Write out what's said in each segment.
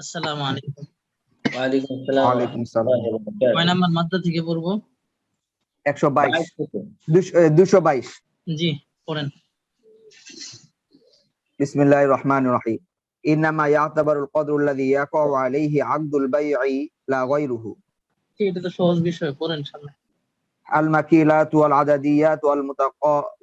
আসসালামু আলাইকুম। ওয়ালাইকুম আসসালাম ওয়া ওয়ালাইকুম সালাম। রাহমাতুল্লাহি কয় নাম্বার মাদ্দা থেকে পড়বো? 122 থেকে। 222। জি, পড়েন। বিসমিল্লাহির রহমানির রহিম। ইন্নামা ইয়াতাবারুল কদরু আল্লাযী ইয়াকাউ আলাইহি আকদুল বাই'i লা গায়রুহু। এটা তো সহজ বিষয়, পড়েন সামনে। আল মাকিলাতু ওয়াল আদাদিয়াতু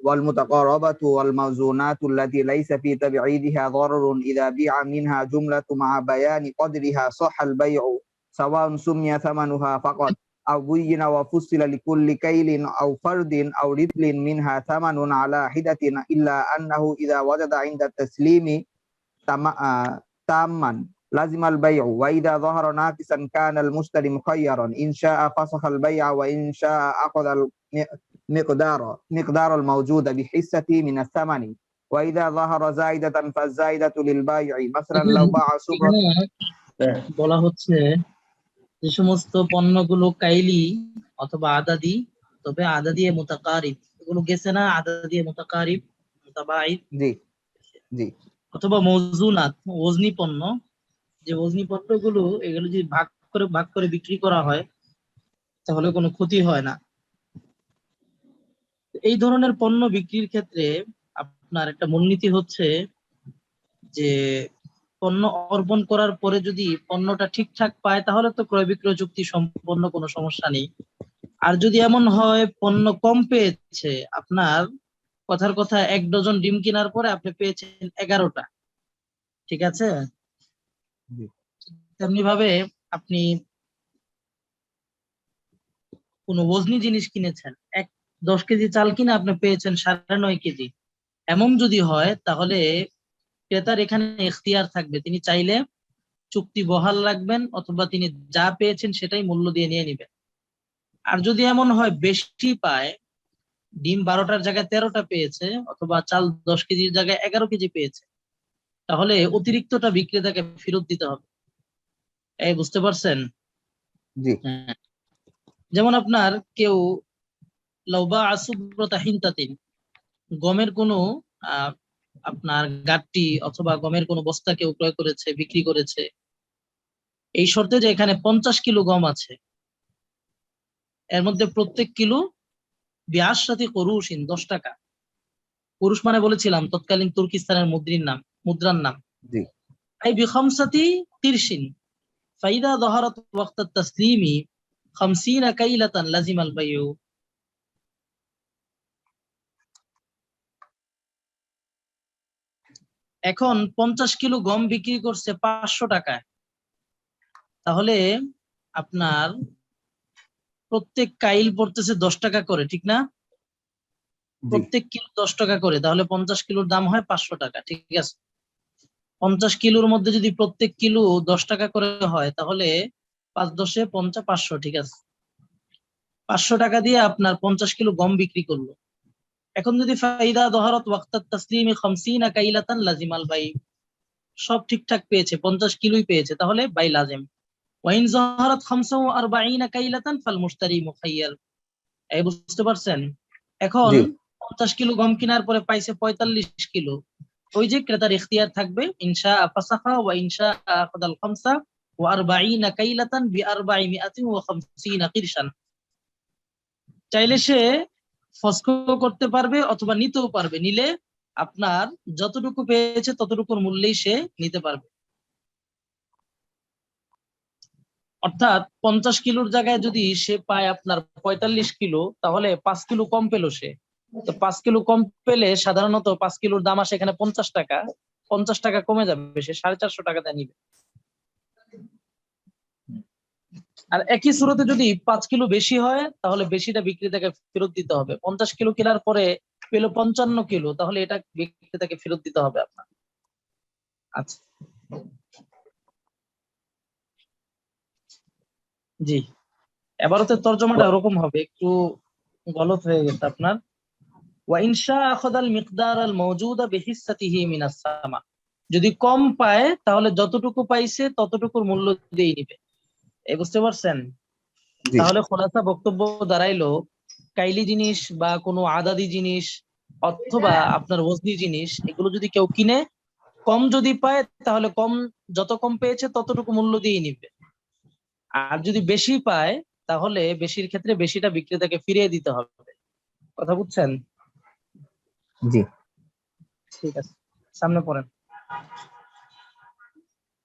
ওয়াল মুতাকারাবাতু ওয়াল মাওজুনাতু আল্লাতী লাইসা ফী তাবঈদিহা দারারুন ইযা বি'a মিনহা জুমলাতু মা'a বায়ানি কদরিহা সাহাল বাই'ু সাওয়াউন সুমিয়া থামানুহা ফাকাত আও বুয়িনা ওয়া ফুসিলা লিকুল্লি কাইলিন আও ফারদিন আও রিদলিন মিনহা থামানুন আলা হিদাতিন ইল্লা আন্নাহু ইযা ওয়াজাদা ইনদা তাসলিমি তাম্মান লাজিমাল বাই'ু ওয়া ইযা যাহারা নাকিসান কানাল মুশতারি মুখায়্যারান ইন শাআ ফাসাখাল বাই'a ওয়া ইন শাআ আখাযাল মিকদারাল মাওজুদা বিহিসসাতি মিনাস সামানি ওয়া ইযা যাহারা যায়িদাতান ফাযায়িদাতু লিল বাই'i মাসরান লাউ বা'a সুবরা। এখানে বলা হচ্ছে যে সমস্ত পণ্যগুলো কাইলি অথবা আদাদি, তবে আদাদি মুতাকারিব, এগুলো গেছে না, আদাদি মুতাকারিব মুতাবাঈদ, জি জি অথবা মওজুনাত ওজনি পণ্য, যে ওজনি পণ্যগুলো এগুলো যদি ভাগ করে বিক্রি করা হয় তাহলে কোনো ক্ষতি হয় না। এই ধরনের পণ্য বিক্রির ক্ষেত্রে আপনার একটা মূলনীতি হচ্ছে যে পণ্য অর্পণ করার পরে যদি পণ্যটা ঠিকঠাক পায় তাহলে তো ক্রয় বিক্রয় চুক্তি সম্পন্ন, কোনো সমস্যা নেই। আর যদি এমন হয় পণ্য কম পেয়েছে, আপনার কথার কথা 1 ডজন ডিম কেনার পরে আপনি পেয়েছেন 11টা, ঠিক আছে, জি তেমনি ভাবে আপনি কোনো ওজনি জিনিস কিনেছেন, 10 কেজি চাল কিনে আপনি পেয়েছেন 9.5 কেজি, এমন যদি হয় তাহলে ক্রেতার এখানে এখতিয়ার থাকবে, তিনি চাইলে চুক্তি বহাল রাখবেন অথবা তিনি যা পেয়েছেন সেটাই মূল্য দিয়ে নিয়ে নিবেন। আর যদি এমন হয় বেশি পায়, ডিম 12টার জায়গায় 13টা পেয়েছে অথবা চাল 10 কেজির জায়গায় 11 কেজি পেয়েছে, তাহলে অতিরিক্তটা বিক্রেতাকে ফেরত দিতে হবে। এই বুঝতে পারছেন? জি হ্যাঁ। যেমন আপনার কেউ লাউবা আসুব্রতা হিনতাতিন, গমের কোনো আপনার গাট্টি অথবা গমের কোনো বস্তা কেউ ক্রয় করেছে, বিক্রি করেছে, এই শর্তে যে এখানে 50 কিলো গম আছে, এর মধ্যে প্রত্যেক কিলো বিআশরাতি কুরুশিন 10 টাকা। কুরুশ মানে বলেছিলাম তৎকালীন তুর্কিস্তানের মুদ্রার নাম। জি এই বিখামসাতি তিরশিন ফাইদা যাহারাত ওয়াক্তাত তাসলিমি 50 কাইলাতান লাজিমাল বাইউ। এখন 50 কিলো গম বিক্রি করছে 500 টাকায়, তাহলে আপনার প্রত্যেক কাইল পড়তেছে 10 টাকা করে, ঠিক না? জি প্রত্যেক কিলো 10 টাকা করে, তাহলে 50 কিলোর দাম হয় 500 টাকা, ঠিক আছে। 50 কিলোর মধ্যে যদি প্রত্যেক কিলো 10 টাকা করে হয় তাহলে 5 10 50 500, ঠিক আছে। 500 টাকা দিয়ে আপনার 50 কিলো গম বিক্রি করলো। এখন যদি ফাইদা দহারাত ওয়াক্তাত তাসলিমি 50 কাইলাতান লাজিমাল বাই, সব ঠিকঠাক পেয়েছে, 50 কিলোই পেয়েছে, তাহলে বাই লাজিম। ওয়াইন যাহারাত 45 কাইলাতান ফাল মুশতারি মুখায়্যার। এই বুঝতে পারছেন? এখন জি 50 কিলো গম কেনার পরে পাইছে 45 কিলো, ওই যে ক্রেতার ইখতিয়ার থাকবে, ইনশা ফাসাখা ওয়া ইনশা আখাদাল খামসা ওয়া 40 কাইলাতান বি 450 কিরশান। চাইলে সে ফসকো করতে পারবে অথবা নিতেও পারবে, নিলে আপনার যতটুকু পেয়েছে ততটুকুর মূল্যেই সে নিতে পারবে। অর্থাৎ 50 কিলোর জায়গায় যদি সে পায় আপনার 45 কিলো, তাহলে 5 কিলো কম পেলো সে। তো 5 কিলো কম পেলে সাধারণত 5 কিলোর দাম আসে এখানে 50 টাকা, 50 টাকা কমে যাবে, সে 450 টাকা দিয়ে নিবে। আর একই সুরতে যদি 5 কিলো বেশি হয় তাহলে বেশিটা বিক্রেতাকে ফেরত দিতে হবে। 50 কিলো কেনার পরে পেলো 55 কিলো, তাহলে এটা বিক্রেতাকে ফেরত দিতে হবে আপনার। আচ্ছা, জি, এবারও তো তর্জমাটা ওরকম হবে, একটু গলত হয়ে গেছে আপনার। ওয়াইনশা আখাদাল মিকদারাল মাওজুদা বিহিসসাতিহি মিনাস সামা, যদি কম পায় তাহলে যতটুকু পাইছে ততটুকুর মূল্য দিয়ে নিবে। এই বুঝতে পারছেন? জি তাহলে খোলাসা বক্তব্য দাঁড়াইলো, কাইলি জিনিস বা কোনো আদাদি জিনিস অথবা আপনার ওজনি জিনিস, এগুলো যদি কেউ কিনে কম যদি পায় তাহলে কম যত কম পেয়েছে ততটুকু মূল্য দিয়ে নিবে। আর যদি বেশি পায় তাহলে বেশির ক্ষেত্রে বেশিটা বিক্রেতাকে ফিরিয়ে দিতে হবে। কথা বুঝছেন? জি। ঠিক আছে, সামনে পড়েন।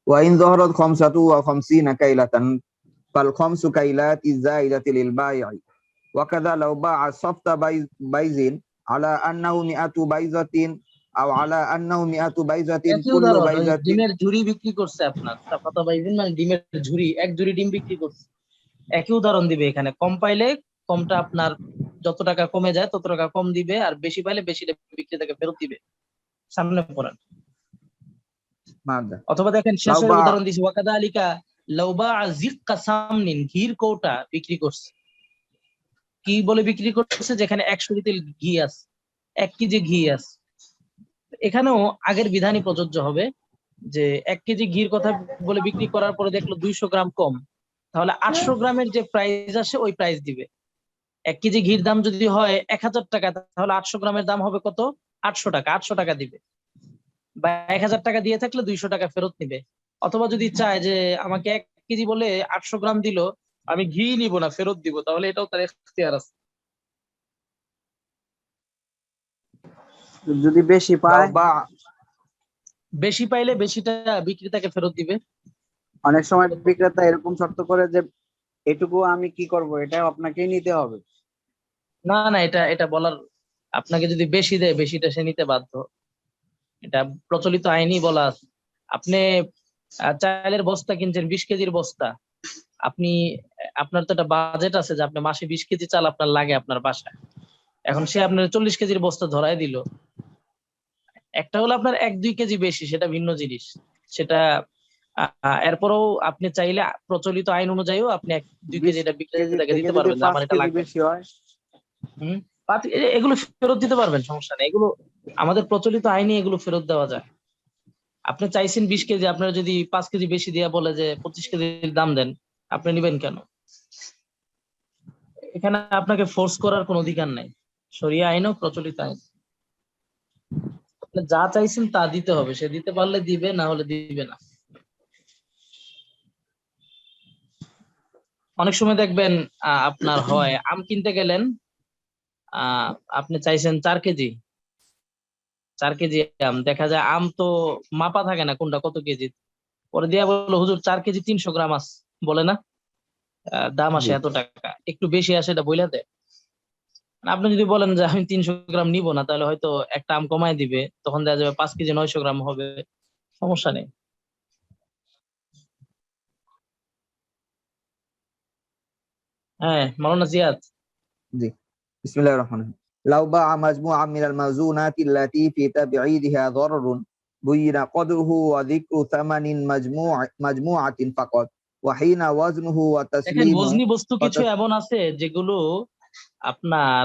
وإن ظهرت 55 كيلة فالخمس كيلات الزائدة للبائع وكذا لو باع صفت بيز على أنه 100 بيزة أو على أنه 100 بيزة একই كل উদাহরণ, ওই بيزة ডিমের ঝুড়ি বিক্রি করছে আপনার, সাফাতা বাইজিন মানে ডিমের ঝুড়ি, এক ঝুড়ি ডিম বিক্রি করছে। একই উদাহরণ দিবে এখানে, কম পাইলে কমটা আপনার যত টাকা কমে যায় তত টাকা কম দিবে, আর বেশি পাইলে বেশিটা বিক্রেতাকে ফেরত দিবে। সামনে পড়েন। ماذا অথবা দেখেন لو শেষের باع উদাহরণ দিছি, ওয়াকাদা আলিকা লাউবা জিক্কা সামনিন, ঘির কৌটা বিক্রি করছে। কি বলে বিক্রি করছে? যেখানে 100 লিটার ঘি আছে, 1 কেজি ঘি আছে। এখানেও আগের বিধানই প্রযোজ্য হবে, যে 1 কেজি ঘির কথা বলে বিক্রি করার পরে দেখলো 200 গ্রাম কম, তাহলে 800 গ্রামের যে প্রাইস আসে ওই প্রাইস দিবে। 1 কেজি ঘির দাম যদি হয় 1000 টাকা, তাহলে 800 গ্রামের দাম হবে কত? 800 টাকা, 800 টাকা দিবে। বা 1000 টাকা দিয়ে থাকলে 200 টাকা ফেরত নিবে। অথবা যদি চায় যে আমাকে 1 কেজি বলে 800 গ্রাম দিল, আমি ঘি নিব না, ফেরত দিব, তাহলে এটাও তার এখতিয়ার আছে। যদি বেশি لو পায়, باع বেশি পাইলে বেশিটা বিক্রেতাকে ফেরত দিবে। অনেক সময় বিক্রেতা এরকম শর্ত করে যে এটুকু আমি কি করব, এটাও আপনাকেই নিতে হবে। না না, এটা এটা বলার, আপনাকে যদি বেশি দেয় বেশিটা সে নিতে বাধ্য। এটা প্রচলিত আইনই বলা আছে। আপনি চালের বস্তা কিনছেন, 20 কেজির বস্তা, আপনি আপনার তো একটা বাজেট আছে যে আপনি মাসে 20 কেজি চাল আপনার লাগে আপনার বাসায়। এখন সে আপনার 40 কেজির বস্তা ধরায় দিল। একটা হলো আপনার 1-2 কেজি বেশি, সেটা ভিন্ন জিনিস। সেটা এরপরেও আপনি চাইলে প্রচলিত আইন অনুযায়ীও আপনি 1-2 কেজি 20 এটা কেজি বিক্রেতাকে থেকে দিতে যদি পারবেন যে 5 আমার এটা কেজি লাগবে। বেশি হয়, হম, এগুলো ফেরত দিতে পারবেন, সমস্যা নেই। এগুলো আমাদের প্রচলিত আইনে এগুলো ফেরত দেওয়া যায়। আপনি চাইছেন 20 কেজি, আপনারা যদি 5 কেজি বেশি দিয়ে বলে যে 25 কেজির দাম দেন, আপনি নিবেন কেন? এখানে আপনাকে ফোর্স করার কোনো অধিকার নাই। শরিয়া আইনও প্রচলিত আইন, আপনি যা চাইছেন তা দিতে হবে। সে দিতে পারলে দিবে, না হলে দিবে না। অনেক সময় দেখবেন আপনার হয় আম কিনতে গেলেন, আপনি চাইছেন 4 কেজি, 4 কেজি আম, দেখা যায় আম তো মাপা থাকে না কোনটা কত কেজি। পরে দিয়া বললো হুজুর 4 কেজি 300 গ্রাম আছে, বলে না দাম আসে জি এত টাকা, একটু বেশি আসে, এটা বইলা দেয়। আপনি যদি বলেন যে আমি 300 গ্রাম নিব না, তাহলে হয়তো একটা আম কমায় দিবে, তখন দেখা যাবে 5 কেজি 900 গ্রাম হবে, সমস্যা নেই। হ্যাঁ, মাওলানা জিয়াদ। জি بسم الله الرحمن الرحيم لو باع مجموعة من الموزونات التي في تبعيدها ضرر بين قدره وذكر ثمن مجموعة فقط وحين وزنه দেখেন وتسليمه ওজনি বস্তু কিছু এমন আছে যেগুলো আপনার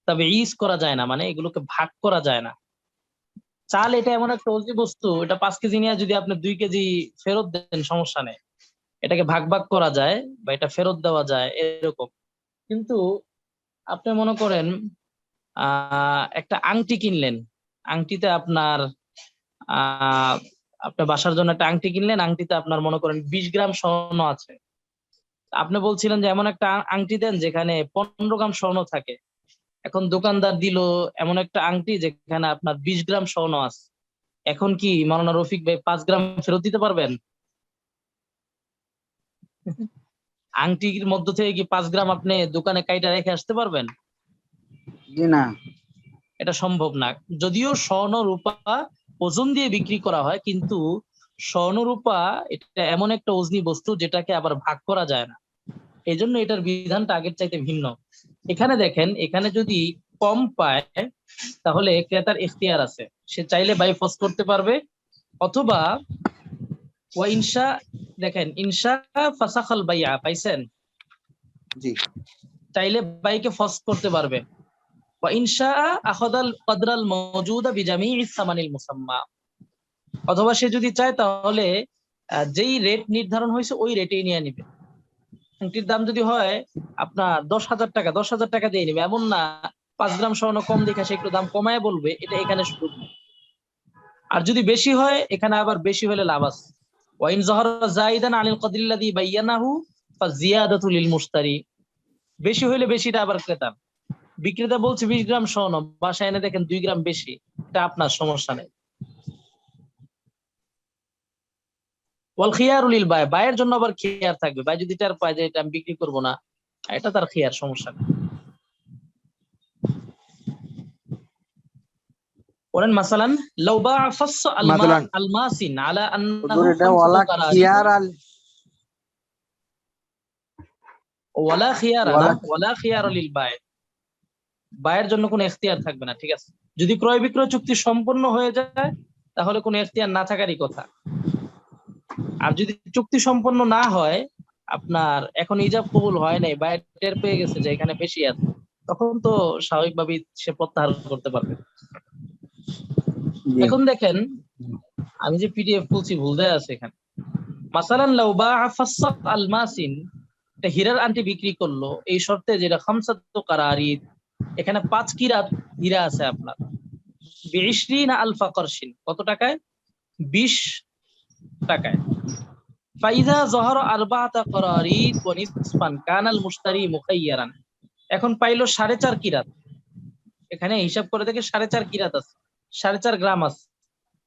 তবে ইজ করা যায় না, মানে এগুলোকে ভাগ করা যায় না। চাল এটা এমন একটা ওজনি বস্তু, এটা 5 কেজি নিয়ে যদি আপনি 2 কেজি ফেরত দেন সমস্যা নেই, এটাকে ভাগ ভাগ করা যায় বা এটা ফেরত দেওয়া যায় এরকম। কিন্তু আপনি মনে করেন একটা আংটি কিনলেন, আংটিতে আপনার আহ আপনার বাসার জন্য একটা আংটি কিনলেন, আংটিতে আপনার মনে করেন 20 গ্রাম স্বর্ণ আছে। আপনি বলছিলেন যে এমন একটা আংটি দেন যেখানে 15 গ্রাম স্বর্ণ থাকে। এখন দোকানদার দিল এমন একটা আংটি যেখানে আপনার 20 গ্রাম স্বর্ণ আছে। এখন কি মাওলানা রফিক ভাই 5 গ্রাম ফেরত দিতে পারবেন? আংটির মধ্য থেকে কি 5 গ্রাম আপনি দোকানে কাইটা রেখে আসতে পারবেন? জি না। এটা সম্ভব না। যদিও স্বর্ণ রূপা ওজন দিয়ে বিক্রি করা হয়, কিন্তু স্বর্ণ রূপা এটা এমন একটা ওজনি বস্তু যেটাকে আবার ভাগ করা যায় না। এই জন্য এটার বিধানটা আগের চাইতে ভিন্ন। এখানে দেখেন, এখানে যদি কম পায় তাহলে ক্রেতার এখতিয়ার আছে, সে চাইলে বাই ফস করতে পারবে, অথবা ওয়া ইনশা, দেখেন ইনশা ফাসাখাল বাইআ, পাইছেন? জি চাইলে বাইকে ফস করতে পারবে। ওয়া ইনশা আখাদাল কদরাল মাওজুদা বিজামিইস সামানিল মুসাম্মা, অথবা সে যদি চায় তাহলে যেই রেট নির্ধারণ হয়েছে ওই রেটেই নিয়ে নিবে। আংটির দাম যদি হয় আপনার 10,000 টাকা, 10,000 টাকা দিয়ে নিবে, এমন না 5 গ্রাম স্বর্ণ কম দেখে সে একটু দাম কমায় বলবে, এটা এখানে সুযোগ নেই। আর যদি বেশি হয়, এখানে আবার বেশি হলে লাভ আছে। ওয়াইন যাহারা যায়িদান আনিল কদরিল্লাযী বায়্যানাহু ফাজিয়াদাতু লিল মুশতারি। বেশি হইলে বেশিটা আবার ক্রেতার। বিক্রেতা বলছে 20 গ্রাম স্বর্ণ, বাসায় এনে দেখেন 2 গ্রাম বেশি, এটা আপনার সমস্যা নেই। ওয়াল খিয়ারু লিল বায়, বায়ের জন্য আবার খিয়ার থাকবে। বাই যদি টের পায় যে এটা আমি বিক্রি করব না, এটা তার খিয়ার, সমস্যা নেই। বলেন মাসালান লাউ বা'a ফাস মাসালান আলমাসিন আলা হুজুর আন্নাহু এটা খামসাতু ওয়ালা কারারিদ খিয়ার আল ওয়ালা খিয়ারা না, ওয়ালা ওয়ালা খিয়ার লিল বায়, বায়ের জন্য কোনো এখতিয়ার থাকবে না, ঠিক আছে। যদি ক্রয় বিক্রয় চুক্তি সম্পন্ন হয়ে যায় তাহলে কোনো এখতিয়ার না থাকারই কথা। আর যদি চুক্তি সম্পন্ন না হয়, আপনার এখন ইজাব কবুল হয় নাই, বায়ের টের পেয়ে গেছে যে এখানে বেশি আছে, তখন তো স্বাভাবিকভাবেই সে প্রত্যাহার করতে পারবে। জি এখন দেখেন আমি যে পিডিএফ খুলছি ভুল দেয়া আছে এখানে। মাসালান লাউ বা'a ফাসসা আলমাসিন, একটা হীরার আংটি বিক্রি করলো এই শর্তে যেটা খামসাতু কারারিদ, এখানে 5 কিরাত হীরা আছে আপনার, বিশরিনা আলফা করশিন, কত টাকায়? 20 টাকায়। ফাইজা যাহারা আরবাআতা কারারিদ ওয়া নিসফান কানাল মুশতারি মুখায়্যারান, এখন পাইলো 4.5 কিরাত, এখানে হিসাব করে দেখে 4.5 কিরাত আছে, 4.5 গ্রাম আছে।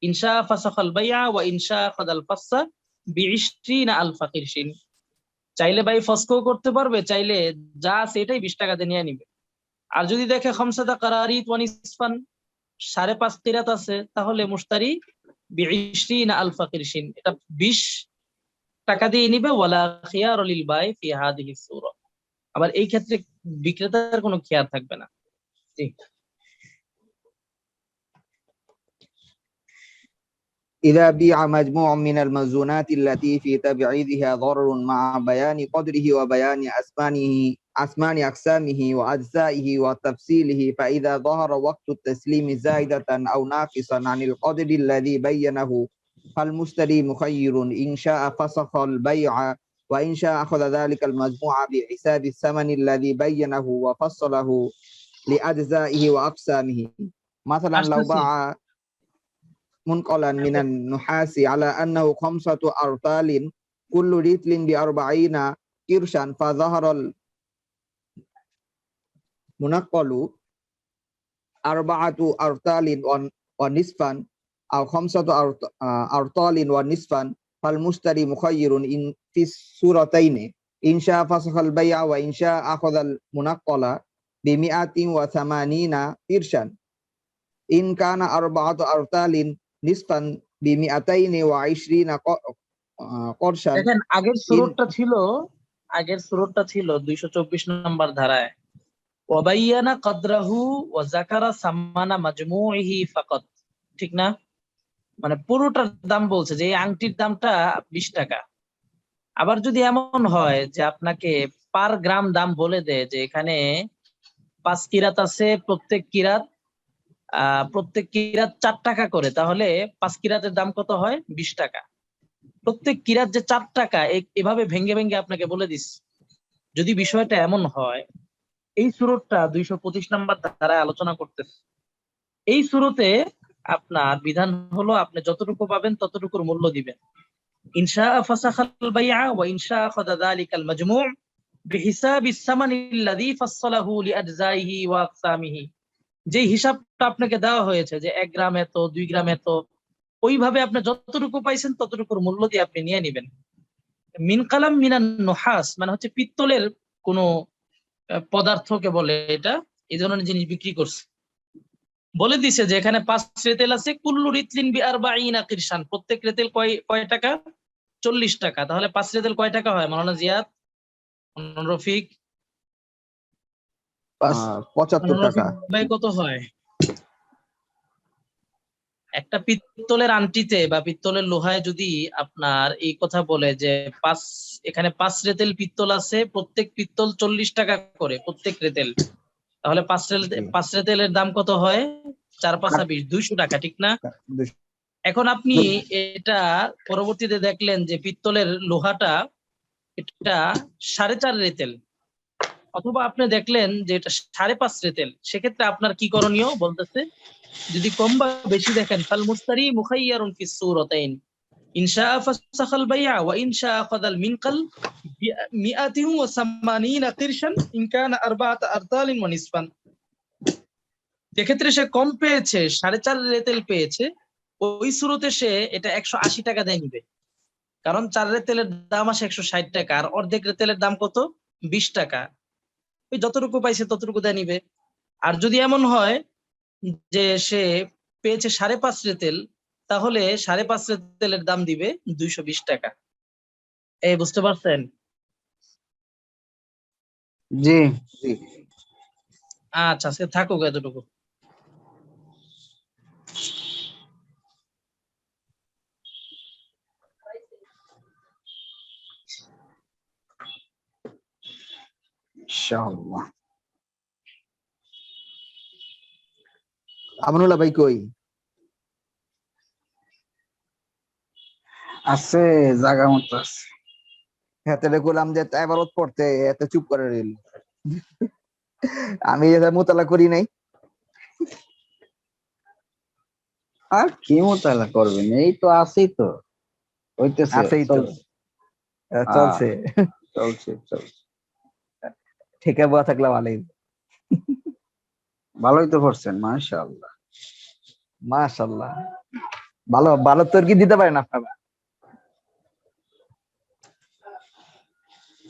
ইনশা ফাসাখাল বাইআ ওয়া ইনশা খাদাল ফাসসা বিশরিনা আলফা কিরশিন, চাইলে ভাই ফসকও করতে পারবে, চাইলে যা আছে এটাই 20 টাকা দিয়ে নিয়ে নিবে। আর যদি দেখে খামসাতা কারারিদ ওয়া নিসফান 5.5 কিরাত আছে, তাহলে মুশতারি বিশরিনা আলফা কিরশিন, এটা 20 টাকা দিয়ে নিবে। ওয়ালা খিয়ার লিল বাই ফি হাদিহি সূরা, আবার এই ক্ষেত্রে বিক্রেতার কোনো খিয়ার থাকবে না। জি إذا بيع مجموع من الموزونات التي في تبعيضها ضرر مع بيان قدره وبيان أثمان أقسامه وأجزائه وتفصيله، فإذا ظهر وقت التسليم زائدة أو ناقصا عن القدر الذي بينه فالمشتري مخير، إن شاء فسخ البيع وإن شاء أخذ ذلك المجموع بحساب الثمن الذي بينه وفصله لأجزائه وأقسامه. مثلا لو আসতেছি। باع منقلا من النحاس على أنه 5 أرطال كل رطل ب40 قرشا، فظهر المنقل 4 أرطال ونصفا أو 5 أرطال ونصفا، فالمشتري مخير إن في الصورتين، إن شاء فسخ البيع وإن شاء أخذ المنقل ب180 قرشا، إن كان 4 أرطال নিসফান ب220 قرشا। দেখেন আগের সুরতটা ছিল 224 নম্বর ধারায়, ওয়াবাইয়ানা কদরাহু ওয়া যাকারা সামানা মাজমুইহি ফাকাত, ঠিক না? মানে পুরোটার দাম বলছে যে এই আংটির দামটা 20 টাকা। আবার যদি এমন হয় যে আপনাকে পার গ্রাম দাম বলে দেয় যে এখানে 5 কিরাত আছে, প্রত্যেক কিরাত 4 টাকা করে, তাহলে 5 কিরাতের দাম কত হয়? 20 টাকা। প্রত্যেক কিরাত যে 4 টাকা, এভাবে ভেঙ্গে ভেঙ্গে আপনাকে বলে দিস। যদি বিষয়টা এমন হয়, এই সূরাটা 225 নম্বর ধারায় আলোচনা করতেছে। এই সূরাতে আপনার বিধান হলো আপনি যতটুকু পাবেন ততটুকুর মূল্য দিবেন। ইনশা ফাসাখাল বাইআ ওয়া ইনশা খাদা যালিকাল মাজমু' বিহিসাবিস সামানিল্লাযী ফাসসালাহু লিআজজাইহি ওয়া আকসামিহি, যে হিসাবটা আপনাকে দেওয়া হয়েছে যে 1 গ্রাম এত, 2 গ্রাম এত, ওইভাবে আপনি যতটুকু পাইছেন ততটুকুর মূল্য দিয়ে আপনি নিয়ে নেবেন। মিন কালাম মিনান নুহাস মানে হচ্ছে পিত্তলের কোন পদার্থকে বলে, এটা এই ধরনের জিনিস বিক্রি করছে। বলে দিছে যে এখানে 5 রেতেল আছে, কুল্লু রিতলিন বি40 কিরশান, প্রত্যেক রেতেল কয় টাকা? 40 টাকা। তাহলে 5 রেতেল কয় টাকা হয় মাওলানা জিয়াদ, রফিক? 75 টাকা। ভাই কত হয়? একটা পিত্তলের আংটিতে বা পিত্তলের লোহায় যদি আপনার এই কথা বলে যে এখানে 5 রেতেল পিত্তল আছে, প্রত্যেক পিত্তল 40 টাকা করে প্রত্যেক রেতেল, তাহলে 5 রেতেলের দাম কত হয়? 4 5 20, 200 টাকা, ঠিক না? এখন আপনি এটা পরবর্তীতে দেখলেন যে পিত্তলের লোহাটা এটা 4.5 রেতেল, অথবা আপনি দেখলেন যে এটা 5.5 রেতেল, সেক্ষেত্রে আপনার কি করণীয় বলতেছে, যদি কম বা বেশি দেখেন ফাল মুস্তারি মুখাইয়ারুন ফিস সূরাতাইন, ইনশা ফাসাখাল বাইআ ওয়া ইনশা আখাযাল মিনকাল মিআতিন ওয়া সামানিনা কিরশান ইন কানা আরবাআতা আরতালিন ওয়া নিসফান। যেক্ষেত্রে সে কম পেয়েছে, 4.5 রেতেল পেয়েছে, ওই সুরতে সে এটা 180 টাকা দিয়ে নিবে। কারণ 4 রেতেলের দাম আসে 160 টাকা, আর অর্ধেক রেতেলের দাম কত? 20 টাকা। ওই যতটুকু পাইছে ততটুকু দিয়ে নিবে। আর যদি এমন হয় যে সে পেয়েছে 5.5 রেতেল, তাহলে 5.5 রেতেলের দাম দিবে 220 টাকা। এই বুঝতে পারছেন? জি। জি। আচ্ছা, সে থাকুক এতটুকু। ইনশাআল্লাহ। আমানুল্লাহ ভাই কই? আছে, জায়গা মতো আছে। হাতে করলাম যে এবারত পড়তে এত চুপ করে রইল। আমি এটা মোতালা করি নাই। আর কি মোতালা করবেন, এই তো আছেই তো, হইতেছে, আছেই তো। চলছে। চলছে। চলছে চলছে। ঠিক আছে, বলা থাকলে ভালোই। ভালোই তো করছেন, মাশাআল্লাহ। মাশাআল্লাহ। ভালো ভালো তোর কি দিতে পারেন আপনারা?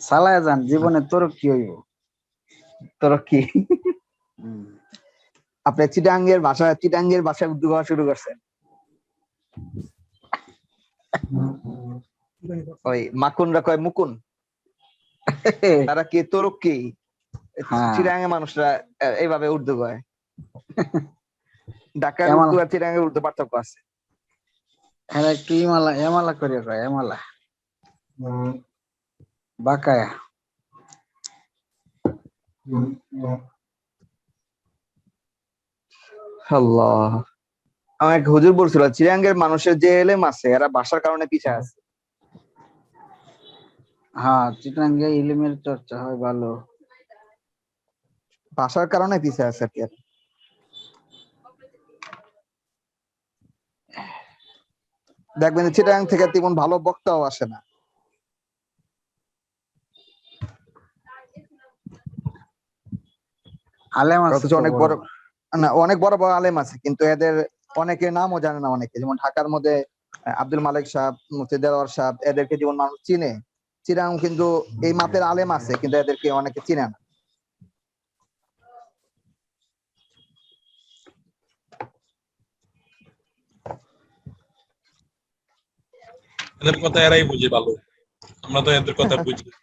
চালায় যান, জীবনে তোর কি হইব? তোর কি? হুম। আপনি চিটাঙ্গের ভাষায় উর্দু হওয়া শুরু করছেন। ওই মাকুনরা কয় মুকুন, তারা কি তোর কি? হ্যাঁ। চিটাঙ্গের মানুষরা এইভাবে উর্দু কয়। ঢাকার এমালা, উর্দু আর চিটাঙ্গের উর্দু পার্থক্য আছে। এরা একটু ইমালা এমালা করে কয়, এমালা বাকায়া। আল্লাহ। আমার এক হুজুর বলছিল চিটাঙ্গের মানুষের যে এলেম আছে এরা ভাষার কারণে পিছিয়ে আছে। হ্যাঁ, চিটাঙ্গে ইলিমের চর্চা হয় ভালো। ভাষার কারণে পিছিয়ে আছে আর কি। দেখবেন চিটাং থেকে তেমন ভালো বক্তাও আসে না। আলেম আছে অথচ তো অনেক বড়। বড় অনেক বড় বড় আলেম আছে, কিন্তু এদের অনেকের নামও জানে না অনেকে। যেমন ঢাকার মধ্যে আব্দুল মালিক সাহেব, মুফতি দেওয়ার সাহেব, এদেরকে যেমন মানুষ চিনে, চিরাং কিন্তু এই মাপের আলেম আছে, কিন্তু এদেরকে অনেকে চিনে না। এদের কথা এরাই বুঝে ভালো, আমরা তো এদের কথা বুঝি না।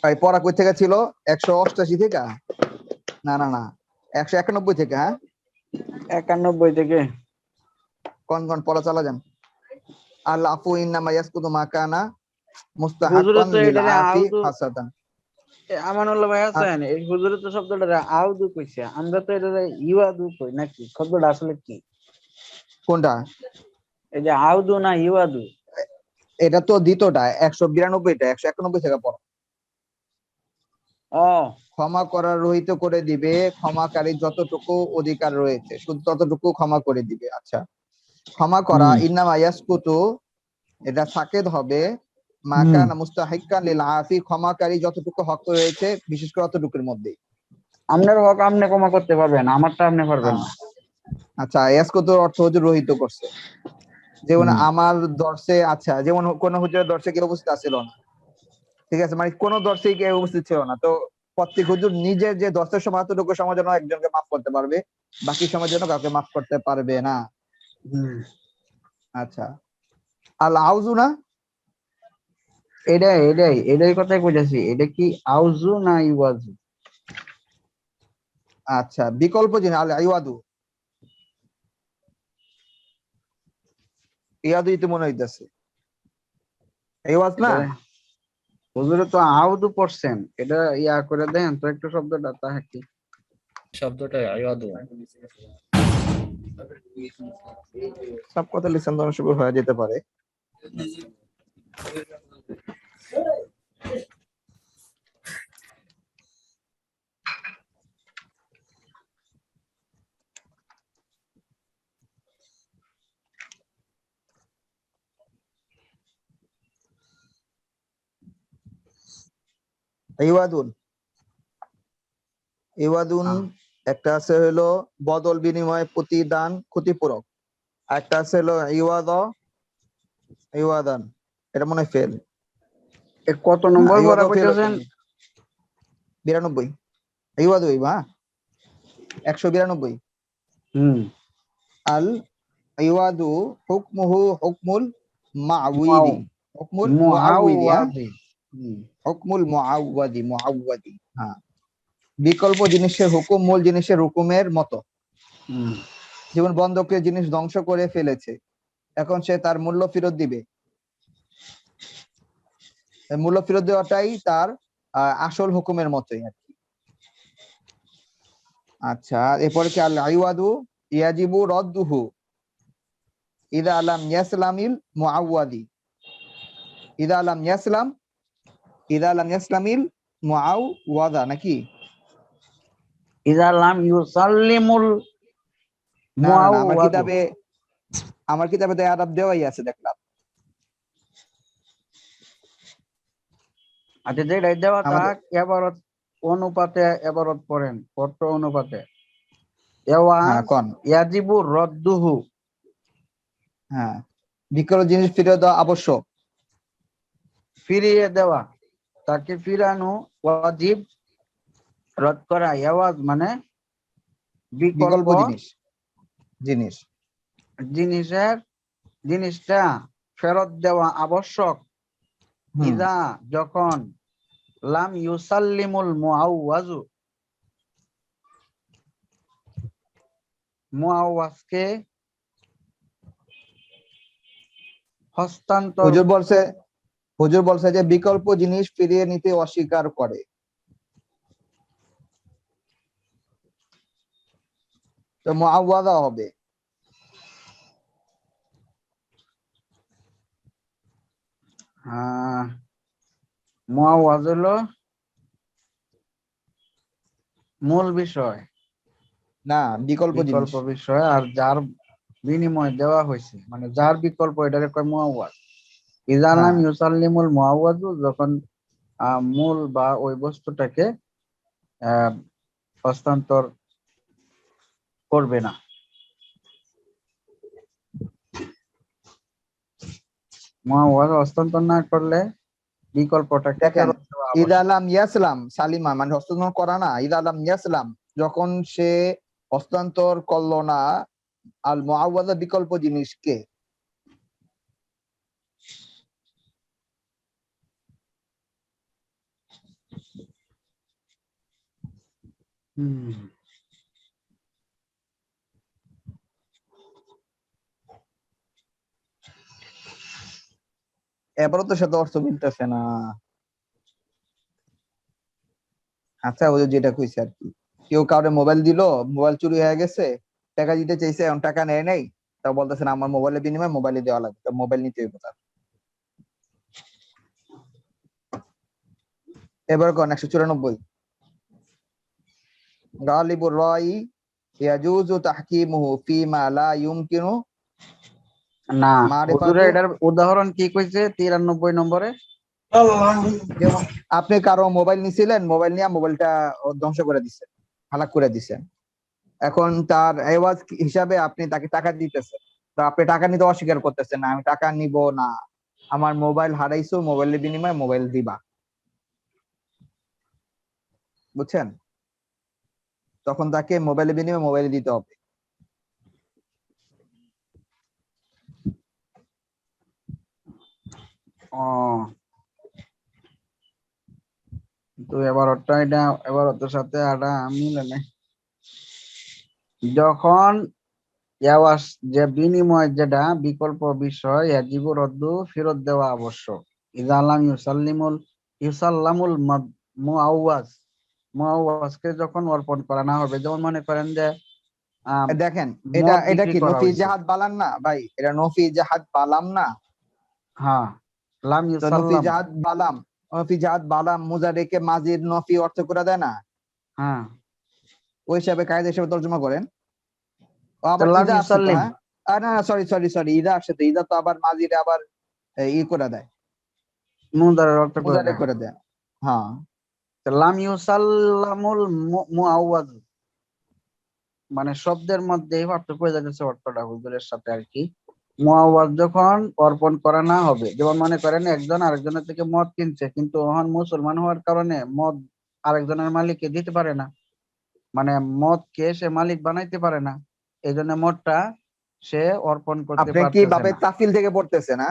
ভাই পড়া কই থেকে ছিল? 188 থেকে? না না না, 191 থেকে। হ্যাঁ, 91 থেকে। কোন কোন পড়া চালা যান। আল আফু ইন্নামা ইয়াসকুতু মা কানা হুজুরে মুস্তাহাক্কান তো লিল এটারে আফি আউদু, হাসাদান। আমানুল্লাহ ভাই আছেন, এই হুজুরে তো শব্দটা আউদু কইছে, আমরা তো এটারে ইওয়াদু কই নাকি? শব্দটা আসলে কি? কোনটা? এই যে আউদু না ইওয়াদু? এটা তো দ্বিতীয়টা, 192টা, 191 থেকে পড়া। ও, ক্ষমা করার রহিত করে দিবে, ক্ষমাকারী যতটুকু অধিকার রয়েছে শুধু ততটুকু ক্ষমা করে দিবে। আচ্ছা, ক্ষমা করা ইন্নামা ইয়াসকুতু, এটা সাকেত হবে মা কানা মুস্তাহিক্কান লিল আফি, ক্ষমাকারী যতটুকু হক রয়েছে বিশেষ করে অতটুকুর মধ্যেই। আপনার হক আপনি ক্ষমা করতে পারবেন, আমারটা আপনি পারবেন না। আচ্ছা, ইয়াসকুতুর অর্থ হচ্ছে রহিত করছে। যেমন আমার দর্শে, আচ্ছা যেমন কোন হুজুরের দর্শে কেউ উপস্থিত ছিল না, ঠিক আছে, মানে কোন দর্শেই কেউ উপস্থিত ছিল না, তো প্রত্যেক হুজুর নিজের যে দর্শের সময় এতটুকু সময় জন্য একজনকে মাফ করতে পারবে, বাকি সময়ের জন্য কাউকে মাফ করতে পারবে না। আচ্ছা, আল আউজু না? এটাই কথাই কইতাছি, এটা কি আউজু না ইওয়াজু? আচ্ছা, বিকল্প জিনিস আল আইওয়াদু, ইয়াদুই তো মনে হইতেছে, আইওয়াজ না? হুজুরে তো আউদু পড়ছেন, এটা ইয়া করে দেন তো একটু শব্দটা, তাহা কি শব্দটা আইওয়াদু? সব কথা লিসন ধরনের শুরু হয়ে যেতে পারে। ইওয়াদুন ইওয়াদুন হ্যাঁ। একটা আছে হলো বদল বিনিময় প্রতিদান ক্ষতিপূরক, আর একটা আছে হলো ইওয়াদান, এটা মনে হয় ফেল। এ কত নম্বর পড়া ইওয়াদা ফেল কইতেছেন? 92 ইওয়াদু বা 192। হুম। আল ইওয়াদু হুকমুহু হুকমুল মাউইদি, হুকমুল মুআউইদি, মুআওয়াদি। হুম। হুকমুল মুআউয়াদি। হ্যাঁ, বিকল্প জিনিসের হুকুম মূল জিনিসের হুকুমের মতো। হুম। যেমন বন্ধকের জিনিস ধ্বংস করে ফেলেছে, এখন সে তার মূল্য ফেরত দিবে, মূল্য ফেরত দেওয়াটাই তার আসল হুকুমের মতোই আর কি। আচ্ছা, এরপরে কি আল আইওয়াদু ইয়াজিবু রদ্দুহু ইদা আলাম ইয়াসলামিল মুআওয়াদি, ইদা আলাম ইয়াসলামিল মুআওয়াদা নাকি? ইযা লাম ইউসাল্লিমুল না না না, মুআওয়াদু। আমার কিতাবে তো আরব দেওয়াই আছে দেখলাম। আচ্ছা, যেটাই দেওয়া আমাদের থাক এবারত অনুপাতে এবারত পড়েন, অর্থ অনুপাতে। এওয়াজ কোন ইয়াজিবু রদ্দুহু। হ্যাঁ, বিকল্প জিনিস ফিরে দেওয়া আবশ্যক। ফিরিয়ে দেওয়া, তাকে ফিরানো ওয়াজিব, রদ করা। এওয়াজ মানে বিকল্প বিকল্প জিনিস জিনিসটা ফেরত দেওয়া আবশ্যক। হুম, ইদা যখন লাম ইউসাল্লিমুল মুআওয়াজকে হস্তান্তর। হুজুর বলছে যে বিকল্প জিনিস ফিরিয়ে নিতে অস্বীকার করে, তো মুআওয়াদা হবে। মুআওয়াজ হলো মূল বিষয়, না, বিকল্প জিনিস। বিকল্প বিষয়, আর যার বিনিময় দেওয়া হয়েছে মানে যার বিকল্প, এটাকে কয় মুআওয়াজ। ইযা লাম হ্যাঁ, ইউসাল্লিমুল মুআওয়াজু, যখন মূল বা ওই বস্তুটাকে আহ, হস্তান্তর করবে না। মুআওয়াজ হস্তান্তর না করলে বিকল্পটাকে দেখেন, ফেরত দেওয়া ইদা আবশ্যক। লাম ইয়াসলাম সালিমা মানে হস্তান্তর করা না, ইদা লাম ইয়াসলাম যখন সে হস্তান্তর করলো না আল মুআওয়াদা বিকল্প জিনিসকে। হুম। এবারও তো সাথে অর্থ মিলতেছে না। আচ্ছা, ওই যে যেটা কইছে আর কি, কেউ কাউরে মোবাইল দিল, মোবাইল চুরি হয়ে গেছে, টাকা দিতে চাইছে, এখন টাকা নেয় নাই, তা বলতেছে না আমার মোবাইলের বিনিময়ে মোবাইলে দেওয়া লাগবে, তো মোবাইল নিতে হইব তার। এবার কোন 194 গালিবুর রাই ইয়াজুজু তাহকিমুহু ফিমা লা ইউমকিনু না, হুজুরে মারিফাতু। এটার উদাহরণ কি কইছে 93 নম্বরে? যেমন আপনি কারো মোবাইল নিছিলেন, মোবাইল নিয়ে মোবাইলটা ধ্বংস করে দিচ্ছেন, হালাক করে দিচ্ছেন, এখন তার এওয়াজ হিসাবে আপনি তাকে টাকা দিতেছেন, তো আপনি টাকা নিতে অস্বীকার করতেছেন না, আমি টাকা নিব না, আমার মোবাইল হারাইছো, মোবাইলের বিনিময়ে মোবাইল দিবা, বুঝছেন? তখন তাকে মোবাইলের বিনিময়ে মোবাইল দিতে হবে। ও, তো এবার ওটার সাথে এটা মিলে না। যখন ইয়াওয়াস যে বিনিময়, যেটা বিকল্প বিষয়, ইয়াজিবু রদ্দু, ফেরত দেওয়া আবশ্যক। ইযা লাম ইউসাল্লামুল মুআওয়াজকে যখন অর্পণ করা না হবে, যেমন মনে করেন যে দেখেন, এটা মদ এটা বিক্রি কি করা নফি হয়েছে। জাহাদ বালাম না ভাই, এটা নফি জাহাদ বালাম না। হ্যাঁ, লাম তো নফি ইউসাল্লাম। জাহাদ বালাম, নফি জাহাদ বালাম মুজারেকে মাজির নফি অর্থ করে দেয় না, হ্যাঁ, ওই হিসাবে কায়দা হিসাবে তর্জমা করেন। ও তো আবার লাম ইদা আসছে তো, ইউসাল্লিম। হ্যাঁ, না না, সরি, ইদা আসছে তো, ইদা তো আবার মাজিরে আবার ই করে দেয়, মুদারের অর্থ করে মুজারে দেয়। করে দেয়। হ্যাঁ, লাম ইউসাল্লামুল মুআওয়াজ মানে শব্দের মধ্যে পার্থক্য হয়ে যাচ্ছে অর্থটা হুজুরের সাথে আর কি। মুআওয়াজ যখন অর্পণ করা না হবে, যেমন মনে করেন একজন আরেকজনের থেকে মদ কিনছে, কিন্তু ওহন মুসলমান হওয়ার কারণে মদ আরেকজনের মালিককে দিতে পারে না, মানে মদকে সে মালিক বানাইতে পারে না, এই জন্য মদটা সে অর্পণ করতে আপনি কি পারতেছে বাপের না। তাফিল থেকে পড়তেছে না?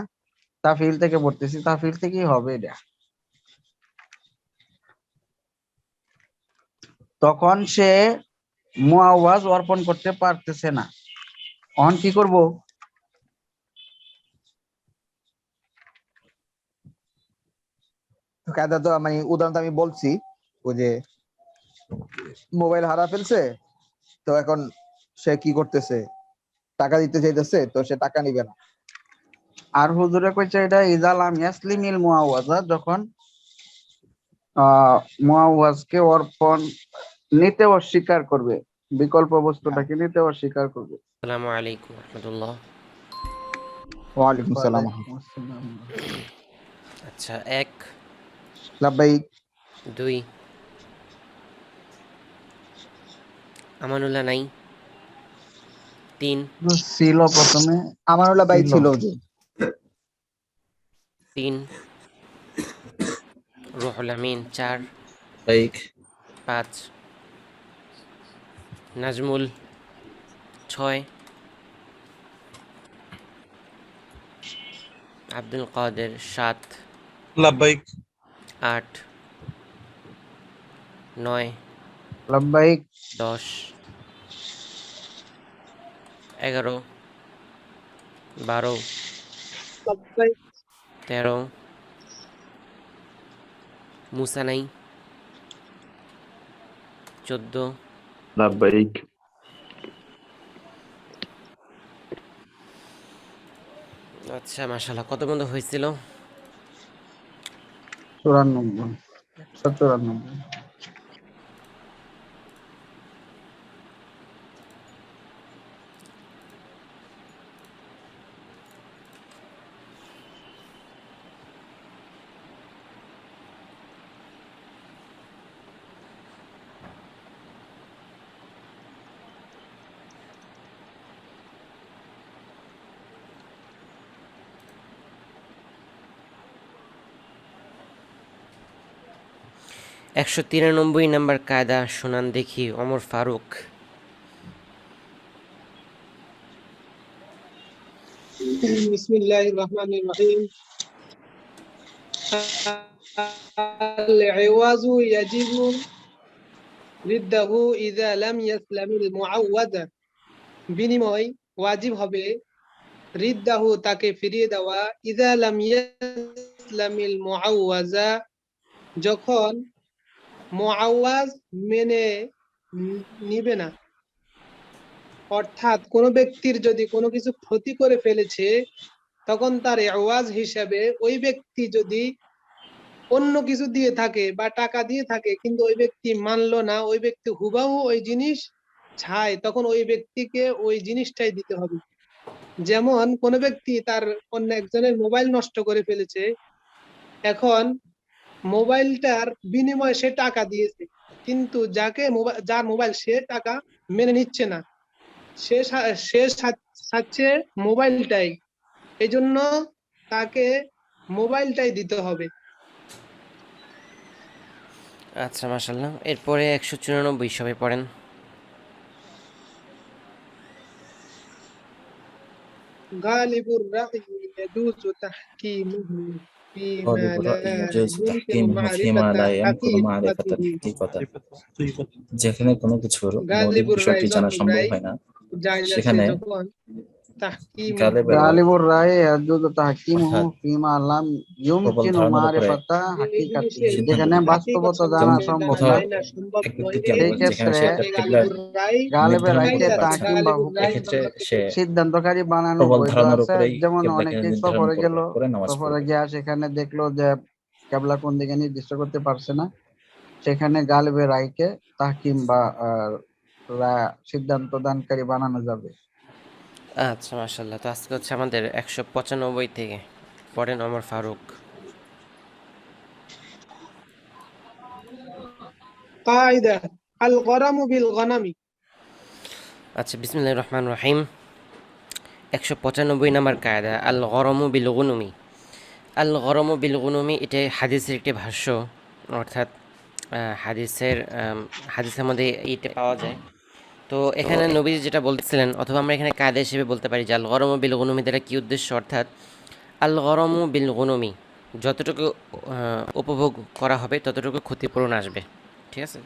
তাফিল থেকে পড়তেছি, তাফিল থেকেই হবে এটা। তখন সে মুআওয়াজ অর্পণ করতে পারতেছে না, অহন কি করব? কায়দা তো মানে উদাহরণ তো আমি বলছি, ওই যে মোবাইল হারা ফেলছে, তো এখন সে কি করতেছে, টাকা দিতে চাইতেছে, তো সে টাকা নিবে না। আর হুজুরে কইছে এটা ইজালাম ইয়াসলিমিল মুআওয়াজা, যখন মুআওয়াজকে অর্পণ নিতে অস্বীকার করবে, বিকল্প বস্তুটাকে নিতে অস্বীকার করবে। আসসালামু আলাইকুম রহমতুল্লাহ। ওয়ালাইকুম সালাম। ওয়ালাইকুম আসসালাম। আচ্ছা, 1 লাব্বাইক। 2 আমানুল্লাহ নাই। 3 ছিল প্রথমে, আমানুল্লাহ ভাই ছিল। ছিল যে। 3 রুহুল আমিন। 4 লাব্বাইক 5 নাজমুল। 6 আব্দুল কাদের। 7 লাব্বাইক 8 9 লাব্বাইক 10 11 12 13 মুসা নাই। 14 লাব্বাইক আচ্ছা, মাশাআল্লাহ, কত বন্ধু হয়েছিল? 94 194। একশো 93 নাম্বার কায়দা শুনান দেখি ওমর ফারুক। বিসমিল্লাহির রহমানির রহিম। আল-ইওয়াজু ইয়াজিবু রিদ্দাহু ইযা লাম ইয়াসলামিল মুআওয়াযা, বিনিময় ওয়াজিব হবে রিদ্দাহু তাকে ফিরিয়ে দেওয়া, ইযা লাম ইয়াসলামিল মুআওয়াযা যখন মুআওয়াজ মেনে নিবে না। অর্থাৎ কোনো ব্যক্তির যদি কোনো কিছু ক্ষতি করে ফেলেছে, তখন তার এওয়াজ হিসাবে ওই ব্যক্তি যদি অন্য কিছু দিয়ে থাকে বা টাকা দিয়ে থাকে, কিন্তু ওই ব্যক্তি মানলো না, ওই ব্যক্তি হুবাহু ওই জিনিস চায়, তখন ওই ব্যক্তিকে ওই জিনিসটাই দিতে হবে। যেমন কোন ব্যক্তি তার অন্য একজনের মোবাইল নষ্ট করে ফেলেছে, এখন মোবাইলটার বিনিময়ে সে টাকা দিয়েছে, কিন্তু যার মোবাইল সে টাকা মেনে নিচ্ছে না, সে চাচ্ছে মোবাইলটাই, এই জন্য তাকে মোবাইলটাই দিতে হবে। আচ্ছা, মাশাআল্লাহ। এরপরে 194 সবাই পড়েন। গালিবুর রাই ইয়াজুজু তাহকিমুহু ফীমা غالب লা الرأي يجوز ইউমকিনু تحكيمه فيما মারিফাতা لا يمكن معرفة হাকীকাতিহি। الحقيقة। যেখানে কোনো কিছুর মৌলিক গালিবুর রাই বিষয়টি জানা জন্মুর সম্ভব রাই হয় না, জায়েজ আছে সেখানে যখন তাহকিমুহু গালেবের রায় গালিবুর রায় ইয়াজুজু তাহকিমুহু অর্থাৎ ফীমা লাম প্রবল ইউমকিনু ধারণার উপরে মারিফাতা এই হাকিকাতিহি, জিনিসের সিদ্ধান্ত যেখানে দিবে। হাকীকাত বাস্তবতা জানা যেমন সম্পর্কে সম্ভব জানা কোথাও নয়, যায় না, সম্ভব এক নয়, ব্যক্তিকে সেই যেখানে ক্ষেত্রে সে একটা কিবলার গালিবুর রাই গালেবের নির্ধারণ রায়কে করতে জায়েজ আছে। পারছে না, তাহকিম বা গালিবুর রাই হুকুম এক্ষেত্রে পক্ষ সে থেকে সিদ্ধান্তকারী বানানো প্রবল বৈধ ধারণার আছে। উপরেই যেমন কিবলাকে অনেকে নির্ধারণ সফরে গেল, করে নামাজ সফরে পড়বে। গিয়া সেখানে দেখলো যে কেবলা কোন দিকে নির্দিষ্ট করতে পারছে না, সেখানে গালিবের রায়কে তাহকিম বা সিদ্ধান্ত দানকারী বানানো যাবে। আচ্ছা, মাশাআল্লাহ। তো আজকে হচ্ছে আমাদের 195 থেকে পড়েন ওমর ফারুক। কায়দা আল গরামু বিল গনামি। আচ্ছা, বিসমিল্লাহির রহমানির রহিম। 195 নম্বর কায়দা আল গরমু বিল গুনুমি। আল গরমু বিল গুনুমি এটা হাদিসের একটি ভাষ্য, অর্থাৎ হাদিসের মধ্যে এইটা পাওয়া যায়। তো এখানে নবীজি যেটা বলতেছিলেন, অথবা আমরা এখানে কায়দা হিসেবে বলতে পারি যে আল গরমু বিল গুনুমি দ্বারা কী উদ্দেশ্য, অর্থাৎ আল গরমু বিল গুনুমি, যতটুকু উপভোগ করা হবে ততটুকু ক্ষতিপূরণ আসবে। ঠিক আছে,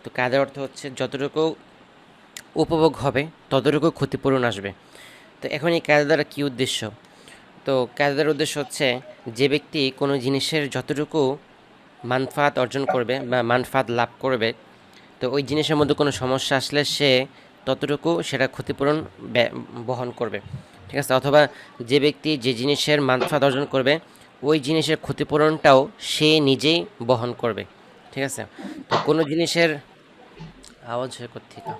তো কায়দার অর্থ হচ্ছে যতটুকু উপভোগ হবে ততটুকু ক্ষতিপূরণ আসবে। তো এখন এই কায়দা দ্বারা কী উদ্দেশ্য? তো কায়দার উদ্দেশ্য হচ্ছে যে ব্যক্তি কোনো জিনিসের যতটুকু মানফাত অর্জন করবে বা মানফাত লাভ করবে, তো ওই জিনিসের মধ্যে কোনো সমস্যা আসলে সে ততটুকু সেটা ক্ষতিপূরণ বহন করবে। ঠিক আছে, অথবা যে ব্যক্তি যে জিনিসের মানফাত অর্জন করবে ওই জিনিসের ক্ষতিপূরণটাও সে নিজেই বহন করবে। ঠিক আছে, তো কোনো জিনিসের আওয়াজ হয় কোত্থেকে?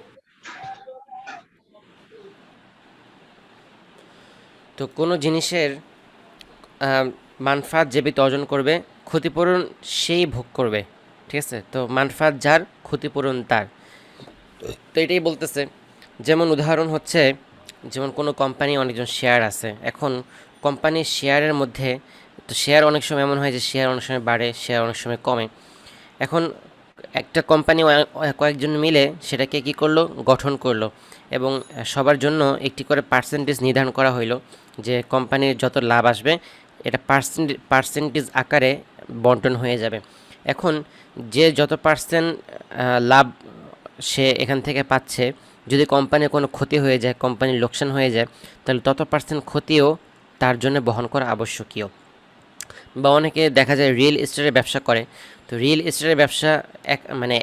তো কোনো জিনিসের মানফাত যে ব্যক্তি অর্জন করবে ক্ষতিপূরণ সেই ভোগ করবে। ঠিক আছে, তো মানফাত যার ক্ষতিপূরণ তার। তো এটাই বলতেছে, যেমন উদাহরণ হচ্ছে, যেমন কোনো কোম্পানি অনেকজন শেয়ার আছে, এখন কোম্পানির শেয়ারের মধ্যে, তো শেয়ার অনেক সময় এমন হয় যে শেয়ার অনেক সময় বাড়ে, শেয়ার অনেক সময় কমে। এখন একটা কোম্পানি কয়েকজন মিলে সেটাকে কী করলো, গঠন করলো, এবং সবার জন্য একটি করে পার্সেন্টেজ নির্ধারণ করা হইলো যে কোম্পানির যত লাভ আসবে এটা পার্সেন্টেজ আকারে বন্টন হয়ে যাবে। এখন যে যত পার্সেন্ট লাভ সে এখান থেকে পাচ্ছে, যদি কোম্পানির কোনো ক্ষতি হয়ে যায়, কোম্পানির লোকসান হয়ে যায়, তাহলে তত পার্সেন্ট ক্ষতিও তার জন্য বহন করা আবশ্যকীয়। বা অনেকে দেখা যায় রিয়েল এস্টেটের ব্যবসা করে, তো রিয়েল এস্টেটের ব্যবসা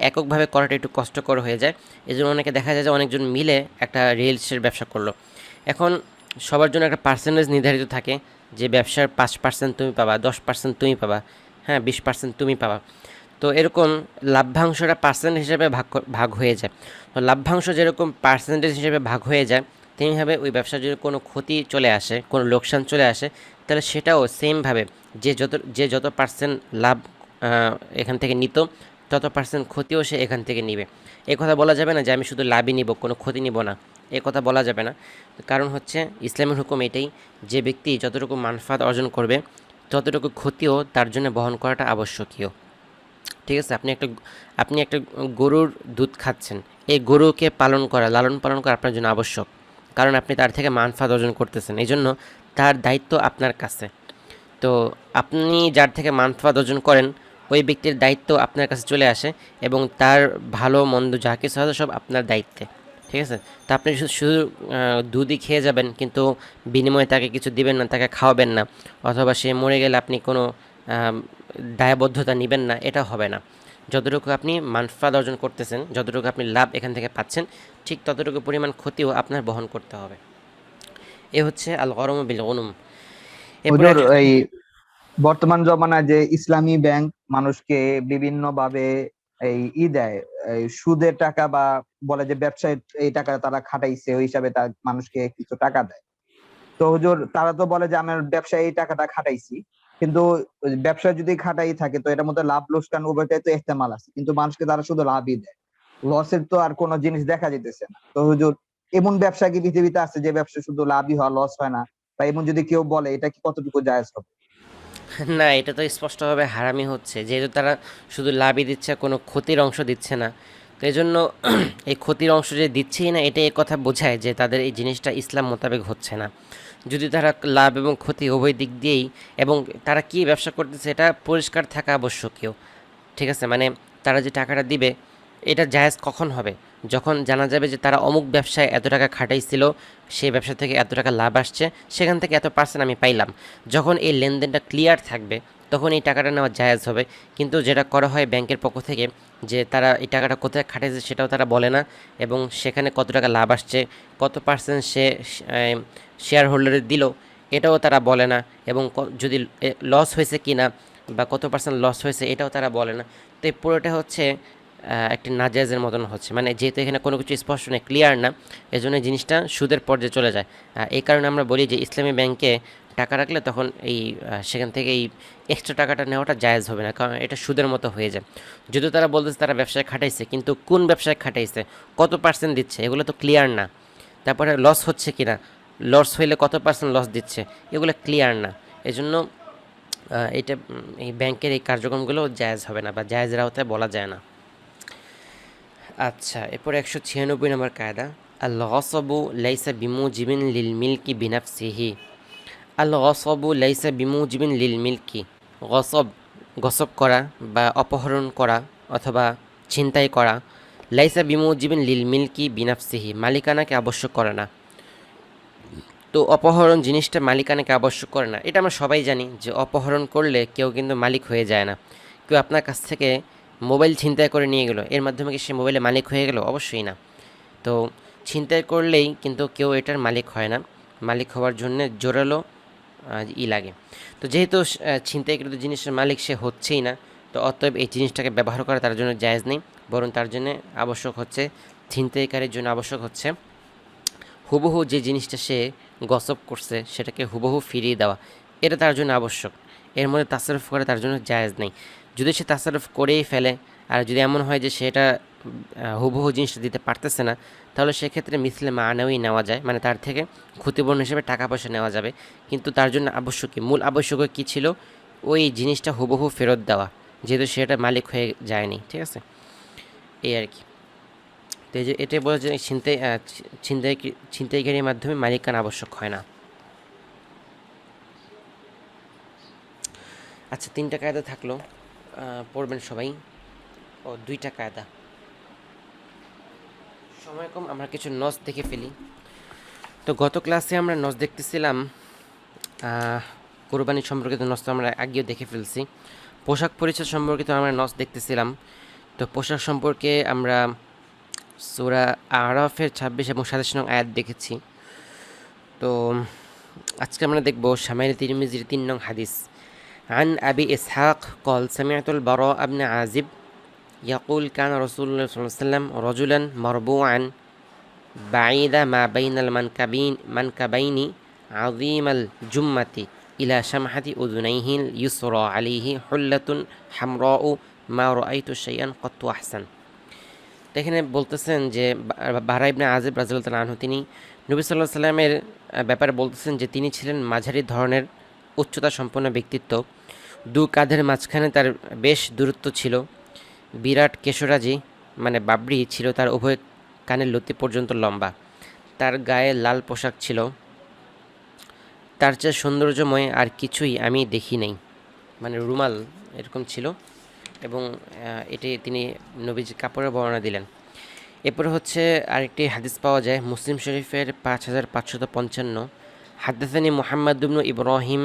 এককভাবে করাটা একটু কষ্টকর হয়ে যায়। এই জন্য অনেকে দেখা যায় যে অনেকজন মিলে একটা রিয়েল এস্টেটের ব্যবসা করলো। এখন সবার জন্য একটা পার্সেন্টেজ নির্ধারিত থাকে যে ব্যবসার 5% তুমি পাবা, 10% তুমি পাবা, হ্যাঁ 20% তুমি পাবা। তো এরকম লাভ্যাংশটা পার্সেন্ট হিসেবে ভাগ হয়ে যায়। তো লাভ্যাংশ যেরকম পার্সেন্টেজ হিসেবে ভাগ হয়ে যায়, তেমনিভাবে ওই ব্যবসার যদি কোনো ক্ষতি চলে আসে, কোনো লোকসান চলে আসে, তাহলে সেটাও সেমভাবে যে যত পার্সেন্ট লাভ এখান থেকে নিত, তত পার্সেন্ট ক্ষতিও সে এখান থেকে নিবে। এই কথা বলা যাবে না যে আমি শুধু লাভই নিব, কোনো ক্ষতি নিব না, এ কথা বলা যাবে না। কারণ হচ্ছে ইসলামের হুকুম এটাই, যে ব্যক্তি যতটুকু মানফাত অর্জন করবে ততটুকু ক্ষতিও তার জন্য বহন করাটা আবশ্যকীয়। ঠিক আছে, আপনি একটা গরুর দুধ খাচ্ছেন, এই গরুকে লালন পালন করা আপনার জন্য আবশ্যক, কারণ আপনি তার থেকে মানফাত অর্জন করতেছেন, এই জন্য তার দায়িত্ব আপনার কাছে। তো আপনি যার থেকে মানফাত অর্জন করেন ওই ব্যক্তির দায়িত্ব আপনার কাছে চলে আসে, এবং তার ভালো মন্দ যা কিছু আছে সব আপনার দায়িত্বে। ঠিক আছে, তো আপনি শুধু দুধই খেয়ে যাবেন, কিন্তু বিনিময়ে তাকে কিছু দিবেন না, তাকে খাওয়াবেন না, অথবা সে মরে গেলে আপনি কোনো দায়বদ্ধতা নেবেন না, এটা হবে না। যতটুকু আপনি মানফাত অর্জন করতেছেন, যতটুকু আপনি লাভ এখান থেকে পাচ্ছেন, ঠিক ততটুকু পরিমাণ ক্ষতিও আপনার বহন করতে হবে। এ হচ্ছে আল গরম বিল গুনুম। হুজুর, এই বর্তমান জমানায় যে ইসলামী ব্যাংক মানুষকে বিভিন্ন ভাবে দেয়, এই সুদের টাকা, বা বলে যে ব্যবসায় এই টাকা তারা খাটাইছে, ওই হিসাবে তার মানুষকে কিছু টাকা দেয়। তো হুজুর, তারা তো বলে যে আমার ব্যবসায় এই টাকাটা খাটাইছি, কিন্তু ব্যবসায় যদি খাটাই থাকে তো এটার মধ্যে লাভ লোকসান উভয়টাই তো ইহতেমাল আছে, কিন্তু মানুষকে তারা শুধু লাভই দেয়, লসের তো আর কোনো জিনিস দেখা যেতেছে না। তো হুজুর, এমন ব্যবসা কি পৃথিবীতে আছে যে ব্যবসা শুধু লাভই হয়, লস হয় না? বা এমন যদি কেউ বলে, এটা কি কতটুকু জায়েজ হবে? না, এটা তো স্পষ্টভাবে হারামি হচ্ছে, যেহেতু তারা শুধু লাভই দিচ্ছে, কোনো ক্ষতির অংশ দিচ্ছে না। তো এই জন্য এই ক্ষতির অংশ যে দিচ্ছেই না, এটা কথা বোঝায় যে তাদের এই জিনিসটা ইসলাম মোতাবেক হচ্ছে না। যদি তারা লাভ এবং ক্ষতি উভয় দিক দিয়েই, এবং তারা কী ব্যবসা করতেছে এটা পরিষ্কার থাকা আবশ্যকীয়। ঠিক আছে, তারা যে টাকাটা দিবে এটা জায়েজ কখন হবে? যখন জানা যাবে যে তারা অমুক ব্যবসায় এত টাকা খাটাইছিল, সেই ব্যবসা থেকে এত টাকা লাভ আসছে, সেখান থেকে এত পার্সেন্ট আমি পাইলাম। যখন এই লেনদেনটা ক্লিয়ার থাকবে তখন এই টাকাটা নেওয়া জায়েজ হবে। কিন্তু যেটা করা হয় ব্যাংকের পক্ষ থেকে, যে তারা এই টাকাটা কোথায় খাটাইছে সেটাও তারা বলে না, এবং সেখানে কত টাকা লাভ আসছে, কত পার্সেন্ট সে শেয়ার হোল্ডারে দিল, এটাও তারা বলে না, এবং যদি লস হয়েছে কি না বা কত পার্সেন্ট লস হয়েছে এটাও তারা বলে না। তো এই পুরোটা হচ্ছে একটি নাজায়েজের মতন হচ্ছে, যেহেতু এখানে কোনো কিছু স্পষ্ট নেই, ক্লিয়ার না, এজন্য জিনিসটা সুদের পর্যায়ে চলে যায়। এই কারণে আমরা বলি যে ইসলামী ব্যাংকে টাকা রাখলে তখন এই সেখান থেকে এই এক্সট্রা টাকাটা নেওয়াটা জায়েজ হবে না, কারণ এটা সুদের মতো হয়ে যায়। যদিও তারা বলতেছে তারা ব্যবসায় খাটাইছে, কিন্তু কোন ব্যবসায় খাটাইছে, কত পার্সেন্ট দিচ্ছে, এগুলো তো ক্লিয়ার না। তারপরে লস হচ্ছে কি না, লস হইলে কত পার্সেন্ট লস দিচ্ছে, এগুলো ক্লিয়ার না। এজন্য এটা এই ব্যাংকের এই কার্যক্রমগুলো জায়েজ হবে না বা জায়েজের আওতায় বলা যায় না। আচ্ছা, এরপরে 196 নম্বর কায়দা, আল গসবু লাইসা বিমুজিবিন লিল মিলকি বিনাফসিহি। আল গসবু লাইসা বিমুজিবিন লিল মিলকি। গসব, গসব করা বা অপহরণ করা অথবা ছিনতাই করা, লাইসা বিমুজিবিন লিল মিলকি বিনাফসিহি, মালিকানাকে আবশ্যক করে না। তো অপহরণ জিনিসটা মালিকানাকে আবশ্যক করে না, এটা আমরা সবাই জানি যে অপহরণ করলে কেউ কিন্তু মালিক হয়ে যায় না। কেউ আপনার কাছ থেকে মোবাইল ছিনতাই করে নিয়ে গেলো, এর মাধ্যমে কি সে মোবাইলে মালিক হয়ে গেল? অবশ্যই না। তো ছিনতাই করলেই কিন্তু কেউ এটার মালিক হয় না, মালিক হওয়ার জন্য জোরালো লাগে। তো যেহেতু ছিনতাইকৃত জিনিসের মালিক সে হচ্ছেই না, তো অতএব এই জিনিসটাকে ব্যবহার করা তার জন্য জায়েজ নেই, বরং তার জন্য আবশ্যক হচ্ছে, ছিনতাইকারীর জন্য আবশ্যক হচ্ছে হুবহু যে জিনিসটা সে গসব করছে সেটাকে হুবহু ফিরিয়ে দেওয়া, এটা তার জন্য আবশ্যক। এর মধ্যে তাসারুফ করা তার জন্য জায়েজ নেই। যদি সে তাসারুফ করেই ফেলে, আর যদি এমন হয় যে সেটা হুবহু জিনিসটা দিতে পারতেছে না, তাহলে সেক্ষেত্রে মিসলে মানাওই নেওয়া যায়, মানে তার থেকে ক্ষতিপূরণ হিসেবে টাকা পয়সা নেওয়া যাবে। কিন্তু তার জন্য আবশ্যকই, মূল আবশ্যক কী ছিল? ওই জিনিসটা হুবহু ফেরত দেওয়া, যেহেতু সেটা মালিক হয়ে যায়নি। ঠিক আছে, এই আর কি। তো এই যে এটাই বলা যায় ছিনতাইকারীর মাধ্যমে মালিকানা আবশ্যক হয় না। আচ্ছা, 3টা কায়দা থাকলো, পড়বেন সবাই। ও 2টা কায়দা, সময় কম, আমরা কিছু নস দেখে ফেলি। তো গত ক্লাসে আমরা নস দেখতেছিলাম কোরবানি সম্পর্কিত নস, তো আমরা আগেও দেখে ফেলছি। পোশাক পরিচ্ছদ সম্পর্কিত আমরা নস দেখতেছিলাম। তো পোশাক সম্পর্কে আমরা সূরা আরাফের 26 এবং 27 নং আয়াত দেখেছি। তো আজকে আমরা দেখব শামাইল তিরমিজির 3 নং হাদিস। عن أبي إسحاق قال سمعت البراء بن عازب يقول كان رسول الله صلى الله عليه وسلم رجلا مربوعا بعيد ما بين المنكبين عظيم الجمة إلى شمحة أذنيه اليسرى عليه حلة حمراء ما رأيت شيئا قط أحسن। তো এখানে বলতেছেন যে বারা ইবনে আজিব রাদিয়াল্লাহু তাআলা আনহু তিনি নবী সাল্লাল্লাহু আলাইহি সাল্লামের ব্যাপারে বলতেছেন যে তিনি ছিলেন মাঝারি ধরনের উচ্চতা সম্পন্ন ব্যক্তিত্ব, দু কাঁধের মাঝখানে তার বেশ দূরত্ব ছিল, বিরাট কেশরাজি মানে বাবরি ছিল তার উভয় কানের লতি পর্যন্ত লম্বা, তার গায়ে লাল পোশাক ছিল, তার চেয়ে সৌন্দর্যময় আর কিছুই আমি দেখি নাই, মানে রুমাল এরকম ছিল। এবং এটি তিনি নবীজি কাপড়ের বর্ণনা দিলেন। এরপরে হচ্ছে আরেকটি হাদিস পাওয়া যায় মুসলিম শরীফের 5555। হাদাসানি মুহাম্মদ ইবনে ইব্রাহিম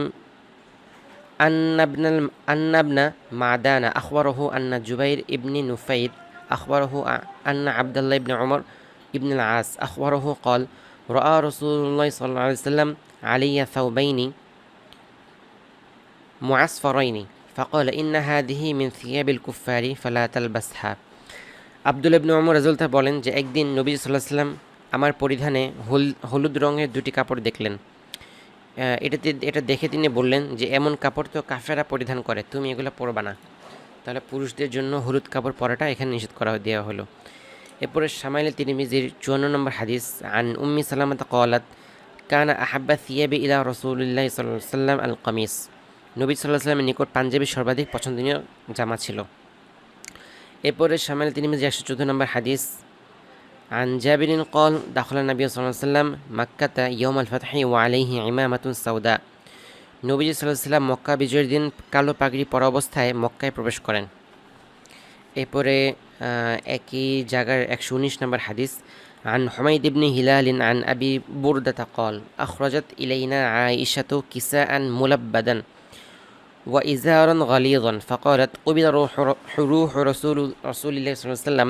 আন্নাবনা মাদানা আখবরহু আন্না জুবাইর ইবনি নুফাইর আখবরহু আন্না আবদুল্লাহ ইবনে উমর ইবনে আল-আস আখবরহু قال রাআ রাসূলুল্লাহ সাল্লাল্লাহু আলাইহি ওয়াসাল্লাম আলাইয়া সাওবাইনি মুআসফারাইনি فقال إن هذه من ثياب الكفار فلا تلبسها। আব্দুল্লাহ ইবনে উমর রাদিয়াল্লাহু বলেন যে একদিন নবী সাল্লাল্লাহু আলাইহি ওয়াসাল্লাম আমার পরিধানে হলুদ রঙের 2টি কাপড় দেখলেন। এটা দেখে তিনি বললেন যে এমন কাপড় তো কাফেররা পরিধান করে, তুমি এগুলো পরবা না। তাহলে পুরুষদের জন্য হলুদ কাপড় পরাটা এখানে নিষেধ করা দেওয়া হলো। এরপরে শামাইল তিরমিজির 54 নম্বর হাদিস আন উম্মি সালামাতা ক্বালাত কানা আহাব্বা থিয়াবি ইলা রাসূলিল্লাহি সাল্লাল্লাহু আলাইহি ওয়াসাল্লাম আল কামিস। নবী সাল্লাল্লাহু আলাইহি ওয়াসাল্লামের নিকট পাঞ্জাবি সর্বাধিক পছন্দনীয় জামা ছিল। এরপরে শামাইল তিরমিজি 114 নম্বর হাদিস عن جابر قال دخل النبي صلى الله عليه وسلم مكة يوم الفتح وعليه عمامة سوداء। নবীজি সাল্লাল্লাহু আলাইহি ওয়াসাল্লাম মক্কা বিজয়ের দিন কালো পাগড়ি পরা অবস্থায় মক্কায় প্রবেশ করেন। এরপরে একই জায়গার 119 নম্বর হাদিস عن حميد بن هلال عن أبي بردة قال أخرجت إلينا عائشة كساء ملبدا وإزارا غليظا فقالت قبل روح رسول الله صلى الله عليه وسلم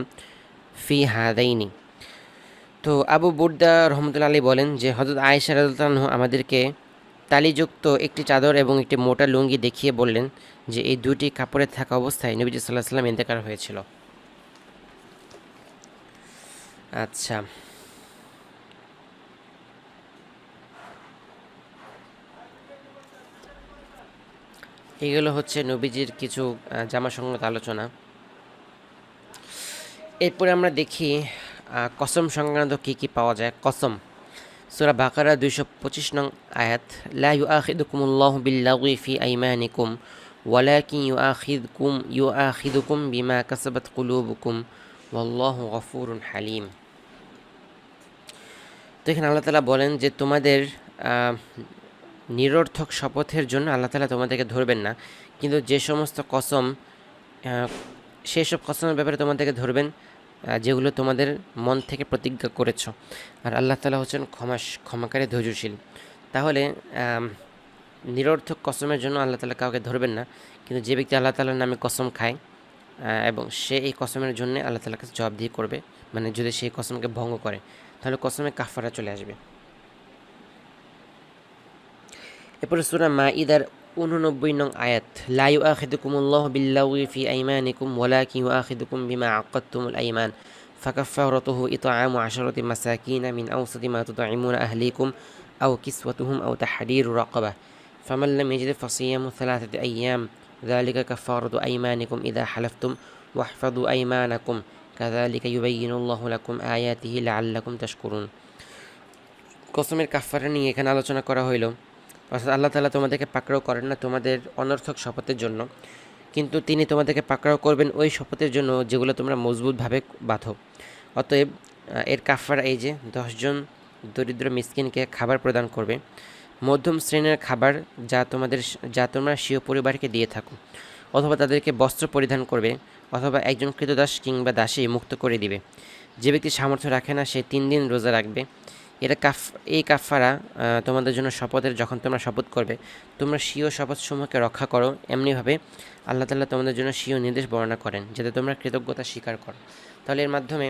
في هذين। তো আবু বুরদা রহমতুল্লাহ আলাইহি বলেন যে হযরত আয়েশা রাদিয়াল্লাহু আনহা আমাদেরকে তালিযুক্ত একটি চাদর এবং একটি মোটা লুঙ্গি দেখিয়ে বললেন যে এই 2টি কাপড়ে থাকা অবস্থায় নবী সাল্লাল্লাহু আলাইহি ওয়াসাল্লাম ইন্তেকাল হয়েছিল। আচ্ছা, এগুলো হচ্ছে নবীজির কিছু জামা সংক্রান্ত আলোচনা। এরপরে আমরা দেখি কসম সংক্রান্ত কি কি পাওয়া যায়। কসম, সূরা বাকারা 225 নং আয়াত, লা ইউআখিদুকুমুল্লাহু বিল্লাগwi ফি আইমানিকুম ওয়ালাকিন ইউআখিদুকুম বিমা কাসাবাত কুলুবুকুম ওয়াল্লাহু গফুরুন হালিম। তো এখানে আল্লাহ তাআলা বলেন যে তোমাদের নিরর্থক শপথের জন্য আল্লাহ তাআলা তোমাদেরকে ধরবেন না, কিন্তু যে সমস্ত কসম সেই সব কসমের ব্যাপারে তোমাদেরকে ধরবেন যেগুলো তোমাদের মন থেকে প্রতিজ্ঞা করেছ। আর আল্লাহ তাআলা হচ্ছেন ক্ষমাকারী ধৈর্যশীল। তাহলে নিরর্থক কসমের জন্য আল্লাহ তাআলা কাউকে ধরবেন না, কিন্তু যে ব্যক্তি আল্লাহ তাআলার নামে কসম খায় এবং সে এই কসমের জন্য আল্লাহ তাআলার কাছে জবাবদিহি করবে, মানে যদি সেই কসমকে ভঙ্গ করে তাহলে কসমে কাফারা চলে আসবে। এরপরে সূরা মাঈদার 89 নং আয়াত, লা ইউআখিদুকুমুল্লাহু বিল্লাগwi ফি আইমানিকুম ওয়ালাকিন ইউআখিদুকুম বিমা আকাদতুমুল আইমান ফাকাফফারাতুহু ইতআমু 10 মাসাকিন মিন আওসাতি মা তুতঈমুনা আহলিকুম আও কিসওয়াতুহুম আও তাহরিরু রাকাবাহ ফামান লাম ইয়াজিদ ফাসিয়ামু 3 আইয়াম যালিকা কাফারাতু আইমানিকুম ইযা হালাফতুম ওয়াহফাযু আইমানাকুম কাযালিকা ইউবাইয়িনুল্লাহু লাকুম আয়াতিহি লাআল্লাকুম তাশকুরুন। কসমের কাফারা নিয়ে এখানে আলোচনা করা হইল। অর্থাৎ আল্লাহ তাআলা তোমাদেরকে পাকড়াও করেন না তোমাদের অনর্থক শপথের জন্য, কিন্তু তিনি তোমাদেরকে পাকড়াও করবেন ওই শপথের জন্য যেগুলো তোমরা মজবুতভাবে বাঁধো। অতএব এর কাফারা এই যে 10 জন দরিদ্র মিসকিনকে খাবার প্রদান করবে, মধ্যম শ্রেণীর খাবার যা তোমরা স্বীয় পরিবারকে দিয়ে থাকো, অথবা তাদেরকে বস্ত্র পরিধান করবে, অথবা একজন কৃতদাস কিংবা দাসী মুক্ত করে দিবে। যে ব্যক্তি সামর্থ্য রাখে না সে 3 দিন রোজা রাখবে। এই কাফারা তোমাদের জন্য শপথের, যখন তোমরা শপথ করবে তোমরা স্বীয় শপথসমূহকে রক্ষা করো। এমনিভাবে আল্লাহ তাআলা তোমাদের জন্য স্বীয় নির্দেশ বর্ণনা করেন যাতে তোমরা কৃতজ্ঞতা স্বীকার করো। তাহলে এর মাধ্যমে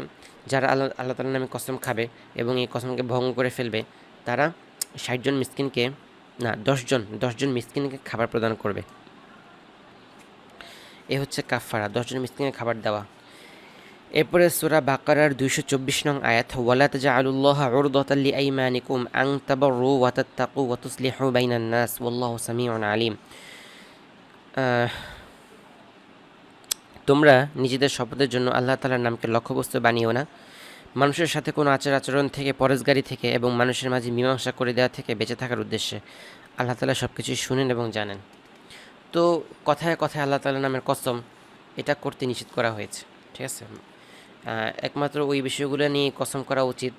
যারা আল্লাহ তাআলার নামে কসম খাবে এবং এই কসমকে ভঙ্গ করে ফেলবে তারা 60 জন মিসকিনকে না 10 জন মিসকিনকে খাবার প্রদান করবে। এ হচ্ছে কাফারা, 10 জন মিসকিনকে খাবার দেওয়া। এরপরে সূরা বাকারার 224 নং আয়াত, ওয়ালা তাজআলুল্লাহা উরদাতাল লিআইমানিকুম আন তাবাররু ওয়া তাত্তাকু ওয়া তুসলিহু বাইনান নাস ওয়াল্লাহু সামিউন আলিম। তোমরা নিজেদের শপথের জন্য আল্লাহ তাআলার নামকে লক্ষ্যবস্তু বানিও না, মানুষের সাথে কোনো আচরণ থেকে, পরহেজগারি থেকে এবং মানুষের মাঝে মীমাংসা করে দেওয়া থেকে বেঁচে থাকার উদ্দেশ্যে। আল্লাহ তাআলা সব কিছুই শুনেন এবং জানেন। তো কথায় কথায় আল্লাহ তাআলার নামের কসম এটা করতে নিষেধ করা হয়েছে, ঠিক আছে। একমাত্র ওই বিষয়গুলো নিয়ে কসম করা উচিত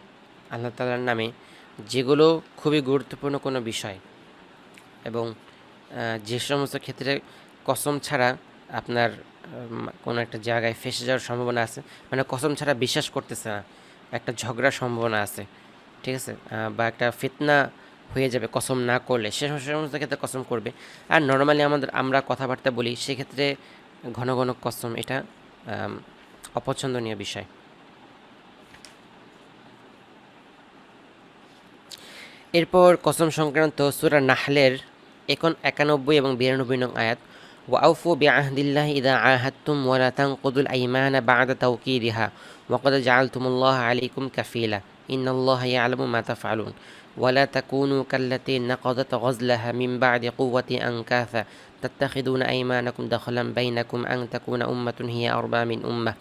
আল্লাহ তাআলার নামে যেগুলো খুবই গুরুত্বপূর্ণ কোনো বিষয়, এবং যে সমস্ত ক্ষেত্রে কসম ছাড়া আপনার কোনো একটা জায়গায় ফেঁসে যাওয়ার সম্ভাবনা আছে, মানে কসম ছাড়া বিশ্বাস করতেছে না, একটা ঝগড়ার সম্ভাবনা আছে, ঠিক আছে, বা একটা ফিতনা হয়ে যাবে কসম না করলে, সে সমস্ত ক্ষেত্রে কসম করবে। আর নর্মালি আমরা কথাবার্তা বলি সেক্ষেত্রে ঘন ঘন কসম এটা অপছন্দনীয় বিষয়। এরপর কসম সংক্রান্ত সূরা নাহলের 91 এবং 92 নং আয়াত, ওয়াউফু বিআহদিল্লাহি ইযা আহাদতুম ওয়া লা তানকুদুল আইমানা বা'দা তাওকীদিহা ওয়া ক্বাদ জাআলতুমুল্লাহা আলাইকুম কাফীলা ইন্নাল্লাহা ইয়া'লামু মা তাফআলুন ওয়া লা তাকুনু কাল্লাতী নাকাদাত গজলাহা মিন বা'দি কুওয়াতি আনকাসা তাত্তাখিদুনা আইমানাকুম দাখলান বাইনাকুম আন তাকুনা উম্মাতুন হিয়া আরবা মিন উম্মাহ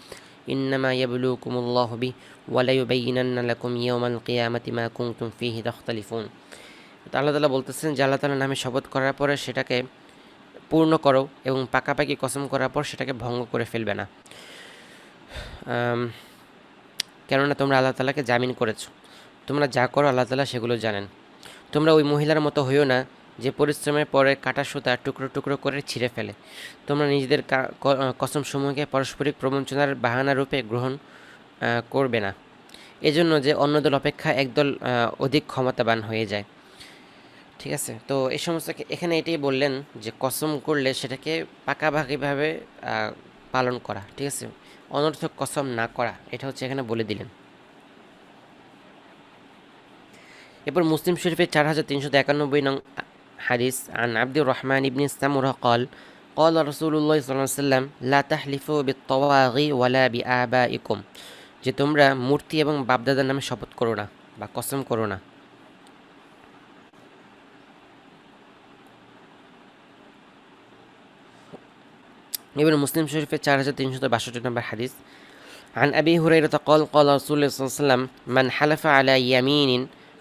ইন্নামা ইয়াবলুকুমুল্লাহু বিহি ওয়া লা ইউবাইয়িনান্না লাকুম ইয়াওমাল কিয়ামাতি মা কুনতুম ফীহি তাখতালিফুন। তো আল্লাহ তাআলা বলতেছেন যে আল্লাহ তাআলার নামে শপথ করার পরে সেটাকে পূর্ণ করো এবং পাকাপাকি কসম করার পর সেটাকে ভঙ্গ করে ফেলবে না, কেননা তোমরা আল্লাহ তাআলাকে জামিন করেছো। তোমরা যা করো আল্লাহ তাআলা সেগুলো জানেন। তোমরা ওই মহিলার মতো হইও না যে পরিশ্রমের পরে কাটা সুতা টুকরো টুকরো করে ছিঁড়ে ফেলে। তোমরা নিজেদের কসমসমূহকে পারস্পরিক প্রবঞ্চনার বাহানা রূপে গ্রহণ করবে না, এজন্য যে অন্য দল অপেক্ষা একদল অধিক ক্ষমতাবান হয়ে যায়, ঠিক আছে। তো এই সমস্ত এখানে এটাই বললেন যে কসম করলে সেটাকে পাকাপাকিভাবে পালন করা, ঠিক আছে, অনর্থক কসম না করা, এটা হচ্ছে এখানে বলে দিলেন। এরপর মুসলিম শরীফের 4391 নং হাদিস, আন আব্দুর রহমান ইবনে সামুরা قال قال رسول الله صلى الله عليه وسلم لا تحلفوا بالطواغي ولا بآبائكم, যে তোমরা মূর্তি এবং বাপদাদার নামে শপথ করো না বা কসম করো না। ইবনে মুসলিম শরীফের 4362 নম্বর হাদিস عن أبي هريرة قال قال رسول الله صلى الله عليه وسلم من حلف على يمين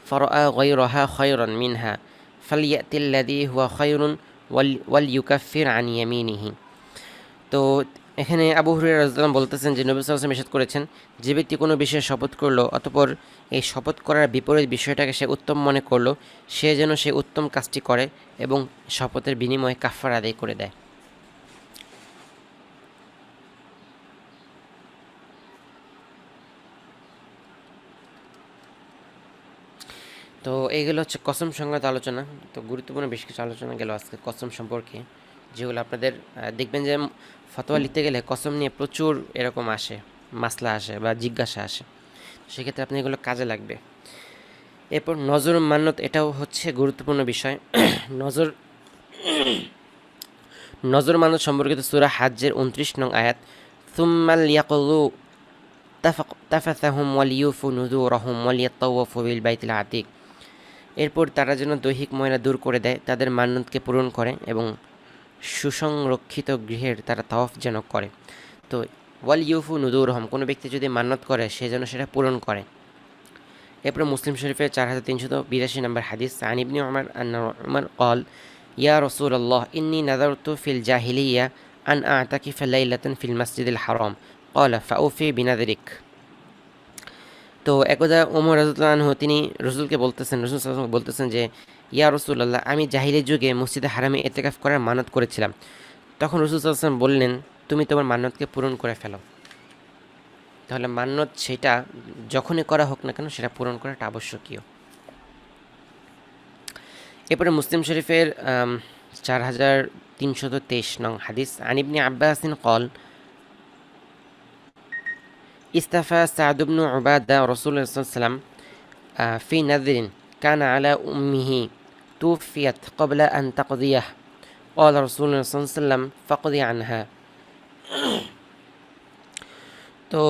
فرأى غيرها خيرا منها فليأتي الذي هو خير وليكفر عن يمينه। তো এখানে আবু হুরায়রা রাদিয়াল্লাহু আনহু বলতেছেন যে নবী সাল্লাল্লাহু আলাইহি ওয়াসাল্লাম ইরশাদ করেছেন, যে ব্যক্তি কোনো বিষয়ে শপথ করলো অতঃপর এই শপথ করার বিপরীত বিষয়টাকে সে উত্তম মনে করলো, সে যেন সে উত্তম কাজটি করে এবং শপথের বিনিময়ে কাফারা আদায় করে দেয়। তো এইগুলো হচ্ছে কসম সংক্রান্ত আলোচনা। তো গুরুত্বপূর্ণ বেশ কিছু আলোচনা গেল আজকে কসম সম্পর্কে, যেগুলো আপনাদের দেখবেন যে ফতোয়া লিখতে গেলে কসম নিয়ে প্রচুর এরকম আসে, মাসলা আসে বা জিজ্ঞাসা আসে, সেক্ষেত্রে আপনি এগুলো কাজে লাগবে। এরপর নজর মান্নত, এটাও হচ্ছে গুরুত্বপূর্ণ বিষয়। নজর মান্নত সম্পর্কিত সূরা হাজ্জের 29 নং আয়াত, সুম্মাল ইয়াকযু তাফাসাহুম ওয়ালিয়ুফু নুযুরহুম ওয়ালিয়াতাওয়াফু বিল বাইতিল আতিক। এরপর তারা যেন দৈহিক ময়লা দূর করে দেয়, তাদের মান্যতকে পূরণ করে এবং সুসংরক্ষিত গৃহের তারা তাওয়াফ যেন করে। তো ওয়ালিয়ুফু নুযুরহুম, কোনো ব্যক্তি যদি মান্যত করে সে যেন সেটা পূরণ করে। এরপর মুসলিম শরীফের 4382 নম্বর হাদিস, আন ইবনে উমর আন্না উমর قال ইয়া রাসূলুল্লাহ ইন্নী নাযারতু ফিল জাহিলিয়া আন আ'তাকিফা লাইলাতান ফিল মাসজিদিল হারাম قال ফাউফি বিনাযরিক। তো একদা ওমর রাদিয়াল্লাহু আনহু তিনি রাসূলকে বলতেছেন, রাসূল সাল্লাল্লাহু আলাইহি ওয়াসাল্লাম বলতেছেন যে ইয়া রাসূলুল্লাহ, আমি জাহিলি যুগে মসজিদে হারামে ইতিকাফ করার মানত করেছিলাম। তখন রাসূল সাল্লাল্লাহু আলাইহি ওয়াসাল্লাম বললেন, তুমি তোমার মান্যতকে পূরণ করে ফেলো। তাহলে মান্যত সেটা যখনই করা হোক না কেন সেটা পূরণ করাটা আবশ্যকীয়। এরপরে মুসলিম শরীফের 4323 নং হাদিস, আন ইবনে আব্বাসিন قال استفى سعد بن عبادة رسول الله صلى الله عليه وسلم في نذر كان على أمه توفيت قبل أن تقضيه قال رسول الله صلى الله عليه وسلم فقضي عنها। তো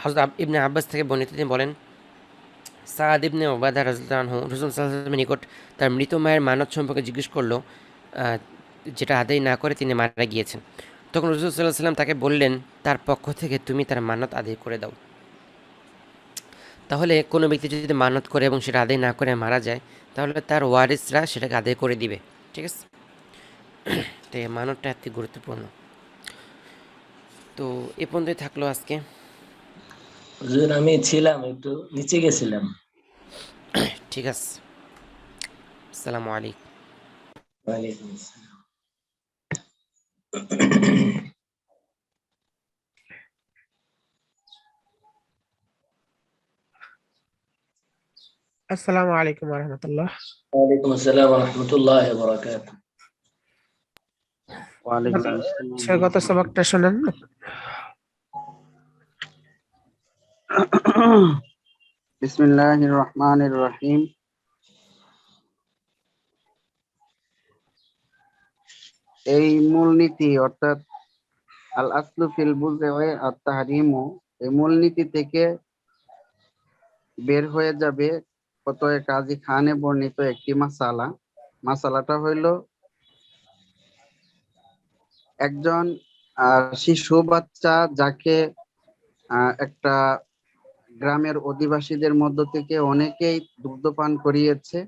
হযরত ইবনে আব্বাস থেকে বর্ণিত, তিনি বলেন সাদ ইবনে উবাদা রাদিয়াল্লাহু আনহু রাসূল সাল্লাল্লাহু আলাইহি ওয়াসাল্লামের নিকট তার মৃত মায়ের মানত সম্পর্কে জিজ্ঞেস করলো, যেটা আদায় না করে তিনি মারা গিয়েছেন। তখন রাসূল সাল্লাল্লাহু আলাইহি ওয়াসাল্লাম তাকে বললেন, তার পক্ষ থেকে তুমি তার মানত আদায় করে দাও। তাহলে কোনো ব্যক্তি যদি মানত করে এবং সেটা আদায় না করে মারা যায়, তাহলে তার ওয়ারিসরা সেটাকে আদায় করে দিবে। ঠিক আছে, তো এই মানতটা অতি গুরুত্বপূর্ণ। তো এ পর্যন্তই থাকলো আজকে। হুজুর আমি ছিলাম একটু নিচে গেছিলাম। ঠিক আছে, আসসালামু আলাইকুম। ওয়ালাইকুম আসসালাম। আসসালামু আলাইকুম ওয়া রাহমাতুল্লাহ। ওয়ালাইকুম আসসালাম ওয়া রাহমাতুল্লাহি ওয়া বারাকাতুহু। ওয়ালাইকুম আসসালাম। গত সবকটা শোনেন না? বিসমিল্লাহির রহমানির রহিম। এই মূলনীতি অর্থাৎ আল আসলু ফিল বুযই আত তাহরিমু, এই মূলনীতি থেকে বের হয়ে যাবে ফতোয়া কাজী খানে বর্ণিত একটি মাসালা। মাসালাটা হইল, একজন শিশু বাচ্চা যাকে একটা গ্রামের অধিবাসীদের মধ্য থেকে অনেকেই দুগ্ধপান করিয়েছে,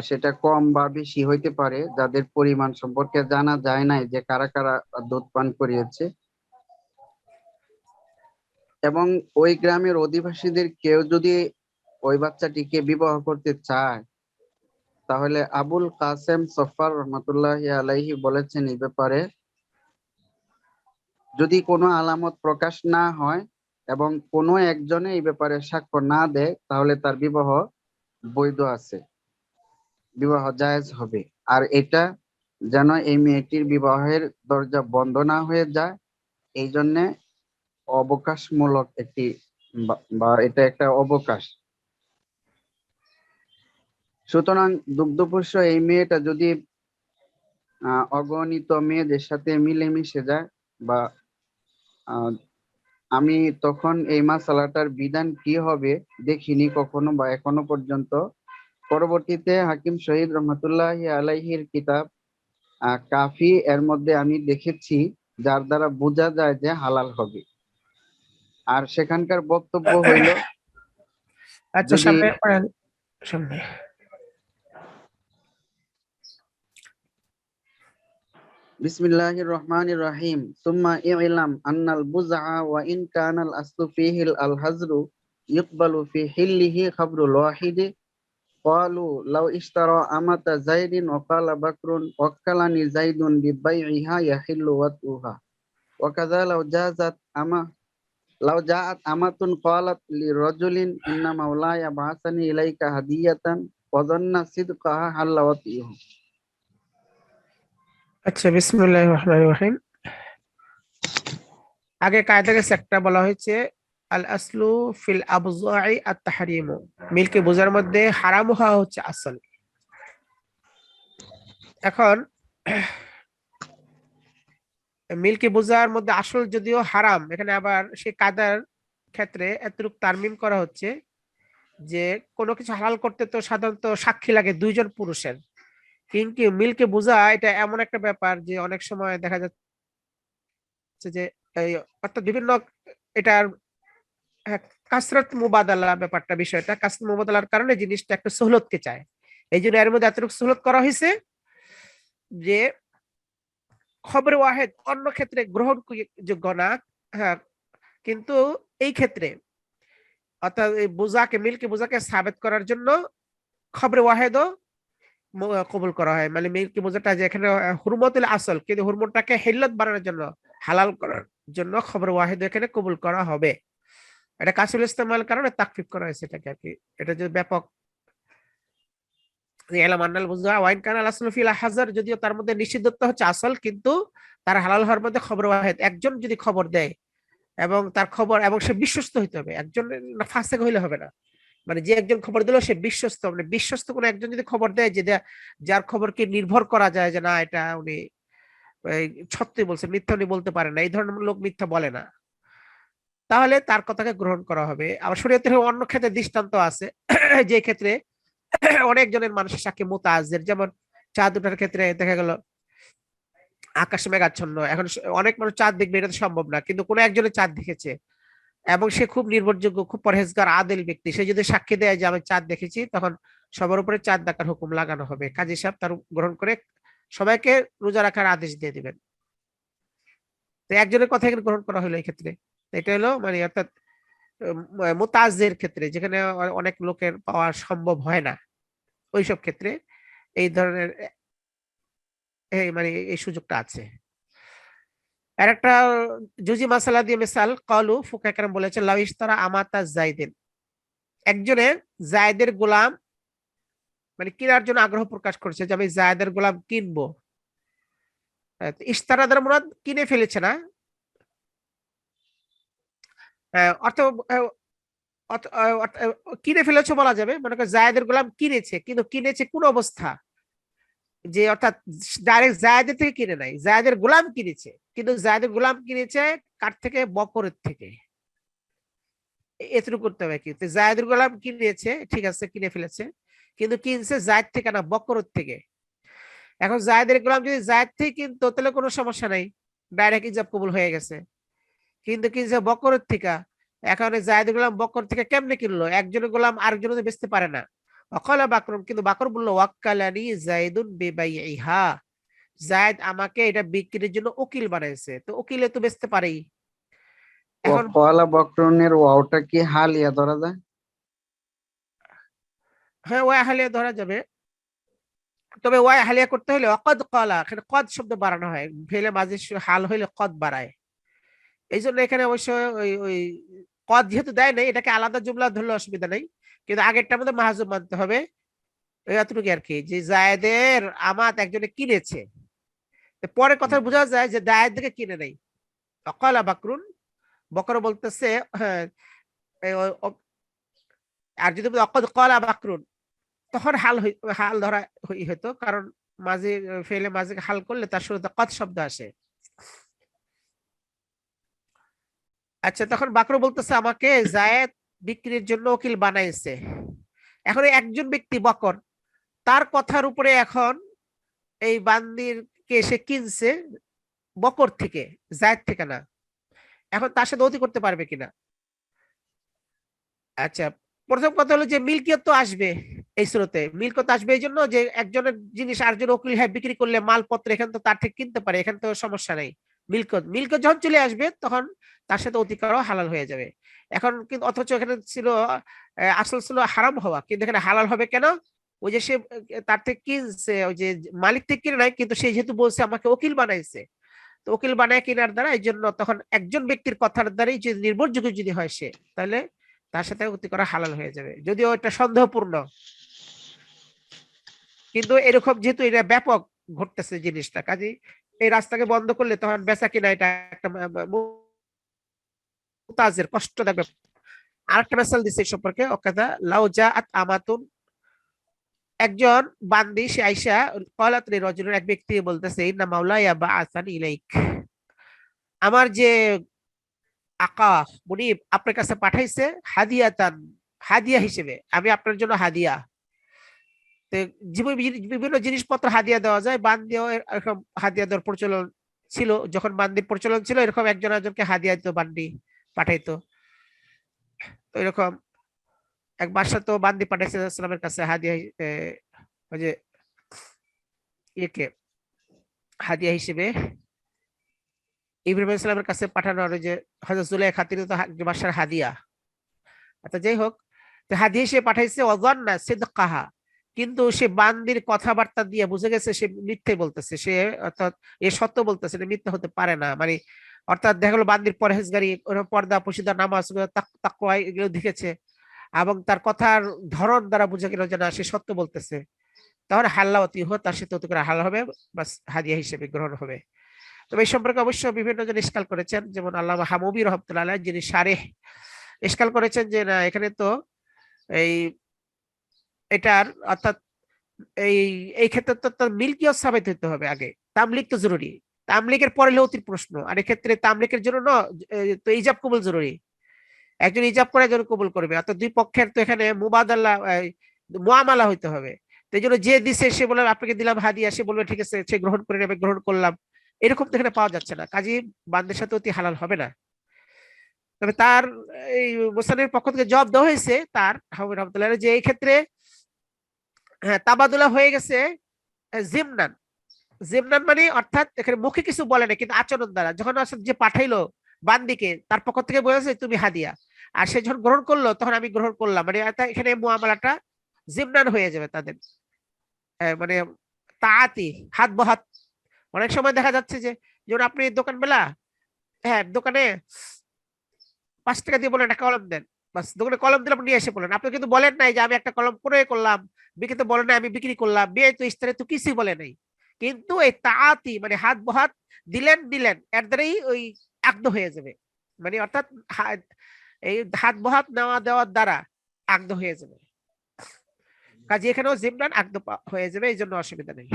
সেটা কম বা বেশি হইতে পারে, যাদের পরিমাণ সম্পর্কে জানা যায় নাই যে কারা কারা দুধ পান করিয়েছে, এবং ওই গ্রামের অধিবাসীদের কেউ যদি ওই বাচ্চাটিকে বিবাহ করতে চায়, তাহলে আবুল কাসেম সফার রহমতুল্লাহি আলাইহি বলেছেন এই ব্যাপারে, যদি কোনো আলামত প্রকাশ না হয় এবং কোনো একজনে এই ব্যাপারে সাক্ষ্য না দেয়, তাহলে তার বিবাহ বৈধ আছে, বিবাহ জায়েজ হবে। আর এটা যেন এই মেয়েটির বিবাহের দরজা বন্ধ না হয়ে যায়, এই জন্য অবকাশমূলক একটি বা এটা একটা অবকাশ। সুতরাং দুগ্ধপোষ্য এই মেয়েটা যদি অগণিত মেয়েদের সাথে মিলেমিশে যায়, বা আমি তখন এই মাসালাটার বিধান কি হবে দেখিনি কখনো বা এখনো পর্যন্ত। পরবর্তীতে হাকিম শহীদ রহমতুল্লাহি আলাইহির কিতাব কাফি এর মধ্যে আমি দেখেছি যার দ্বারা বোঝা যায় যে হালাল হবে। আর সেখানকার বক্তব্য হইল আচ্ছা, যদি সামনে পড়েন, সামনে। বিসমিল্লাহির রহমানির রহিম সুম্মা ই'লাম আন্নাল বুযআ ওয়া ইন কানাল আসলু ফিহিল আল হাজরু ইকবালু ফি হিল্লিহি খাবরুল ওয়াহিদি ক্বালু লাউ ইশতারা আমাতা যায়দিন ওয়া ক্বালা বাকরুন ওয়াক্কালানি যায়দুন বিবাইইহা ইয়াহিল্লু ওয়াতুহা ওয়া কাযা লাউ জাআত আমাতুন ক্বালাত লিরাজুলিন ইন্না মাওলায়া বা'সানি ইলাইকা হাদিয়াতান ওয়া যান্না সিদকাহা হাল্লা ওয়াতিহু। আচ্ছা, বিসমিল্লাহির রহমানির রহিম। আগে কায়দাকে একটা বলা হয়েছে আল আসলু ফিল আবযাই আত তাহরিমু, মিল্কে বোঝার মধ্যে হারাম হওয়া হচ্ছে আসল। এখন মিল্কে বোঝার মধ্যে আসল যদিও হারাম, এখানে আবার সেই কায়দার ক্ষেত্রে এতটুকু তারমিম করা হচ্ছে যে কোনো কিছু হালাল করতে তো সাধারণত সাক্ষী লাগে দুইজন পুরুষের, কিন্তু মিল্কে বোঝা এটা এমন একটা ব্যাপার যে অনেক সময় দেখা যাচ্ছে যে অর্থাৎ বিভিন্ন এটার কাসরাত মুবাদালা ব্যাপারটা, বিষয়টা কাসরাত মুবাদালার কারণে জিনিসটা একটা সহলতকে চায়। এই জন্য এর মধ্যে এতটুকু সহলত করা হয়েছে যে খবর ওয়াহেদ অন্য ক্ষেত্রে গ্রহণযোগ্য না, হ্যাঁ, কিন্তু এই ক্ষেত্রে অর্থাৎ এই বোঝাকে মিলকে বোঝাকে সাবেত করার জন্য খবর ওয়াহেদও কবুল করা হয়। মানে মিলকে বোঝাটা যে এখানে হুরমতুল আসল, কিন্তু হুরমতটাকে হিল্লত বানানোর জন্য, হালাল করার জন্য খবর ওয়াহেদ এখানে কবুল করা হবে। এটা কাসুল ইস্তেমাল কারণে তাকফিফ করা হয়েছে এটাকে আর কি। এটা যে ব্যাপক যদিও তার মধ্যে নিষিদ্ধত্ব হচ্ছে আসল, কিন্তু তার হালাল হওয়ার মধ্যে খবর ওয়াহেদ, একজন যদি খবর দেয় এবং তার খবর এবং সে বিশ্বস্ত হইতে হবে, একজন ফাসেক হইলে হবে না। মানে যে একজন খবর দিল সে বিশ্বস্ত, মানে বিশ্বস্ত কোন একজন যদি খবর দেয় যে যার খবরকে নির্ভর করা যায় যে না এটা উনি সত্যি বলছে, মিথ্যা উনি বলতে পারেন না, এই ধরনের লোক মিথ্যা বলে না, তাহলে তার কথাকে গ্রহণ করা হবে। আবার শরীয়তের অন্য ক্ষেত্রে দৃষ্টান্ত আছে যে ক্ষেত্রে অনেকজনের মানুষের সাক্ষী মুতাজ্জির, যেমন চাঁদ ওঠার ক্ষেত্রে দেখা গেল আকাশ মেঘাচ্ছন্ন, এখন অনেক মানুষ চাঁদ দেখবে এটা তো সম্ভব না, কিন্তু কোন একজনের চাঁদ দেখেছে এবং সে খুব নির্ভরযোগ্য, খুব পরহেজগার আদিল ব্যক্তি, সে যদি সাক্ষী দেয় যে আমি চাঁদ দেখেছি, তখন সবার উপরে চাঁদ দেখার হুকুম লাগানো হবে। কাজী সাহেব তার গ্রহণ করে সবাইকে রোজা রাখার আদেশ দিয়ে দিবেন। তো একজনের কথা এখানে গ্রহণ করা হলো এই ক্ষেত্রে। এটা হলো মানে অর্থাৎ মুতাজ্জির ক্ষেত্রে, যেখানে অনেক লোকের পাওয়া সম্ভব হয় না, ওইসব ক্ষেত্রে এই ধরনের মানে এই সুযোগটা আছে। আর একটা জুজি মাসালা দিয়ে মিসাল কালু ফুকাহা কেরাম বলেছেন লাউ ইশতারা আমাতা যায়দিন, একজনের জায়েদের গোলাম মানে কেনার জন্য আগ্রহ প্রকাশ করছে যে আমি জায়েদের গোলাম কিনবো। ইশতারা দ্বারা মুরাদ কিনে ফেলেছে না, অর্থ কিনে ফেলেছে বলা যাবে, মনে করেন জায়েদের গোলাম কিনেছে, কিন্তু কিনেছে কোন অবস্থা, যে অর্থাৎ ডাইরেক্ট জায়েদের থেকে কিনে নাই, জায়েদের গোলাম কিনেছে, কিন্তু জায়েদের গোলাম কিনেছে কার থেকে? বকরের থেকে। এতটুকু করতে হবে কি, জায়েদের গোলাম কিনেছে, ঠিক আছে কিনে ফেলেছে, কিন্তু কিনছে জায়েদ থেকে না বকরের থেকে। এখন জায়েদের গোলাম যদি জায়েদ থেকে কিনতো তাহলে কোনো সমস্যা নাই, ডাইরেক্ট ইজাব কবুল হয়ে গেছে, কিন্তু কিনছে বকরের থেকে। এখন জায়েদের গোলাম বকর থেকে কেমনে কিনলো? একজনের গোলাম আরেকজনের বেচতে পারে না। ওয়াকালা বাকরুন, কিন্তু বাকর বললো ওয়াক্কালানি যায়েদুন বিবাইইহা, যায়েদ আমাকে এটা বিক্রির জন্য উকিল বানাইছে, তো উকিলে তো বেচতে পারেই। এখন ওয়াকালা বাকরুনের ওয়াওটা কি হালিয়া ধরা যায়? হ্যাঁ, ওয়া হালিয়া ধরা যাবে, তবে ওয়া হালিয়া করতে হলে অকদ কলা, এখানে কদ শব্দ বাড়ানো হয়, ফেলে মাঝে হাল হইলে কদ বাড়ায়, এই জন্য এখানে অবশ্য ওই কদ যেহেতু দেয় নাই, এটাকে আলাদা জুমলা ধরলে অসুবিধা নেই, কিন্তু আগেরটার মধ্যে মাহাজুব মানতে হবে, এতটুকু আর কি, যে জায়েদের আমাত একজনে কিনেছে। পরে কথা বোঝা যায় যে জায়েদ থেকে কিনে নেই। অকালা বাকরুন, বকর বলতেছে, হ্যাঁ, আর যদি অকদ কলা বাকরুন তখন হাল ধরা হইতো, কারণ মাঝে ফেলে মাঝে হাল করলে তার শুরুতে কদ শব্দ আসে। আচ্ছা, তখন বাকর বলতেছে আমাকে জায়েদ বিক্রির জন্য উকিল বানাইছে। এখন একজন ব্যক্তি বকর, তার কথার উপরে এখন এই বান্দির মালিককে সে কিনছে বকর থেকে, জায়েদ থেকে না। এখন তার সাথে অতি করতে পারবে কিনা? আচ্ছা, প্রথম কথা হলো যে মিল্কিয়ত তো আসবে, এই স্রোতে মিল্কিয়ত আসবে এই জন্য যে একজনের জিনিস আরেকজন উকিল হ্যাঁ বিক্রি করলে মালপত্র এখানে তো তার থেকে কিনতে পারে, এখানে তো সমস্যা নেই। মিল্কিয়ত মিল্কিয়ত যখন চলে আসবে তখন তার সাথে অতি করাও হালাল হয়ে যাবে। এখন কিন্তু অথচ এখানে ছিল আসল ছিল হারাম হওয়া, কিন্তু এখানে হালাল হবে কেন? ওই যে সে তার থেকে কিনছে, ওই যে মালিক থেকে কিনে নাই, কিন্তু সে যেহেতু বলছে আমাকে উকিল বানাইছে, তো উকিল বানায় কেনার দ্বারা এই জন্য তখন একজন ব্যক্তির কথার দ্বারাই যদি নির্ভরযোগ্য যদি হয় সে, তাহলে তার সাথে অতি করা হালাল হয়ে যাবে, যদিও এটা সন্দেহপূর্ণ। কিন্তু এরকম যেহেতু এটা ব্যাপক ঘটতেছে জিনিসটা, কাজে এই রাস্তাকে বন্ধ করলে তখন বেচা কিনা এটা একটা মুতাজের কষ্টদায়ক ব্যাপার। আরেকটা মেসাল দিচ্ছে এই সম্পর্কে, অকাদা লাউ জাআত আমাতুন, একজন বান্দি সে আইসা ক্বালাত লিরাজুলিন, এক ব্যক্তি বলতেছে ইন্না মাওলায়া বাআসানি ইলাইক, আমার যে আকা মুনিব আপনার কাছে পাঠাইছে হাদিয়াতান, হাদিয়া হিসেবে, আমি আপনার জন্য হাদিয়া। তো বিভিন্ন জিনিসপত্র হাদিয়া দেওয়া যায়, বান্দিও এরকম হাদিয়া দেওয়ার প্রচলন ছিল, যখন বান্দির প্রচলন ছিল এরকম একজন একজনকে হাদিয়া দিত, বান্দি পাঠাইতো। তো এরকম এক বাদশা তো বান্দি পাঠাইছে ইসলামের কাছে হাদিয়া, ওই যে ইয়েকে হাদিয়া হিসেবে ইব্রাহিম আলাইহিস সালামের কাছে পাঠানোর, ওই যে হযরত জুলাইখা তিনি তো বাদশার হাদিয়া। আচ্ছা যাই হোক, তো হাদিয়া সে পাঠাইছে ওয়াজান্না সিদকাহা, কিন্তু সে বান্দির কথাবার্তা দিয়ে বুঝে গেছে সে মিথ্যে বলতেছে, সে অর্থাৎ এ সত্য বলতেছে, এটা মিথ্যা হতে পারে না। মানে অর্থাৎ দেখা গেলো বান্দির পরহেজগারি, পর্দা পশিদা, নামাজ, তাকওয়া এগুলো দেখেছে, এবং তার কথার ধরন দ্বারা বুঝে গেল যে না সে সত্য বলতেছে, তাহলে হাল্লাওয়াতি হোক, তার সাথে অতি করে হালাল হবে, বাস হাদিয়া হিসেবে গ্রহণ হবে। তবে এই সম্পর্কে অবশ্য বিভিন্ন জন ইশকাল করেছেন, যেমন আল্লামা হামবি রাহমাতুল্লাহ আলাইহি, যিনি শারিহ, ইশকাল করেছেন যে না এখানে তো এই এটার অর্থাৎ এই এই ক্ষেত্রে তো তার মিল্কিয়ত সাবিত হতে হবে আগে, তামলিক তো জরুরি, তামলিকের পরে লৌতির প্রশ্ন, আর এক্ষেত্রে তামলিকের জন্য তো ইজাব কবুল জরুরি, একজন ইজাব করে একজন কবুল করবে, অর্থাৎ দুই পক্ষের তো এখানে মুবাদালা মুআমালা হইতে হবে। তো এই জন্য যে দিছে সে বলে আপনাকে দিলাম হাদিয়া, সে বলবে ঠিক আছে, সে গ্রহণ করে নেবে, গ্রহণ করলাম, এরকম তো এখানে পাওয়া যাচ্ছে না, কাজী বান্দের সাথে অতি হালাল হবে না। তবে তার এই মুসানির পক্ষ থেকে জবাব দেওয়া হয়েছে তার হামবি রাহমাতুল্লাহ আলাইহি, যে এই ক্ষেত্রে হ্যাঁ তাবাদুলা হয়ে গেছে জিমনান, জিমনান মানে অর্থাৎ এখানে মুখে কিছু বলে না, কিন্তু আচরণ দ্বারা, যখন আসলে যে পাঠাইলো বান্দিকে তার পক্ষ থেকে বলেছে তুমি হাদিয়া, আর সে যখন গ্রহণ করলো তখন আমি গ্রহণ করলাম, মানে অর্থাৎ এখানে মুআমালাটা জিমনান হয়ে যাবে তাদের, মানে তাআতি, হাত বহাত। অনেক সময় দেখা যাচ্ছে যে যেমন আপনি দোকান বেলা, হ্যাঁ দোকানে 5 টাকা দিয়ে বলেন একটা কলম দেন, বাস দোকানে কলম দিলাম নিয়ে এসে বলেন, আপনি কিন্তু বলেন নাই যে আমি একটা কলম ক্রয় করলাম, বিক্রি তো বলেন নাই আমি বিক্রি করলাম, বিয়ে তো ইস্তারে তো কিছুই বলে নাই, কিন্তু এই তাআতি মানে হাত বহাত দিলেন দিলেন এর দ্বারাই ওই আকদ হয়ে যাবে, মানে অর্থাৎ এই হাত বহাত নেওয়া দেওয়ার দ্বারা আকদ হয়ে যাবে, কাজে এখানেও জিমনান আকদ হয়ে যাবে, এই জন্য অসুবিধা নেই।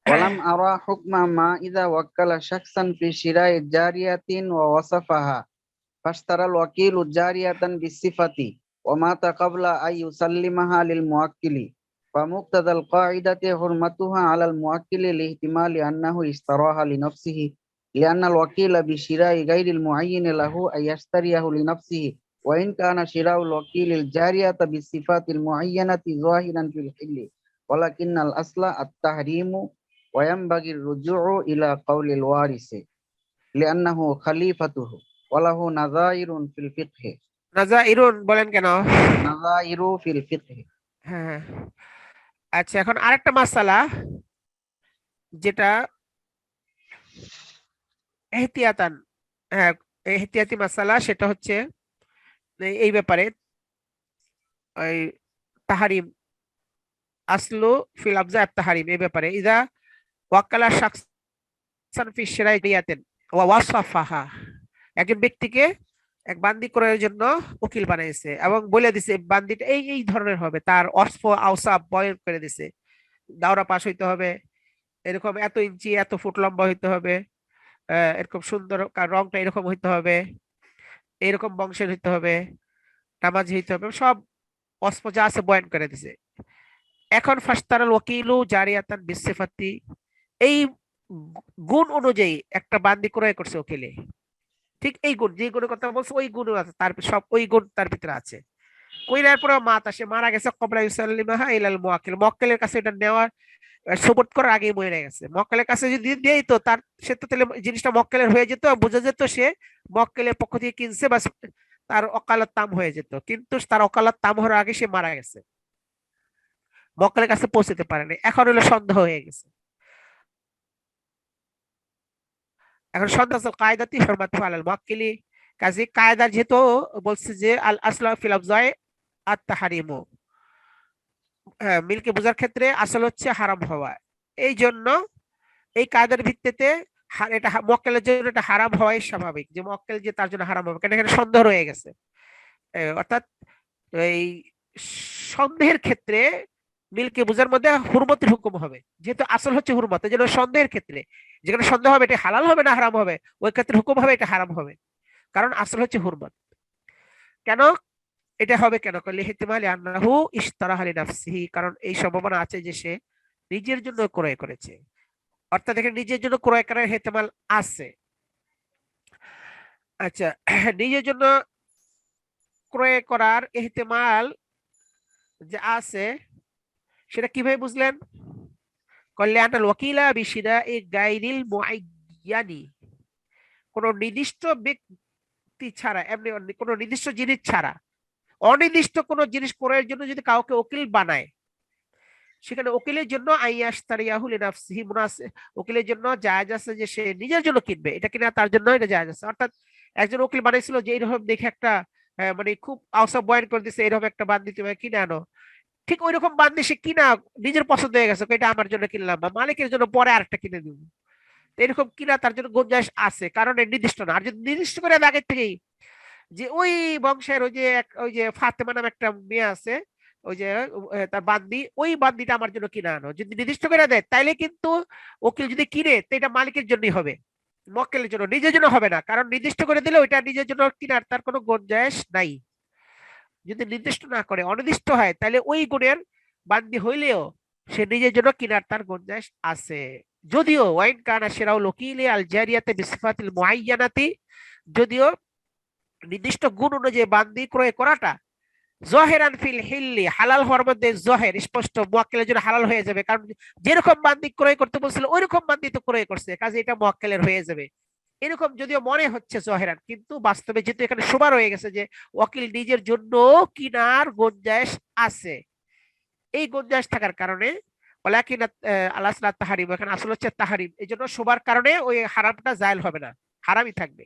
ولم أرى حكم ما إذا وكل شخصا في شراء جارية ووصفها فاشترى الوكيل جارية بالصفة ومات قبل أن يسلمها للموكل، فمقتضى القاعدة حرمتها على الموكل لاحتمال أنه اشتراها لنفسه، لأن الوكيل بشراء غير المعين له أن يشتريه لنفسه، وإن كان شراء الوكيل الجارية بالصفات المعينة ظاهرا في الحل، ولكن الأصل التحريم، وينبغي الرجوع إلى قول الوارث لأنه خليفته وله نظائر في الفقه। নাজাইরুন বলেন কেন? نظائر في الفقه। হ্যাঁ আচ্ছা, এখন আরেকটা মাসালা যেটা এহতিয়াতান, হ্যাঁ এহতিয়াতি মাসালা, সেটা হচ্ছে এই ব্যাপারে ওই তাহারিম, আসলু ফিল আবজা তাহারিম, এই ব্যাপারে ইদা ওয়াক্কালা শাখসান ফি শিরাইয়াতিন ওয়া ওয়াসাফাহা, একজন ব্যক্তিকে এক বান্দি করার জন্য উকিল বানাইছে এবং বলে দিছে বান্দিটা এই এই ধরনের হবে, তার অস্ফ আওসাফ বয়ন করে দিছে, দাওরা পাশ হইতে হবে, এরকম এত ইঞ্চি এত ফুট লম্বা হইতে হবে, এরকম সুন্দর, রংটা এরকম হইতে হবে, এরকম বংশের হইতে হবে, নামাজি হইতে হবে, সব অস্প যা আছে বয়ান করে দিছে। এখন ফাস্তারাল ওয়াকিলু জারিয়াতান বিসিফাতি, এই গুণ অনুযায়ী একটা বান্দি ক্রয় করছে ওকিলে, ঠিক এই গুণ, যে গুণের কথা বলছে ওই গুণ আছে তার, সব ওই গুণ তার ভিতরে আছে। কইলার পরে মাতা, সে মারা গেছে, কবলা ইউসাল্লিমাহা ইলাল মুআক্কিল, মক্কেলের কাছে এটা নেওয়ার সুবত করার আগেই মরে গেছে। মক্কেলের কাছে যদি দেই তো তার, সে তো তাহলে জিনিসটা মক্কেলের হয়ে যেত, বোঝা যেত সে মক্কেলের পক্ষ থেকে কিনছে, বা তার ওকালত তাম হয়ে যেত। কিন্তু তার ওকালত তাম হওয়ার আগে সে মারা গেছে, মক্কেলের কাছে পৌঁছতে পারেনি, এখন হলো সন্দেহ হয়ে গেছে। এখন সন্দেহ কায়দাতি হুরমাতু আলাল মুআক্কিলি, কাজে কায়দার যেহেতু বলছে যে আল আসলা ফিল আফজাই আত তাহরিমু, মিলকে বোঝার ক্ষেত্রে আসল হচ্ছে হারাম হওয়া, এই জন্য এই কায়দার ভিত্তিতে এটা মক্কেলের জন্য এটা হারাম হওয়াই স্বাভাবিক, যে মক্কেল যে তার জন্য হারাম হবে, কারণ এখানে সন্দেহ রয়ে গেছে। অর্থাৎ এই সন্দেহের ক্ষেত্রে মিলকে বোঝার মধ্যে হুরমতের হুকুম হবে, যেহেতু আসল হচ্ছে হুরমত, এই জন্য সন্দেহের ক্ষেত্রে যেখানে সন্দেহ হবে এটা হালাল হবে না হারাম হবে, ওই ক্ষেত্রে হুকুম হবে এটা হারাম হবে, কারণ আসল হচ্ছে হুরমত। কেন এটা হবে, কেন করলে ইহতিমালি আন্নাহু ইশতারাহা লিনাফসিহি, কারণ এই সম্ভাবনা আছে যে সে নিজের জন্য ক্রয় করেছে, অর্থাৎ এখানে নিজের জন্য ক্রয় করার ইহতিমাল আছে। আচ্ছা, নিজের জন্য ক্রয় করার ইহতিমাল যে আছে সেটা কিভাবে বুঝলেন? করলে আনাল ওয়াকিলা বিশিরাই গায়রিল মুআয়য়ানি, কোন নির্দিষ্ট ব্যক্তি ছাড়া, এমনি কোন নির্দিষ্ট জিনিস ছাড়া অনির্দিষ্ট কোন জিনিস ক্রয়ের জন্য যদি কাউকে উকিল বানায়, সেখানে উকিলের জন্য আইয়াশতারিয়াহু লিনাফসিহি মুনাসিব, উকিলের জন্য জায়েজ আছে যে সে নিজের জন্য কিনবে, এটা কিনা তার জন্য এটা জায়েজ আছে। অর্থাৎ একজন উকিল বানাইছিল যে এরকম দেখে একটা মানে খুব আওসা বয়ান করে দিচ্ছে, এরকম একটা বান্দি তুমি কিনে আনো, ঠিক ওই রকম বান্দি সে কিনা নিজের পছন্দ হয়ে গেছে, এটা আমার জন্য কিনলাম, বা মালিকের জন্য পরে আরেকটা কিনে দিব, এরকম কিনা তার জন্য গুঞ্জাইশ আছে, কারণ নির্দিষ্ট না। আর যদি নির্দিষ্ট করে আগে থেকেই যে ওই বংশের ওই যে ওই যে ফাতেমা নামে একটা মেয়ে আছে, ওই যে তার বান্দি, ওই বান্দিটা আমার জন্য কিনে আনো, যদি নির্দিষ্ট করে দেয় তাইলে কিন্তু উকিল যদি কিনে তো এটা মালিকের জন্যই হবে, মক্কেলের জন্য, নিজের জন্য হবে না, কারণ নির্দিষ্ট করে দিলে ওইটা নিজের জন্য কিনার তার কোনো গুঞ্জাইশ নাই। যদি নির্দিষ্ট না করে অনির্দিষ্ট হয় তাহলে ওই গুণের বান্দি হইলেও সে নিজের জন্য কিনার তার গুঞ্জাইশ আছে। যদিও ওয়াইন কানা শিরাউ লকিলে আল জারিয়াতে বিসিফাতিল মুআয়্যানাতি, যদিও নির্দিষ্ট গুণ অনুযায়ী বান্দি ক্রয় করাটা জহেরান ফিল হিল্লি, হালাল হওয়ার মধ্যে জহের স্পষ্ট, মুআক্কিলের জন্য হালাল হয়ে যাবে, কারণ যেরকম বান্দি ক্রয় করতে বলছিল ওই রকম বান্দি তো ক্রয় করছে, কাজে এটা মুআক্কিলের হয়ে যাবে, এরকম যদিও মনে হচ্ছে জহেরান, কিন্তু বাস্তবে যেহেতু এখানে শোভা রয়ে গেছে যে ওয়াকিল নিজের জন্য কিনার গুঞ্জাইশ আছে, এই গুঞ্জাইশ থাকার কারণে ওয়ালাকিন আলাসলা তাহারিম, এখানে আসল হচ্ছে তাহারিম, এই জন্য শোভার কারণে ওই হারামটা জায়েল হবে না, হারামই থাকবে।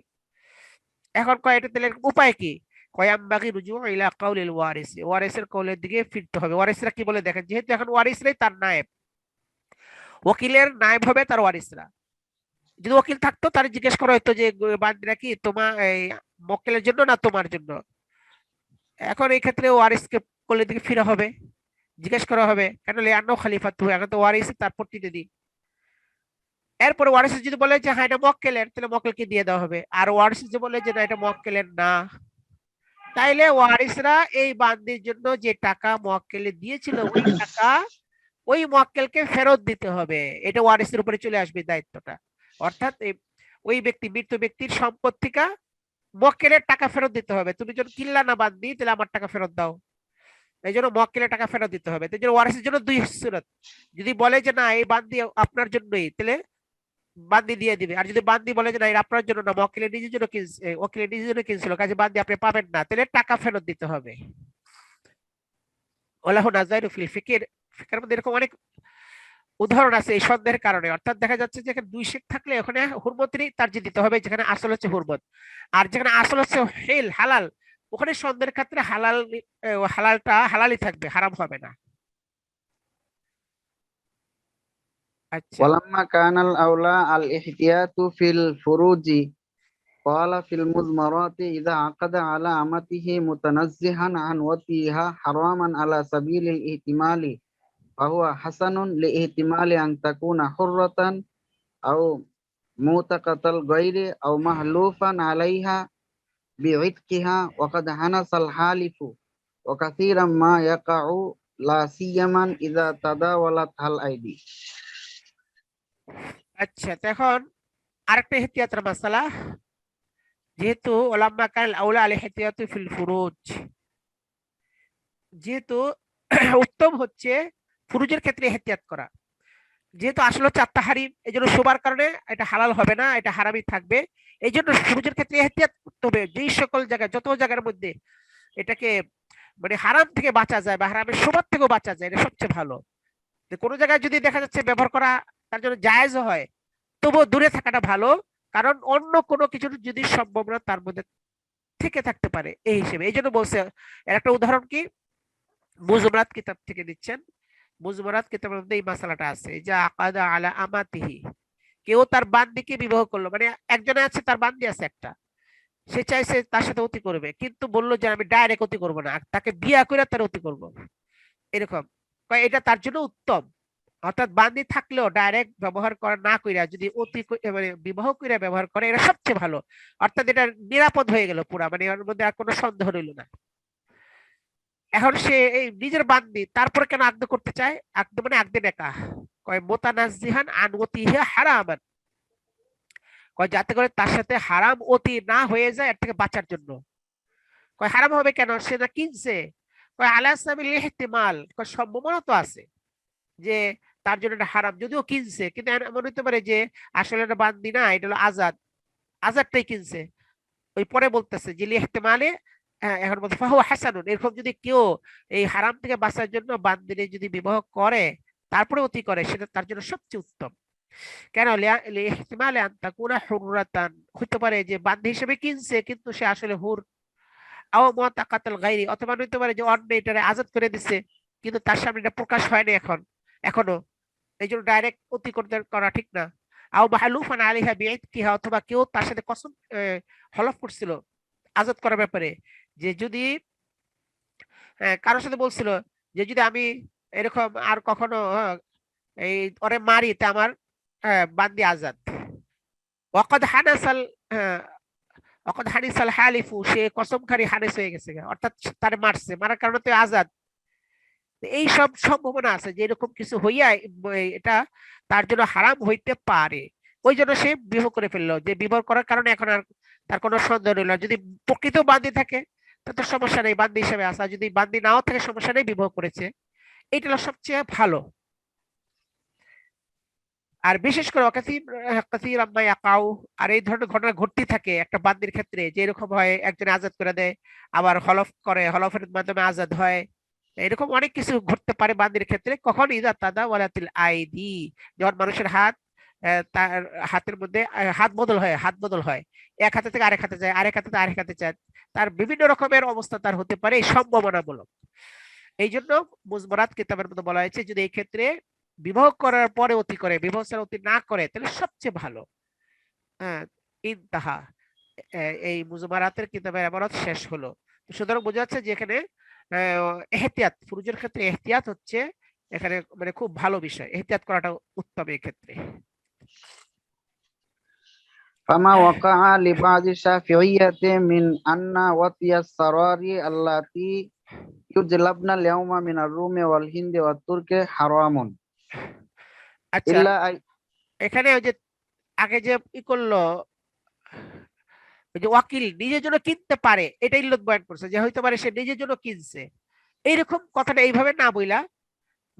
এখন কয় এটা তাহলে উপায় কি? কয়ামবাগি রুজু ইলা কাউলিল ওয়ারিস, ওয়ারিসের কওলের দিকে ফিরতে হবে। ওয়ারিসরা কি বলে দেখেন, যেহেতু এখন ওয়ারিসরাই তার নায়েব, ওকিলের নায়েব হবে তার ওয়ারিসরা। যদি ওকিল থাকতো তার জিজ্ঞেস করা হতো যে বান্দিরা কি তোমার এই মক্কেলের জন্য না তোমার জন্য, এখন এই ক্ষেত্রে ওয়ারিসকে কওলের দিকে ফিরা হবে, জিজ্ঞেস করা হবে, কেন লিআন্নাহু খালিফাতু, এখন তো ওয়ারিস তার প্রতিনিধি। এরপরে ওয়ারিস যদি বলে যে হ্যাঁ এটা মক্কেলের, তাহলে মক্কেলকে দিয়ে দেওয়া হবে। আর ওয়ারিস যদি বলে যে না এটা মক্কেলের না, তাইলে ওয়ারিসরা এই বান্দির জন্য যে টাকা মুআক্কিলে দিয়েছিল ওই টাকা ওই মুআক্কিলকে ফেরত দিতে হবে, এটা ওয়ারিসের উপরে চলে আসবে দায়িত্বটা। অর্থাৎ ওই ব্যক্তি, মৃত ব্যক্তির সম্পদ থেকে মুআক্কিলের টাকা ফেরত দিতে হবে, তুমি যখন কিনলা না বান্দি, তাহলে আমার টাকা ফেরত দাও, এই জন্য মুআক্কিলের টাকা ফেরত দিতে হবে। তাই জন্য ওয়ারিসের জন্য দুই সুরত, যদি বলে যে না এই বান্দি আপনার জন্যই, তাহলে বান্দি দিয়ে দিবে, আর যদি বান্দি বলে যে না এটা আপনার জন্য না, মুআক্কিলের নিজের জন্য কিনছে, ওকিলের নিজের জন্য কিনছিল, কাজে বান্দি আপনি পাবেন না, তাহলে টাকা ফেরত দিতে হবে। ওয়ালাহু নাযাইরু ফিল ফিকির, ফিকিরের মধ্যে এরকম অনেক উদাহরণ আছে এই সন্দেহের কারণে। অর্থাৎ দেখা যাচ্ছে যে এখানে দুই শেখ থাকলে ওখানে হুরমতেরই তারজিহ দিতে হবে, যেখানে আসল হচ্ছে হুরমত, আর যেখানে আসল হচ্ছে হিল হালাল, ওখানে সন্দেহের ক্ষেত্রে হালাল, হালালটা হালালই থাকবে, হারাম হবে না। আচ্ছা, ولما كان الأولى الاحتياط في الفروج قال في المضمرات إذا عقد على أمته متنزها عن وطئها حراما على سبيل الاحتمال فهو حسن لاحتمال أن تكون حرة أو معتقة الغير أو محلوفا عليها بعتقها وقد حنس الحالف وكثيرا ما يقع লা সিয়ামান ইযা তাদাওয়ালাত হাল আইডি। আচ্ছা, তো এখন আরেকটা ইহতিয়াতের মাসালা, যেহেতু ওলাম্মা কাল আউলা আল ইহতিয়াতু ফিল ফুরুজ, যেহেতু উত্তম হচ্ছে ফুরুজের ক্ষেত্রে ইহতিয়াত করা, যেহেতু আসলে চারটা হারিম, এই জন্য শোবার কারণে এটা হালাল হবে না, এটা হারামই থাকবে। এই জন্য ফুরুজের ক্ষেত্রে এহতিয়াত করতে হবে। যেই সকল জায়গায়, যত জায়গার মধ্যে এটাকে মানে হারাম থেকে বাঁচা যায় বা হারামের শোবার থেকেও বাঁচা যায়, এটা সবচেয়ে ভালো। যে কোনো জায়গায় যদি দেখা যাচ্ছে ব্যবহার করা তার জন্য জায়েজ হয়, তবুও দূরে থাকাটা ভালো, কারণ অন্য কোনো কিছুর যদি সম্ভাবনা তার মধ্যে থেকে থাকতে পারে এই হিসেবে। এই জন্য বলছে, এর একটা উদাহরণ কি, মুজমারাত কিতাব থেকে দিচ্ছেন। মুজমারাত কিতাবের মধ্যে এই মাসালাটা আছে, যে আকাদা আলা আমাতিহি, কেউ তার বান্দিকে বিবাহ করলো, মানে একজনে আছে, তার বান্দি আছে একটা, সে চাইছে তার সাথে অতি করবে, কিন্তু বললো যে আমি ডাইরেক্ট অতি করবো না, তাকে বিয়া করে তার অতি করবো, এরকম এটা তার জন্য উত্তম। অর্থাৎ বান্দি থাকলেও ডাইরেক্ট ব্যবহার করা না কইরা যদি মানে বিবাহ কইরা ব্যবহার করে, এটা সবচেয়ে ভালো। অর্থাৎ এটা নিরাপদ হয়ে গেল পুরা, মানে এর মধ্যে আর কোনো সন্দেহ রইল না। এখন সে এই নিজের বান্দি, তারপরে কেন আকদ করতে চায়? আকদ মানে আকদে নেকাহ, কয় মুতানাজ্জিহান আন ওতিহি হারামান, কয় যাতে করে তার সাথে হারাম অতি না হয়ে যায়, এর থেকে বাঁচার জন্য। কয় হারাম হবে কেন? সে না কিনছে। কয় আলা সাবিল ইহতিমাল, কয় সম্ভাবনা তো আছে যে তার জন্য এটা হারাম, যদিও কিনছে, কিন্তু এমন হতে পারে যে আসলে এটা বান্দি না, এটা হলো আজাদ, আজাদটাই কিনছে। ওই পরে বলতেছে যে ইহতিমালে, এখন বলতে ফাহুয়া হাসানুন, এরকম যদি কেউ এই হারাম থেকে বাঁচার জন্য বান্দিরে যদি বিবাহ করে তারপরে অতি করে, সেটা তার জন্য সবচেয়ে উত্তম। কেন? ইহতিমালে আন তাকুনা হুররাতান, হতে পারে যে বান্দি হিসেবে কিনছে কিন্তু সে আসলে হুর, আও মুতাকাতাল গায়রি, অথবা হতে পারে যে অন্য এটারে আজাদ করে দিছে, কিন্তু তার সামনে এটা প্রকাশ হয়নি এখনো, এই জন্য ডাইরেক্ট অতি করতে করা ঠিক না। আও মাহলুফান আলাইহা বিইতকিহা, অথবা কেউ তার সাথে কসম হলফ করছিল আজাদ করার ব্যাপারে, যে যদি কারোর সাথে বলছিল যে যদি আমি এরকম আর কখনো এই ওরে মারি, তা আমার বান্দি আজাদ। ওয়াকাদ হানাসাল ওয়াকাদ হানিসাল হালিফু, সে কসমকারী হানিস হয়ে গেছে, অর্থাৎ তারে মারছে, মারার কারণে তো আজাদ। এই সব সম্ভাবনা আছে যে এরকম কিছু হইয়া এটা তার জন্য হারাম হইতে পারে। ওই জন্য সে বিবাহ করে ফেললো, যে বিবাহ করার কারণে এখন আর তার কোনো সন্দেহ রইল না। যদি প্রকৃত বান্দি থাকে তা তো সমস্যা নেই, বান্দি হিসেবে আসা, যদি বান্দি নাও থাকে সমস্যা নেই, বিবাহ করেছে, এইটা হলো সবচেয়ে ভালো। আর বিশেষ করে কাসীর আম্মা ইয়াকাউ, আর এই ধরনের ঘটনা ঘটতে থাকে একটা বান্দির ক্ষেত্রে, যে এরকম হয় একজন আজাদ করে দেয়, আবার হলফ করে, হলফের মাধ্যমে আজাদ হয়, এরকম অনেক কিছু ঘটতে পারে বান্দির ক্ষেত্রে। কখন? ইযা তাদাওয়ালাতিল আইদি, যখন মানুষের হাত তার হাতের মধ্যে হাত বদল হয়, এক হাতে থেকে আরেক হাতে যায়, আরেক হাতে থেকে আরেক হাতে যায়, তার বিভিন্ন রকমের অবস্থা তার হতে পারে, এই সম্ভাবনামূলক। এই জন্য মুজমারাত কিতাবের মধ্যে বলা হয়েছে যদি এই ক্ষেত্রে বিবাহ করার পরে অতি করে, বিবাহ ছাড়া অতি না করে, তাহলে সবচেয়ে ভালো। হ্যাঁ, ইনতাহা, এই মুজমারাতের কিতাবের ইবারত শেষ হলো। সুতরাং বোঝা যাচ্ছে যে এখানে এহতিয়াত, ফুরুজের ক্ষেত্রে এহতিয়াত হচ্ছে এখানে মানে খুব ভালো বিষয়, এহতিয়াত করাটা উত্তম এই ক্ষেত্রে। ফামা ওয়াকাআ লিবাদি শাফিইয়্যাতি মিন আন্না ওয়াতিয়াস সারারি আল্লাতি ইউজলাবনা লিয়াউমা মিনার রুমি ওয়াল হিন্দি ওয়াত তুর্কি হারামুন আচ্ছা, ইল্লা এখানে ওই যে আগে যে ই করলো, ওই যে ওয়াকিল নিজের জন্য কিনতে পারে, এটা ইল্লত বয়ান করছে, যে হইতে পারে সে নিজের জন্য কিনছে, এইরকম কথাটা এইভাবে না বইলা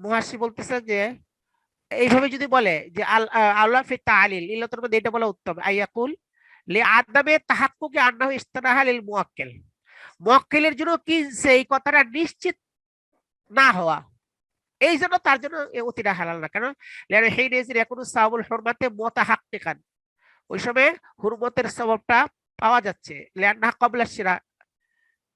মুহাসসির বলতেছে যে এইভাবে যদি বলে যে আল্লাহ ফি তাআলিল, ইল্লাতের মধ্যে এটা বলা উত্তম, আইয়াকুল লি আদামে তাহাক্কুকি আন্নাহু ইস্তারাহা লিল মুওয়াক্কিল, মুওয়াক্কিলের জন্য কিনছে এই কথাটা নিশ্চিত না হওয়া, এই জন্য তার জন্য অতিটা হালাল না। কেন? লিআন হিনাইযিন ইয়াকুনু সাওয়াবুল হুরমাতি মুতাহাক্কিকান, ওই সময় হুরমতের সওয়াবটা পাওয়া যাচ্ছে। লিআন্নাহা ক্বাবলা শিরা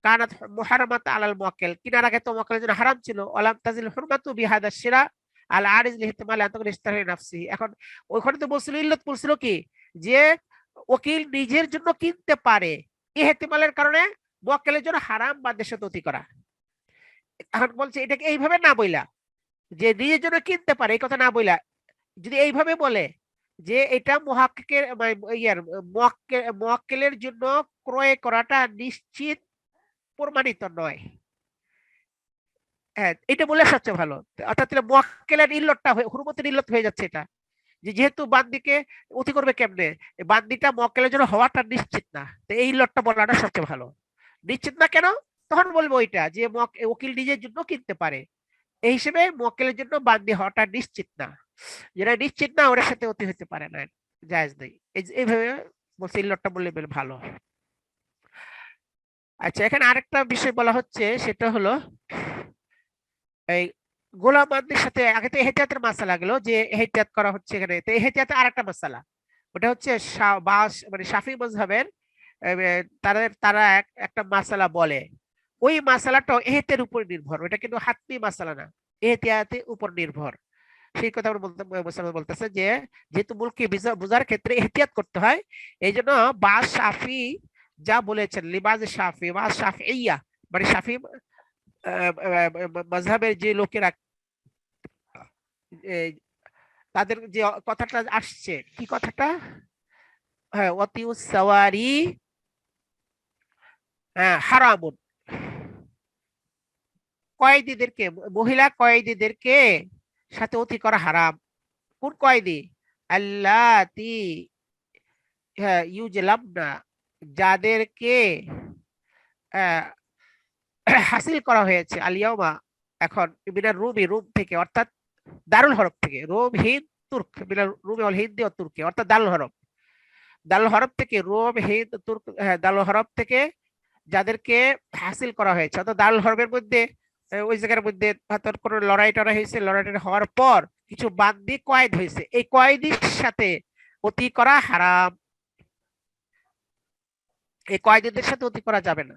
কানাত মুহাররামাত আলাল মুওয়াক্কিল, কিনার আগে তো মুওয়াক্কিলের জন্য হারাম ছিল। ওয়ালাম তাজিল হুরমাতু বিহাদা শিরা আল আরিজ লিহিতিমাল আন তাকুন ইশতারি নাফসি। এখন ওইখানে তো বলছিল, ইল্লত বলছিল কি, যে ওকিল নিজের জন্য কিনতে পারে, ইহতিমালের কারণে মুওয়াক্কিলের জন্য হারাম বা দেশাততি করা। এখন বলছে এটাকে এইভাবে না বইলা, যে নিজের জন্য কিনতে পারে এই কথা না বইলা, যদি এইভাবে বলে যে এটা মুহাক্কিকের মুওয়াক্কিলের জন্য ক্রয় করাটা নিশ্চিত প্রমাণিত নয়, হ্যাঁ, এটা বলে সবচেয়ে ভালো। অর্থাৎ এটা মুয়াক্কেলের ইল্লতটা হুরমতের ইল্লত হয়ে যাচ্ছে এটা, যে যেহেতু বান্দিকে অতি করবে কেমনে, এই বান্দিটা মুয়াক্কেলের জন্য হওয়াটা নিশ্চিত না, তো এই ইল্লতটা বলাটা সবচেয়ে ভালো। নিশ্চিত না কেন, তখন বলবো ওইটা যে উকিল নিজের জন্য কিনতে পারে, এই হিসেবে মুয়াক্কেলের জন্য বান্দি হওয়াটা নিশ্চিত না, যেটা নিশ্চিত না ওর সাথে অতি হতে পারে না, জায়েজ নেই। এইভাবে বলছে ইল্লতটা বললে বেশ ভালো। আচ্ছা, এখানে আরেকটা বিষয় বলা হচ্ছে, সেটা হলো এই গোলাম বান্দির সাথে আগে তো এহতিয়াতের মাসালা গেল, যে এহতিয়াত করা হচ্ছে এখানে, তো এহতিয়াতে আরেকটা মাসালা, ওটা হচ্ছে মানে শাফি মাযহাবের তারা একটা মাসালা বলে, ওই মাসালাটা এহতিয়াতের উপর নির্ভর, ওটা কিন্তু হাতমি মাসালা না, এহতিয়াতের উপর নির্ভর। সেই কথা মুসলমান বলতেছে যে যেহেতু মুলকি বুঝার ক্ষেত্রে এহতিয়াত করতে হয়, এই জন্য বাজ শাফি যা বলেছেন, লিবাজ শাফি বাজ শাফিইয়া, মানে শাফি মাযহাবের যে লোকেরা তাদের যে কথাটা আসছে, কি কথাটা, হ্যাঁ, ওয়াতিউস সাওয়ারি হারামুন, কয়েদিদেরকে, মহিলা কয়েদিদেরকে সাথে অতি করা হারাম। কোন কয়েদি? আল্লাতি ইউজলামনা, যাদেরকে হাসিল করা হয়েছে আলিয়ামা এখন মিনার রুমি, রুম থেকে, অর্থাৎ দারুল হরব থেকে, রোম হিন্দ তুর্ক, মিনার রুমি অল হিন্দি ও তুর্কি, অর্থাৎ দারুল হরব, দারুল হরব থেকে, রোম হিন্দ তুর্ক, দারুল হরব থেকে যাদেরকে হাসিল করা হয়েছে, অর্থাৎ দারুল হরবের মধ্যে ওই জায়গার মধ্যে কোনো লড়াই টড়াই হয়েছে, লড়াই হওয়ার পর কিছু বান্দি কয়েদ হয়েছে, এই কয়েদির সাথে অতি করা হারাম, এই কয়েদিদের সাথে অতি করা যাবে না।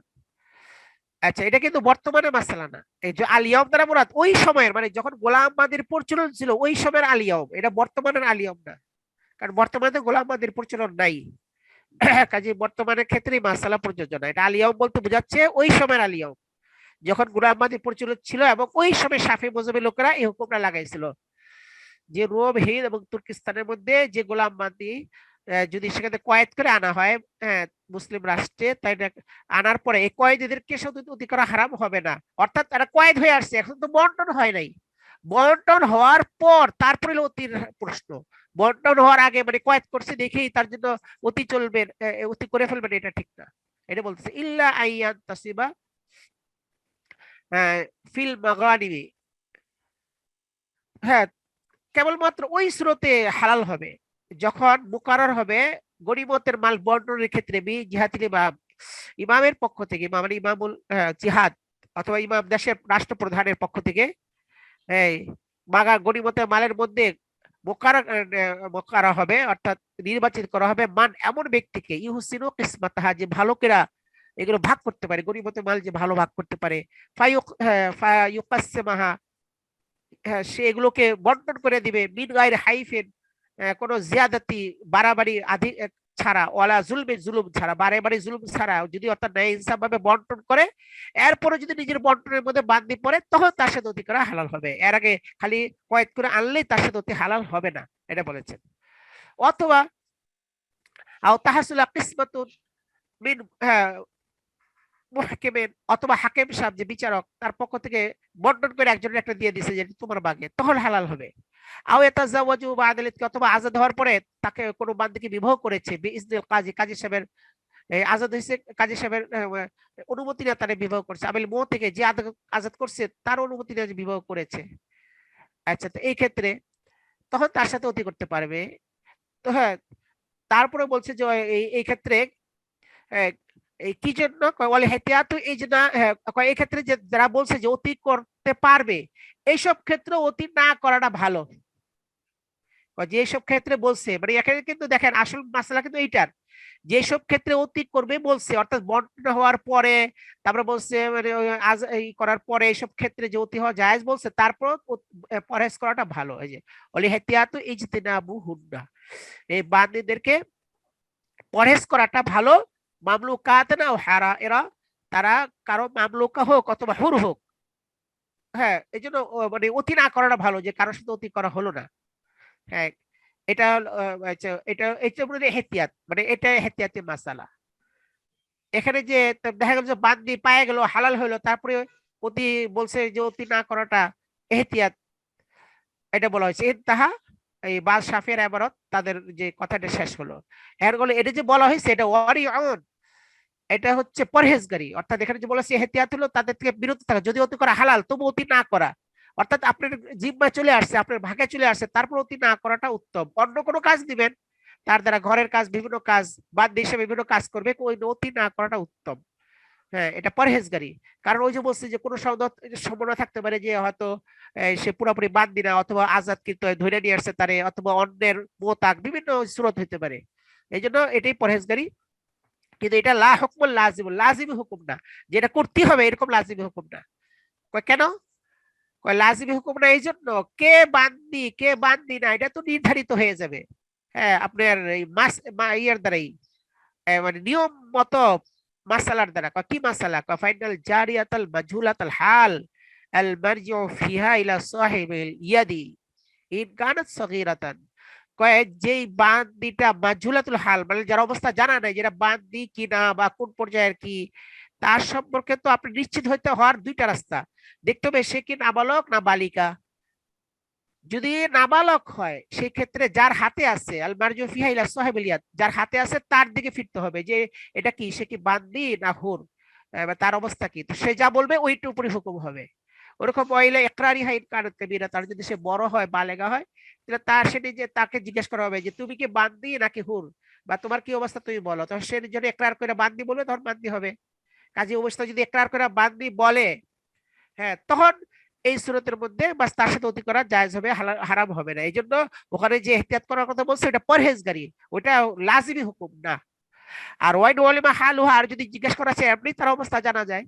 আচ্ছা, এটা কিন্তু বর্তমানে মাসালা না, এই যে আলিয়ম দ্বারা মুরাদ ওই সময়ের, মানে যখন গোলাম বান্দির প্রচলন ছিল ওই সময়ের আলিয়ম, এটা বর্তমানের আলিয়ম না, কারণ বর্তমানে গোলাম বান্দির প্রচলন নাই, কাজে বর্তমানের ক্ষেত্রে মাসালা প্রযোজ্য না। এটা আলিয়ম বলতে বোঝাচ্ছে ওই সময়ের আলিয়ম, যখন গোলাম বান্দি প্রচলিত ছিল, এবং ওই সময় শাফি মাযহাবের লোকেরা এই হুকুমটা লাগাইছিল যে রোম হিন্দ এবং তুর্কিস্তানের মধ্যে যে গোলাম বান্দি যদি সেখানে কয়েদ করে আনা হয় মুসলিম রাষ্ট্রে, তাই আনার পরে এই কয়েদিদেরকে অতি করা হারাম হবে না, অর্থাৎ তারা কয়েদ হয়ে আসছে, এখন তো বন্টন হয় নাই, বন্টন হওয়ার পর তারপরে অতির প্রশ্ন, বন্টন হওয়ার আগে মানে কয়েদ করছে দেখেই তার জন্য অতি চলবে, অতি করে ফেলবেন, এটা ঠিক না। এটা বলতেছে ইল্লা আইয়ান তাসিবা ফিল মাগানিমি, হ্যাঁ, কেবলমাত্র ওই স্রোতে হালাল হবে যখন মুকারর হবে গনিমতের মাল বন্টনের ক্ষেত্রে জিহাদিল ইমাম, ইমামের পক্ষ থেকে, মানে ইমামুল জিহাদ অথবা ইমাম দেশের রাষ্ট্রপ্রধানের পক্ষ থেকে এই গনিমতের মালের মধ্যে মোকারা হবে, অর্থাৎ নির্বাচিত করা হবে মান এমন ব্যক্তিকে, ইউহসিনু কিসমাতাহা, যে ভালোকেরা এগুলো ভাগ করতে পারে, গনিমতের মাল যে ভালো ভাগ করতে পারে, ফায়ুকাসসিমাহা, সে এগুলোকে বন্টন করে দিবে, মিন গায়রি হাইফিন, কোনো জিয়াদাতি বাড়াবাড়ি ছাড়া, ওয়ালা জুলমে জুলুম ছাড়া, বাড়াবাড়ি জুলুম ছাড়া, যদি অর্থাৎ ন্যায় ইনসাফ ভাবে বন্টন করে, এরপরে যদি নিজের বন্টনের মধ্যে বান্দি পড়ে, তখন তার সাথে অতি করা হালাল হবে, এর আগে খালি কয়েদ করে আনলেই তার সাথে অতি হালাল হবে না, এটা বলেছেন। অথবা আও তাহাসুলা কিসমাতুন মিন মুহকিমিন, অথবা হাকিম সাহেব যে বিচারক, তার পক্ষ থেকে বন্টন করে একজনের একটা দিয়ে দিছে যে তোমার ভাগে, তখন হালাল হবে। আও ইয়াতাজাওয়াজু বা'দাল ইতকি, অথবা আজাদ হওয়ার পরে তাকে কোনো বান্দিকে বিবাহ করেছে, বিইজনিল কাজী, কাজী সাহেবের আজাদ হয়েছে, কাজী সাহেবের অনুমতি নিয়ে তারে বিবাহ করছে, আবিল মো থেকে যে আজাদ করছে তার অনুমতি নিয়ে বিবাহ করেছে। আচ্ছা, তো এই ক্ষেত্রে তখন তার সাথে অতি করতে পারবে। তো হ্যাঁ, তারপরে বলছে যে এই ক্ষেত্রে এই কি জন্য বলে হেতিয়াত, এই জন্য এই ক্ষেত্রে যে যারা বলছে যে অতি করতে পারবে, এইসব ক্ষেত্রে অতি না করাটা ভালো, যেসব ক্ষেত্রে বলছে, মানে এখানে কিন্তু দেখেন আসল মাসলা কিন্তু এইটার, যেসব ক্ষেত্রে অতি করবে বলছে, অর্থাৎ বন্টন হওয়ার পরে, তারপরে বলছে মানে এই করার পরে এইসব ক্ষেত্রে যে অতি হওয়া জায়েজ বলছে, তারপর পরহেজ করাটা ভালো। এই যে বলে হেতিয়াত ইজতিনাবু হুন্না, এই বান্দীদেরকে পরহেজ করাটা ভালো, মামলুকাত না হারা, এরা তারা কারো মামলুকা হোক অথবা হুর হোক, হ্যাঁ, এই জন্য মানে অতি না করাটা ভালো, যে কারোর সাথে অতি করা হলো না। হ্যাঁ, এটা এটা বলে হেতিয়াত, মানে এটা হেতিয়াতের মাসালা। এখানে যে দেখা গেল যে বান্দি পায়ে গেল, হালাল হইলো, তারপরে অতি বলছে যে অতি না করাটা এহতিয়াত, এটা বলা হয়েছে। তাহা এই বাদ শাফির ইবারত তাদের যে কথাটা শেষ হলো। এর ফলে এটা যে বলা হয়েছে এটা ওয়ারিউন, এটা হচ্ছে পরহেজগারি, অর্থাৎ এখানে যে বলেছে এহতিয়াত হলো তাদের থেকে বিরত থাকা, যদি অতি করা হালাল তবু অতি না করা, অর্থাৎ আপনার জিম্মায় চলে আসছে, আপনার ভাগে চলে আসছে, তারপর অতি না করাটা উত্তম। অন্য কোনো কাজ দিবেন তার দ্বারা, ঘরের কাজ, বিভিন্ন কাজ বাদ দিয়ে সে বিভিন্ন কাজ করবে, ওই অতি না করাটা উত্তম। হ্যাঁ, এটা পরহেজগারি। কারণ ওই যে বলছে যে কোনো সম্ভাবনা থাকতে পারে যে হয়তো সে পুরোপুরি বান্দি না, অথবা আজাদ কিন্তু ধরে নিয়ে আসছে তারে, অথবা অন্যের মোতাক বিভিন্ন স্রোত হইতে পারে, এই জন্য এটাই পরহেজগারি। কিন্তু এটা লা হুকমুল লাজিম, লাজিমি হুকুম না, যেটা করতে হবে এরকম লাজিমি হুকুম না। কেন লাজিমি হুকুম না? এই জন্য কে বান্দি কে বান্দি না এটা তো নির্ধারিত হয়ে যাবে। হ্যাঁ, আপনার এই ইয়ার দ্বারাই, মানে নিয়ম মতো মাসালার দ্বারা। কি মাসালা? ফাইনাল জারিয়াতাল মাজহুলাতাল হাল আল মারজিউ ফিহা ইলা সাহিবিল ইয়াদি ইন কানাত সগীরাতান। কয় যেই বান্দিটা মাজহুলাতুল হাল, মানে যার অবস্থা জানা নাই, যেটা বান্দি কিনা বা কোন পর্যায়ের কি, তার সম্পর্কে তো আপনি নিশ্চিত হইতে হওয়ার দুইটা রাস্তা, দেখতে হবে সে কি নাবালক না বালিকা। যদি নাবালক হয় সেই ক্ষেত্রে যার হাতে আছে আল মারজু ফিহা ইলা সাহিবিল ইয়াদ, যার হাতে আছে তার দিকে ফিরতে হবে যে এটা কি, সে কি বান্দি না হুর, বা তার অবস্থা কি, তো সে যা বলবে ওইটার উপরে হুকুম হবে। ওরকম ওয়াইলা ইকরারি হাইন কানাত কাবীরা, তার যদি সে বড় হয় বালেগা হয়, তাহলে তার সেটি যে তাকে জিজ্ঞেস করা হবে যে তুমি কি বান্দি নাকি হুর, বা তোমার কি অবস্থা তুমি বলো, তখন সে যদি ইকরার করে বান্দি বলবে তখন বান্দি হবে। কাজী অবস্থা যদি ইকরার করে বান্দি বলে, হ্যাঁ, তখন এই সুরতের মধ্যে বাস তার সাথে অতি করা জায়েজ হবে, হারাম হবে না। এই জন্য ওখানে যে এহতিয়াত করার কথা বলছে এটা পরহেজগারি, ওটা লাজিমি হুকুম না। আর ওয়াইন ওয়ালিমা হালুহা, আর যদি জিজ্ঞেস করা আছে এমনি তার অবস্থা জানা যায়,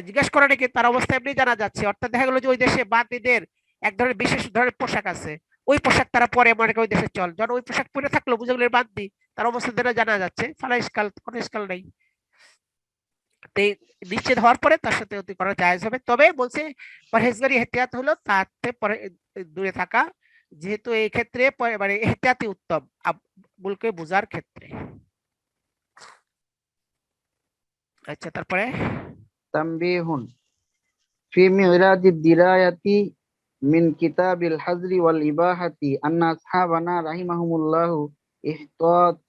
জিজ্ঞেস করা নাকি তার অবস্থা এমনি জানা যাচ্ছে, অর্থাৎ দেখা গেলো যে ওই দেশে বান্দিদের এক ধরনের বিশেষ ধরনের পোশাক আছে, ওই পোশাক তারা পরে মনে করে ওই দেশে চল, যখন ওই পোশাক পরে থাকলো বুঝে গেলে বান্দি, তার অবস্থা জানা যাচ্ছে, ফালা ইশকাল, কোনো ইশকাল নেই। নিশ্চিত হওয়ার পরে তার সাথে অতি করা জায়েজ হবে। তবে বলছে পরহেজগারি এহতিয়াত হলো তাতে দূরে থাকা, যেহেতু এই ক্ষেত্রে মানে এহতিয়াতি উত্তম বলকে বোঝার ক্ষেত্রে। আচ্ছা, তারপরে তামবিহুন ফি মিরাজিদ দিরায়াতি মিন কিতাবিল হাজরি ওয়াল ইবাহাতি আন্না আসহাবানা রাহিমাহুমুল্লাহু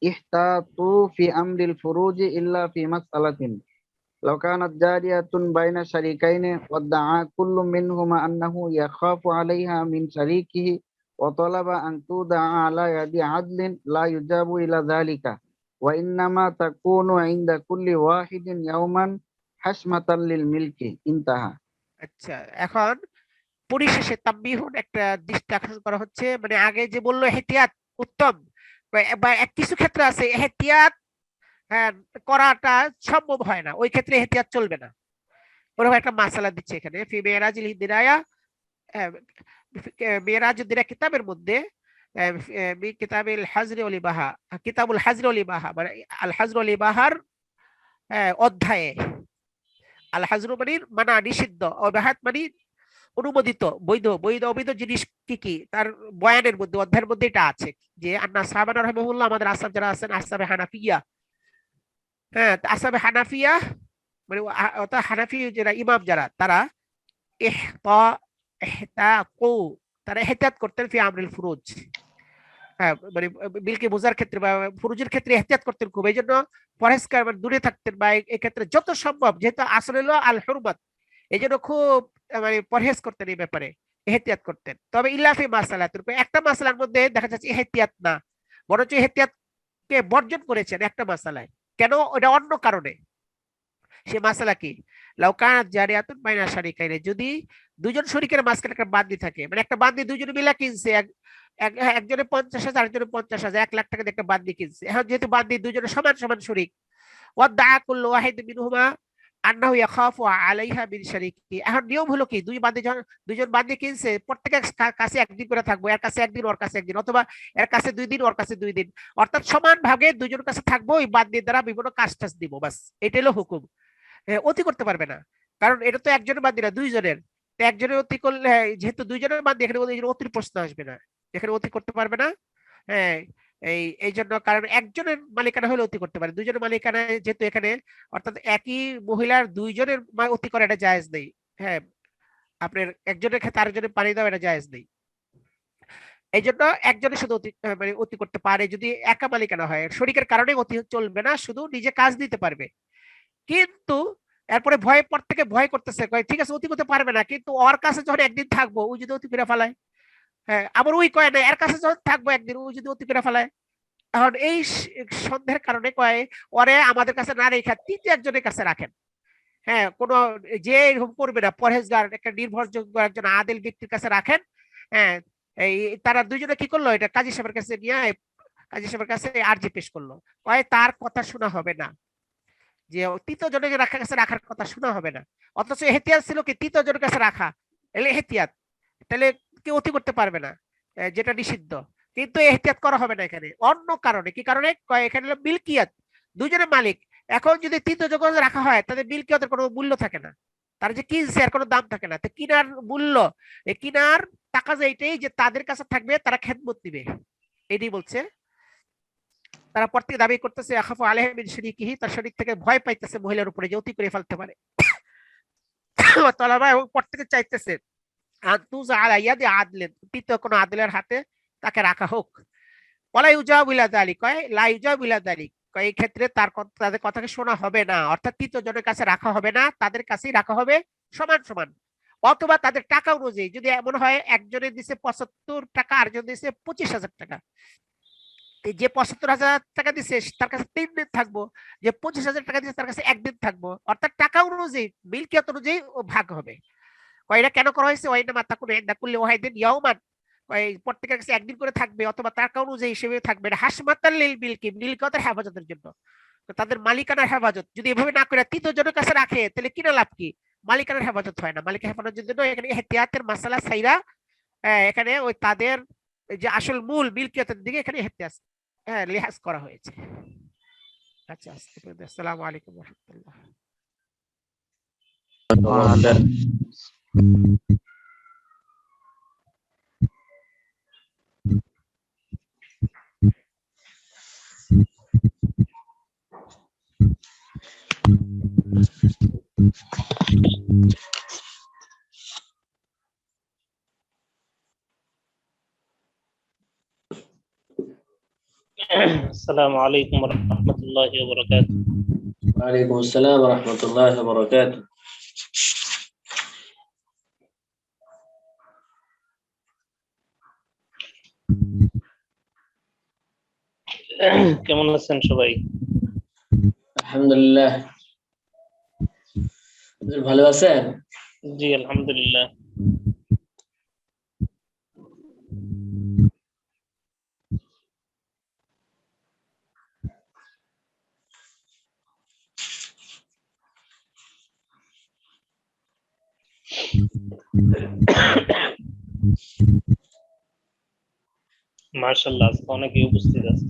ইহতাতু ফি আমরিল ফুরুজি ইল্লা ফি মাসআলাতিন লাউ কানাত জারিয়াতুন বাইনা শারিকাইনি ওয়াদআ কুল্লু মিনহুমা আন্নাহু ইয়াখাফু আলাইহা মিন শারিকিহি ওয়া তালাবা আন তুদআ আলা ইয়াদি আদলিন লা ইউজাবু ইলা যালিকা ওয়া ইন্নামা তাকুনু ইনদা কুল্লি ওয়াহিদিন ইয়াওমান হাসমাতাল লিল মিলকি। ইনতাহা। আচ্ছা, এখন পরিশেষে তাম্বিহুন একটা দৃষ্টি আকর্ষণ করা হচ্ছে, মানে আগে যে বললো এহতিয়াত উত্তম, বা কিছু ক্ষেত্রে আছে এহতিয়াত হ্যাঁ করাটা সম্ভব হয় না, ওই ক্ষেত্রে এহতিয়াত চলবে না। ওরকম একটা মাসালা দিচ্ছে এখানে ফি মিরাজিল দিরায়া, মিরাজুদ দিরা কিতাবের মধ্যে, কিতাবিল হাজরি ওয়াল ইবাহা, কিতাবুল হাজরি ওয়াল ইবাহা মানে আল হাজর ওয়াল ইবাহার অধ্যায়ে, আল হাজরু মানে মানা নিষিদ্ধ, অবাহাত মানে অনুমোদিত, বৈধ, অবৈধ জিনিস কি কি, তার বয়ানের মধ্যে অধ্যায়ের মধ্যে এটা আছে যে আন্না সাহাবানা রাহিমাহুল্লাহ, আমাদের আসহাব যারা আছেন আসহাবে হানাফিয়া, হ্যাঁ আসহাবে হানাফিয়া মানে অর্থাৎ হানাফি যারা ইমাম যারা, তারা ইহতা ইহতাকু, তারা এহতিয়াত করতেন ফি আমরিল ফুরুজ, হ্যাঁ মানে বিলকে বোঝার ক্ষেত্রে বা ফুরুজের ক্ষেত্রে এহতিয়াত করতেন খুব, এই জন্য পরহেজগার মানে দূরে থাকতেন, বা এই ক্ষেত্রে যত সম্ভব, যেহেতু আসলে হলো আল হুরমাত, এই জন্য খুব মানে পরহেজ করতেন এই ব্যাপারে, এহতিয়াত করতেন। তবে ইল্লাফি মাসালাত, একটা মাসালার মধ্যে দেখা যাচ্ছে এহতিয়াত না, বরঞ্চ এহতিয়াতকে বর্জন করেছেন একটা মাসালায়। কেন? ওটা অন্য কারণে। সে মাসালা কি? লাউ কানাত জারিয়াতুন বাইনা শারিকাইনি, যদি দুজন শরীকের মাঝখানে একটা বান্দি থাকে, মানে একটা বান্দি দুজনে মিলে কিনছে, একজনে 50,000 আরেকজনে 50,000, 1 লাখ টাকা দিয়ে একটা বান্দি কিনছে। এখন যেহেতু বান্দি দুজনে সমান সমান শরীক, ওয়াদআ কুল্লু ওয়াহিদ মিনহুমা আন্নাহু ইয়াখাফু আলাইহা মিন শারিকি, এখন নিয়ম হলো কি, দুজন বান্দি কিনছে, প্রত্যেকের কাছে একদিন করে থাকবো, এর কাছে একদিন ওর কাছে একদিন, অথবা এর কাছে 2 দিন ওর কাছে 2 দিন, অর্থাৎ সমান ভাগে দুজন কাছে থাকবো, ওই বান্দির দ্বারা বিভিন্ন কাজ টাজ দিব, বাস এটাই হলো হুকুম। অতি করতে পারবে না, কারণ এটা তো একজনের বান্দি না, দুইজনের। তো একজনের অতি করলে, যেহেতু দুইজনের বান্দি, এখানে অতির প্রশ্ন আসবে না, এখানে অতি করতে পারবে না। হ্যাঁ, এই জন্য, কারণ একজনের মালিকানা হলে অতি করতে পারে, দুজনের মালিকানা যেহেতু এখানে, অর্থাৎ একই মহিলার দুইজনের অতি করা এটা জায়েজ নেই, হ্যাঁ, আপনার একজনের ক্ষেত্রে আরেকজনের পানি দেওয়া এটা জায়েজ নেই। এই জন্য একজনের শুধু মানে অতি করতে পারে যদি একা মালিকানা হয়, শরীকের কারণে অতি চলবে না, শুধু নিজে কাজ দিতে পারবে। কিন্তু এরপরে ভয় পর থেকে ভয় করতেছে, কয় ঠিক আছে অতি করতে পারবে না, কিন্তু ওর কাছে যখন একদিন থাকবো ওই যদি অতি করে ফেলায়, হ্যাঁ আবার ওই কয় না এর কাছে যখন থাকবো একদিন ওই যদি অতি করে ফেলায়, এখন এই সন্দেহের কারণে কয় ওরে আমাদের কাছে না রেখে তৃতীয় একজনের কাছে রাখেন। হ্যাঁ, কোন যে এরকম করবে না, পরহেজগার একটা নির্ভরযোগ্য একজন আদিল ব্যক্তির কাছে রাখেন। হ্যাঁ, এই তারা দুইজনে কি করলো, এটা কাজী সাহেবের কাছে নিয়ে কাজী সাহেবের কাছে আরজি পেশ করলো, কয় তার কথা শোনা হবে না, যে তৃতীয় জনের কাছে রাখার কথা শোনা হবে না। অথচ এহতিয়াত ছিল কি তৃতীয় জনের কাছে রাখা, এলে এহতিয়াত, তাহলে কেউ অতি করতে পারবে না, যেটা নিষিদ্ধ। কিন্তু এহতিয়াত করা হবে না এখানে অন্য কারণে। কি কারণে? কয় এখানে হলো মিলকিয়াত, দুজনের মালিক। এখন যদি তৃতীয় জন রাখা হয় তাদের মিলকিয়তের কোনো মূল্য থাকে না, তার যে কিনছে এর কোনো দাম থাকে না। তো কিনার মূল্য, কিনার টাকা যে এইটাই যে তাদের কাছে থাকবে, তারা খেদমত দিবে, এটাই বলছে। তারা পর থেকে দাবি করতেছে আখাফু আলাইহি মিন শরীকিহি, তার শরীক থেকে ভয় পাইতেছে মহিলার উপরে যে অতি করে ফেলতে পারে। তলাবা, এবং পর থেকে চাইতেছে আনতুজা আলা ইয়াদি আদলিন, তৃতীয় কোনো আদলের হাতে তাকে রাখা হোক। ওয়ালা ইউজাবু ইলা যালিক, কয় লা ইউজাবু ইলা যালিক, কয় এই ক্ষেত্রে তাদের কথাকে শোনা হবে না, অর্থাৎ তৃতীয় জনের কাছে রাখা হবে না, তাদের কাছেই রাখা হবে সমান সমান। অথবা তাদের টাকা অনুযায়ী যদি এমন হয় একজনের দিছে 75 টাকা আরেকজন দিছে 25,000 টাকা, যে 75,000 টাকা দিছে তার কাছে 3 দিন থাকবো, যে 25,000 টাকা দিছে তার কাছে 1 দিন থাকবো, অর্থাৎ টাকা অনুযায়ী মিলকিয়ত অনুযায়ী ও ভাগ হবে। এটা কেন করা হয়েছে? ওয়াইনা মাতা কোন না করলে ওয়াহিদিন ইয়াউমান, প্রত্যেকের কাছে একদিন করে থাকবে, অথবা টাকা অনুযায়ী হিসেবে থাকবে, হাসমাতাল লিল মিলকি, মিলকিয়তের হেফাজতের জন্য, তাদের মালিকানার হেফাজত। যদি এভাবে না করে তৃতীয় জনের কাছে রাখে তাহলে কিনা লাভ কি? মালিকানার হেফাজত হয় না। মালিকের হেফাজতের জন্য এখানে ইহতিয়াতের মাসালা সাইরা, এখানে ওই তাদের যে আসল মূল মিলকিয়তের দিকে এখানে ইহতিয়াত লিহাজ করা হয়েছে। আচ্ছা, আসসালামু আলাইকুম ওয়া রাহমাতুল্লাহ। السلام عليكم ورحمة الله وبركاته. وعليكم السلام ورحمة الله وبركاته. কেমন আছেন সবাই? আলহামদুলিল্লাহ। ভালো আছেন? জি আলহামদুলিল্লাহ। মাশাআল্লাহ, আজকে অনেকেই উপস্থিত আছে।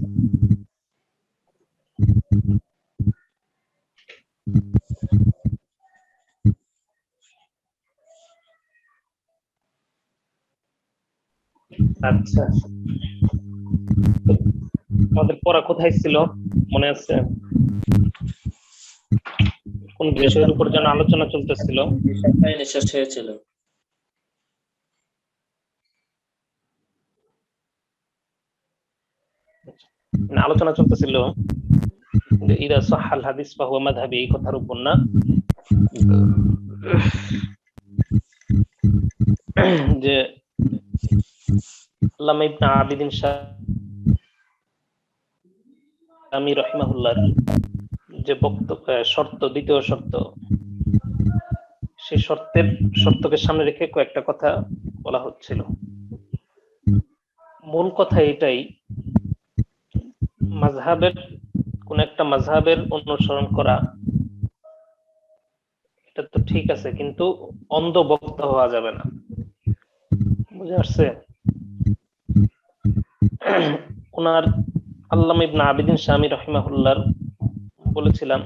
আচ্ছা, আমাদের পড়া কোথায় ছিল মনে আছে? কোন বিষয়ের উপর যেন আলোচনা চলতেছিল? বিষয়টা শেষ হয়েছিল। আলোচনা চলতেছিল যে ইদা সাহাল হাদিস ফাহুয়া মাযহাবি, এই কথার উপর না? যে আল্লামা ইবনে আবিদিন শামী রাহিমাহুল্লাহর যে বক্তব্য, শর্ত, দ্বিতীয় শর্ত, সেই শর্তকে সামনে রেখে কয়েকটা কথা বলা হচ্ছিল। মূল কথা এটাই, মাযহাবের কোন একটা মাযহাবের অনুসরণ করা এটা তো ঠিক আছে, কিন্তু অন্ধ বক্তা হওয়া যাবে না। বুঝে আসছে? ওনার আল্লামা ইবনে আবিদিন শামী রাহিমাহুল্লাহর বলেছিলাম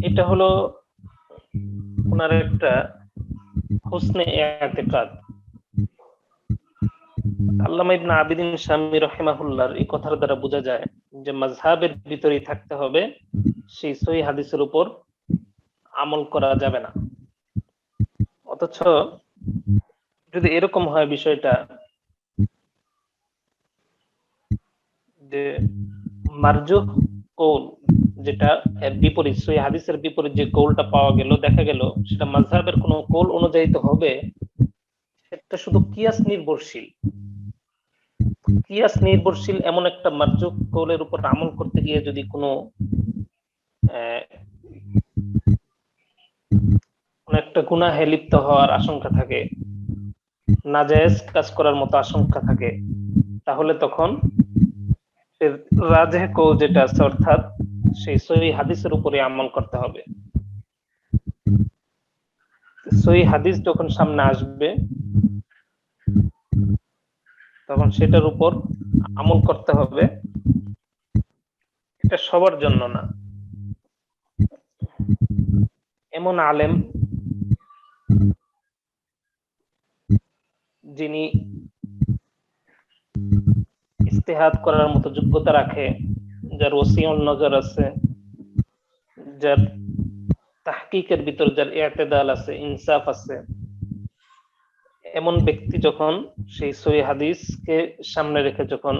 এটা হলো ওনার একটা হুসনে ইতিকাদ। আল্লামা ইবনে আবিদিন শামী রাহিমাহুল্লাহর এই কথার দ্বারা বোঝা যায় যে মাযহাবের ভিতরেই থাকতে হবে, সেই সহি হাদিসের উপর আমল করা যাবে না। অথচ যদি এরকম হয় বিষয়টা যে মারজুহ কৌল, যেটা এর বিপরীত, সহি হাদিসের বিপরীত যে কৌলটা পাওয়া গেল, দেখা গেল সেটা মাযহাবের কোনো কৌল অনুযায়ী তো হবে, সেটা শুধু কিয়াস নির্ভরশীল। কিয়াস নির্ভরশীল এমন একটা মারজুহ কৌলের উপর আমল করতে গিয়ে যদি কোনো একটা গুনাহে লিপ্ত হওয়ার আশঙ্কা থাকে, নাজায়েজ কাজ করার মতো আশঙ্কা থাকে, তাহলে তখন রাজেহ কৌল যেটা আছে, অর্থাৎ সেই সহি হাদিসের উপরে আমল করতে হবে। সহি হাদিস যখন সামনে আসবে তখন সেটার উপর আমল করতে হবে। এটা সবার জন্য না। এমন আলেম যিনি ইজতিহাদ করার মতো যোগ্যতা রাখে, যার ওসিউন নজর আছে, যার তাহকিকের ভিতর যার ইআতেদাল আছে, ইনসাফ আছে, এমন ব্যক্তি যখন সেই সহি হাদিসকে সামনে রেখে যখন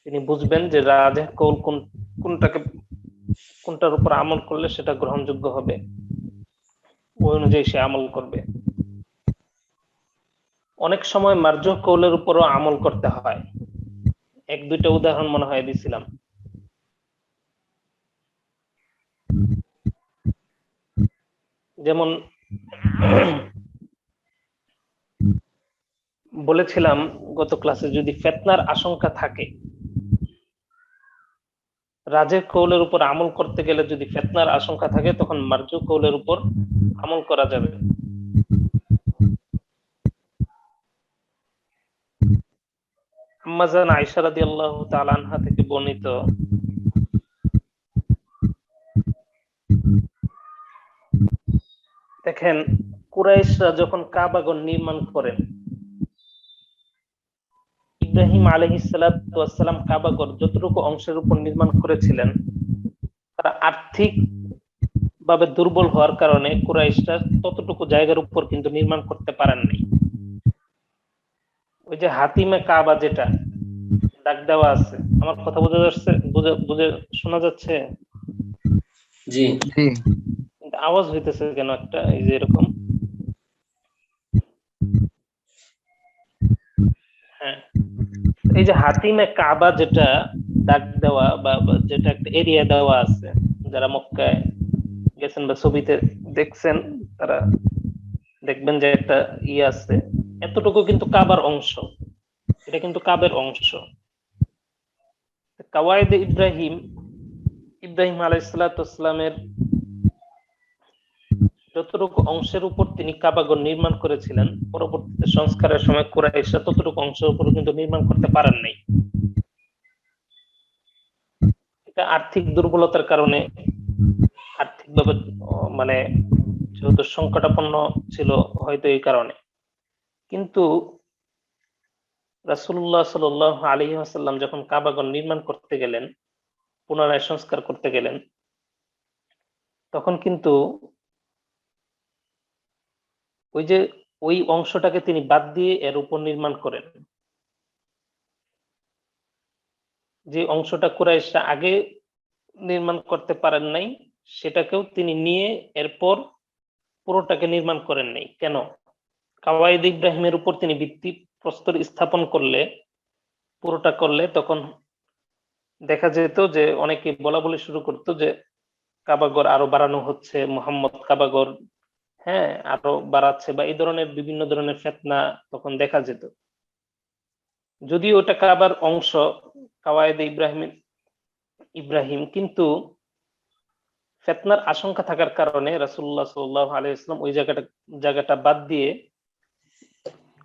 তিনি বুঝবেন যে রাজেহ কৌল কোনটার উপর আমল করলে সেটা গ্রহণযোগ্য হবে, ওই অনুযায়ী সে আমল করবে। অনেক সময় মারজুহ কৌলের উপরও আমল করতে হয়। এক দুইটা উদাহরণ মনে হয় দিছিলাম। যেমন বলেছিলাম গত ক্লাসে, যদি ফিতনার আশঙ্কা থাকে, রাজেহ কৌলের উপর আমল করতে গেলে যদি ফিতনার আশঙ্কা থাকে, তখন মারজুহ কৌলের উপর আমল করা যাবে। আম্মা জান আয়েশা রাদিয়াল্লাহু তাআলা আনহা থেকে বর্ণিত, দেখেন কুরাইশরা যখন কাবাগর নির্মাণ করেন, ইব্রাহিম আলাইহিস সালাতু ওয়াস সালাম কাবাগর যতটুকু অংশের উপর নির্মাণ করেছিলেন, তারা আর্থিক ভাবে দুর্বল হওয়ার কারণে কুরাইশরা ততটুকু জায়গার উপর কিন্তু নির্মাণ করতে পারেন নাই। ওই যে হাতিমে কাবা যেটা দাগ দেওয়া আছে, আমার কথা বোঝা যাচ্ছে? বুঝে শোনা যাচ্ছে? জি জি আওয়াজ হইতেছে কেন একটা, এই যে এরকম? হ্যাঁ, এই যে হাতিমে কাবা যেটা দাগ দেওয়া বা যেটা একটা এরিয়া দেওয়া আছে, যারা মক্কায় গেছেন বা ছবিতে দেখছেন তারা দেখবেন যে একটা ইয়ে আছে, এতটুকু কিন্তু কাবার অংশ, এটা কিন্তু কাবের অংশ। কাওয়াইদে ইব্রাহিম আলাইহিস সালাতু ওয়াস সালামের যতটুকু অংশের উপর তিনি কাবাগর নির্মাণ করেছিলেন, পরবর্তীতে সংস্কারের সময় কুরাইশরা ততটুকু অংশের উপর কিন্তু নির্মাণ করতে পারেন নাই। এটা আর্থিক দুর্বলতার কারণে, আর্থিকভাবে মানে যেহেতু সংকটাপন্ন ছিল হয়তো এই কারণে। কিন্তু রাসূলুল্লাহ সাল্লাল্লাহু আলাইহি ওয়াসাল্লাম যখন কাবাগর নির্মাণ করতে গেলেন, পুনরায় সংস্কার করতে গেলেন, তখন কিন্তু ওই অংশটাকে তিনি বাদ দিয়ে এর উপর নির্মাণ করেন। যে অংশটা কুরাইশরা আগে নির্মাণ করতে পারেন নাই, সেটাকেও তিনি নিয়ে এরপর পুরোটাকে নির্মাণ করেন নাই। কেন? কাওয়াইদ ইব্রাহিমের উপর তিনি ভিত্তি প্রস্তর স্থাপন করলে, পুরোটা করলে, তখন দেখা যেত যে অনেকে বলা বলি শুরু করতো যে কাবাগর আরো বাড়ানো হচ্ছে, মুহাম্মদ কাবাগর আরো বাড়াচ্ছে, বা এই ধরনের বিভিন্ন ধরনের ফিতনা তখন দেখা যেত। যদিও ওটা কাবার অংশ, কাওয়াইদে ইব্রাহিম, কিন্তু ফিতনার আশঙ্কা থাকার কারণে রাসূলুল্লাহ সাল্লাল্লাহু আলাইহি ওয়াসাল্লাম ওই জায়গাটা বাদ দিয়ে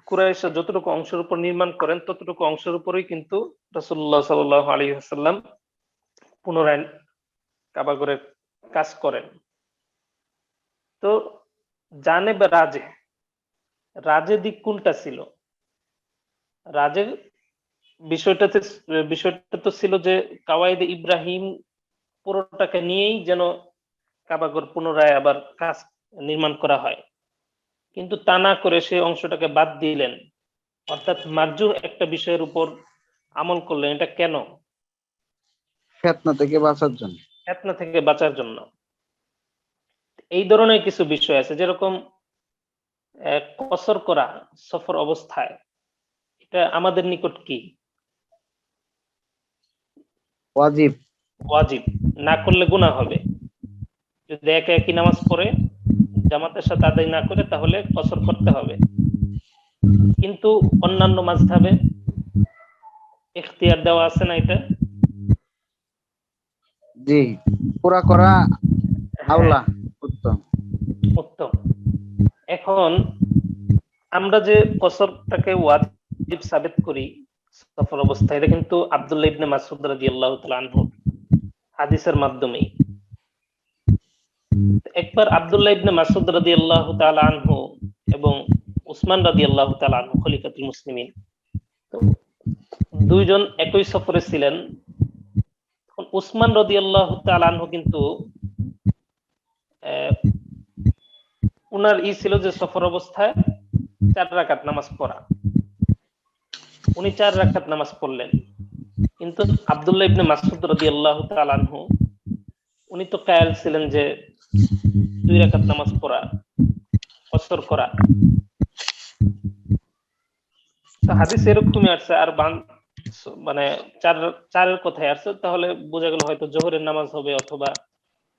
কুরাইশরা যতটুকু অংশের উপর নির্মাণ করেন ততটুকু অংশের উপরেই কিন্তু রাসূলুল্লাহ সাল্লাল্লাহু আলাইহি ওয়াসাল্লাম পুনরায় কাবাগরের কাজ করেন। তো জানেব রাজে দিক কোনটা ছিল? বিষয়টা তো ছিল যে কাওয়াইদে ইব্রাহিম পুরোটাকে নিয়েই যেন কাবাঘর পুনরায় আবার কাজ নির্মাণ করা হয়, কিন্তু তা না করে সেই অংশটাকে বাদ দিলেন, অর্থাৎ মারজু একটা বিষয়ের উপর আমল করলেন। এটা কেন? ফিতনা থেকে বাঁচার জন্য। ফিতনা থেকে বাঁচার জন্য। এই ধরনের কিছু বিষয় আছে, যেরকম কসর করা সফর অবস্থায়, এটা আমাদের নিকট কি? ওয়াজিব। ওয়াজিব, না করলে গুনাহ হবে। যদি একে একই নামাজ পড়ে জামাতের সাথে আদায় না করে তাহলে কসর করতে হবে। কিন্তু অন্যান্য মাযহাবে ইখতিয়ার দেওয়া আছে না এটা? জি, পুরা করা আওলা, উত্তম। উত্তম। এখন আমরা যে কসরটাকে ওয়াজিব সাবিত করি সফর অবস্থায়, এটা কিন্তু আব্দুল্লাহ ইবনে মাসউদ রাদিয়াল্লাহু তাআলা আনহু হাদিসের মাধ্যমেই। একবার আব্দুল্লাহ ইবনে মাসউদ রাদিয়াল্লাহু তাআলা আনহু এবং উসমান রাদিয়াল্লাহু তাআলা আনহু খলিফাতুল মুসলিমিন, তো দুইজন একই সফরে ছিলেন। তখন উসমান রাদিয়াল্লাহু তাআলা আনহু কিন্তু উনার ছিল যে সফর অবস্থায় 4 রাকাত নামাজ পড়া। উনি 4 রাকাত নামাজ পড়লেন, কিন্তু আব্দুল্লাহ ইবনে মাসউদ রাদিয়াল্লাহু তাআলা আনহু উনি তো কায়েল ছিলেন যে 2 রাকাত নামাজ পড়া, কসর করা। তো হাদিস এরকমই আসছে। আর মানে 4-এর কথাই আসছে, তাহলে বোঝা গেল হয়তো জোহরের নামাজ হবে, অথবা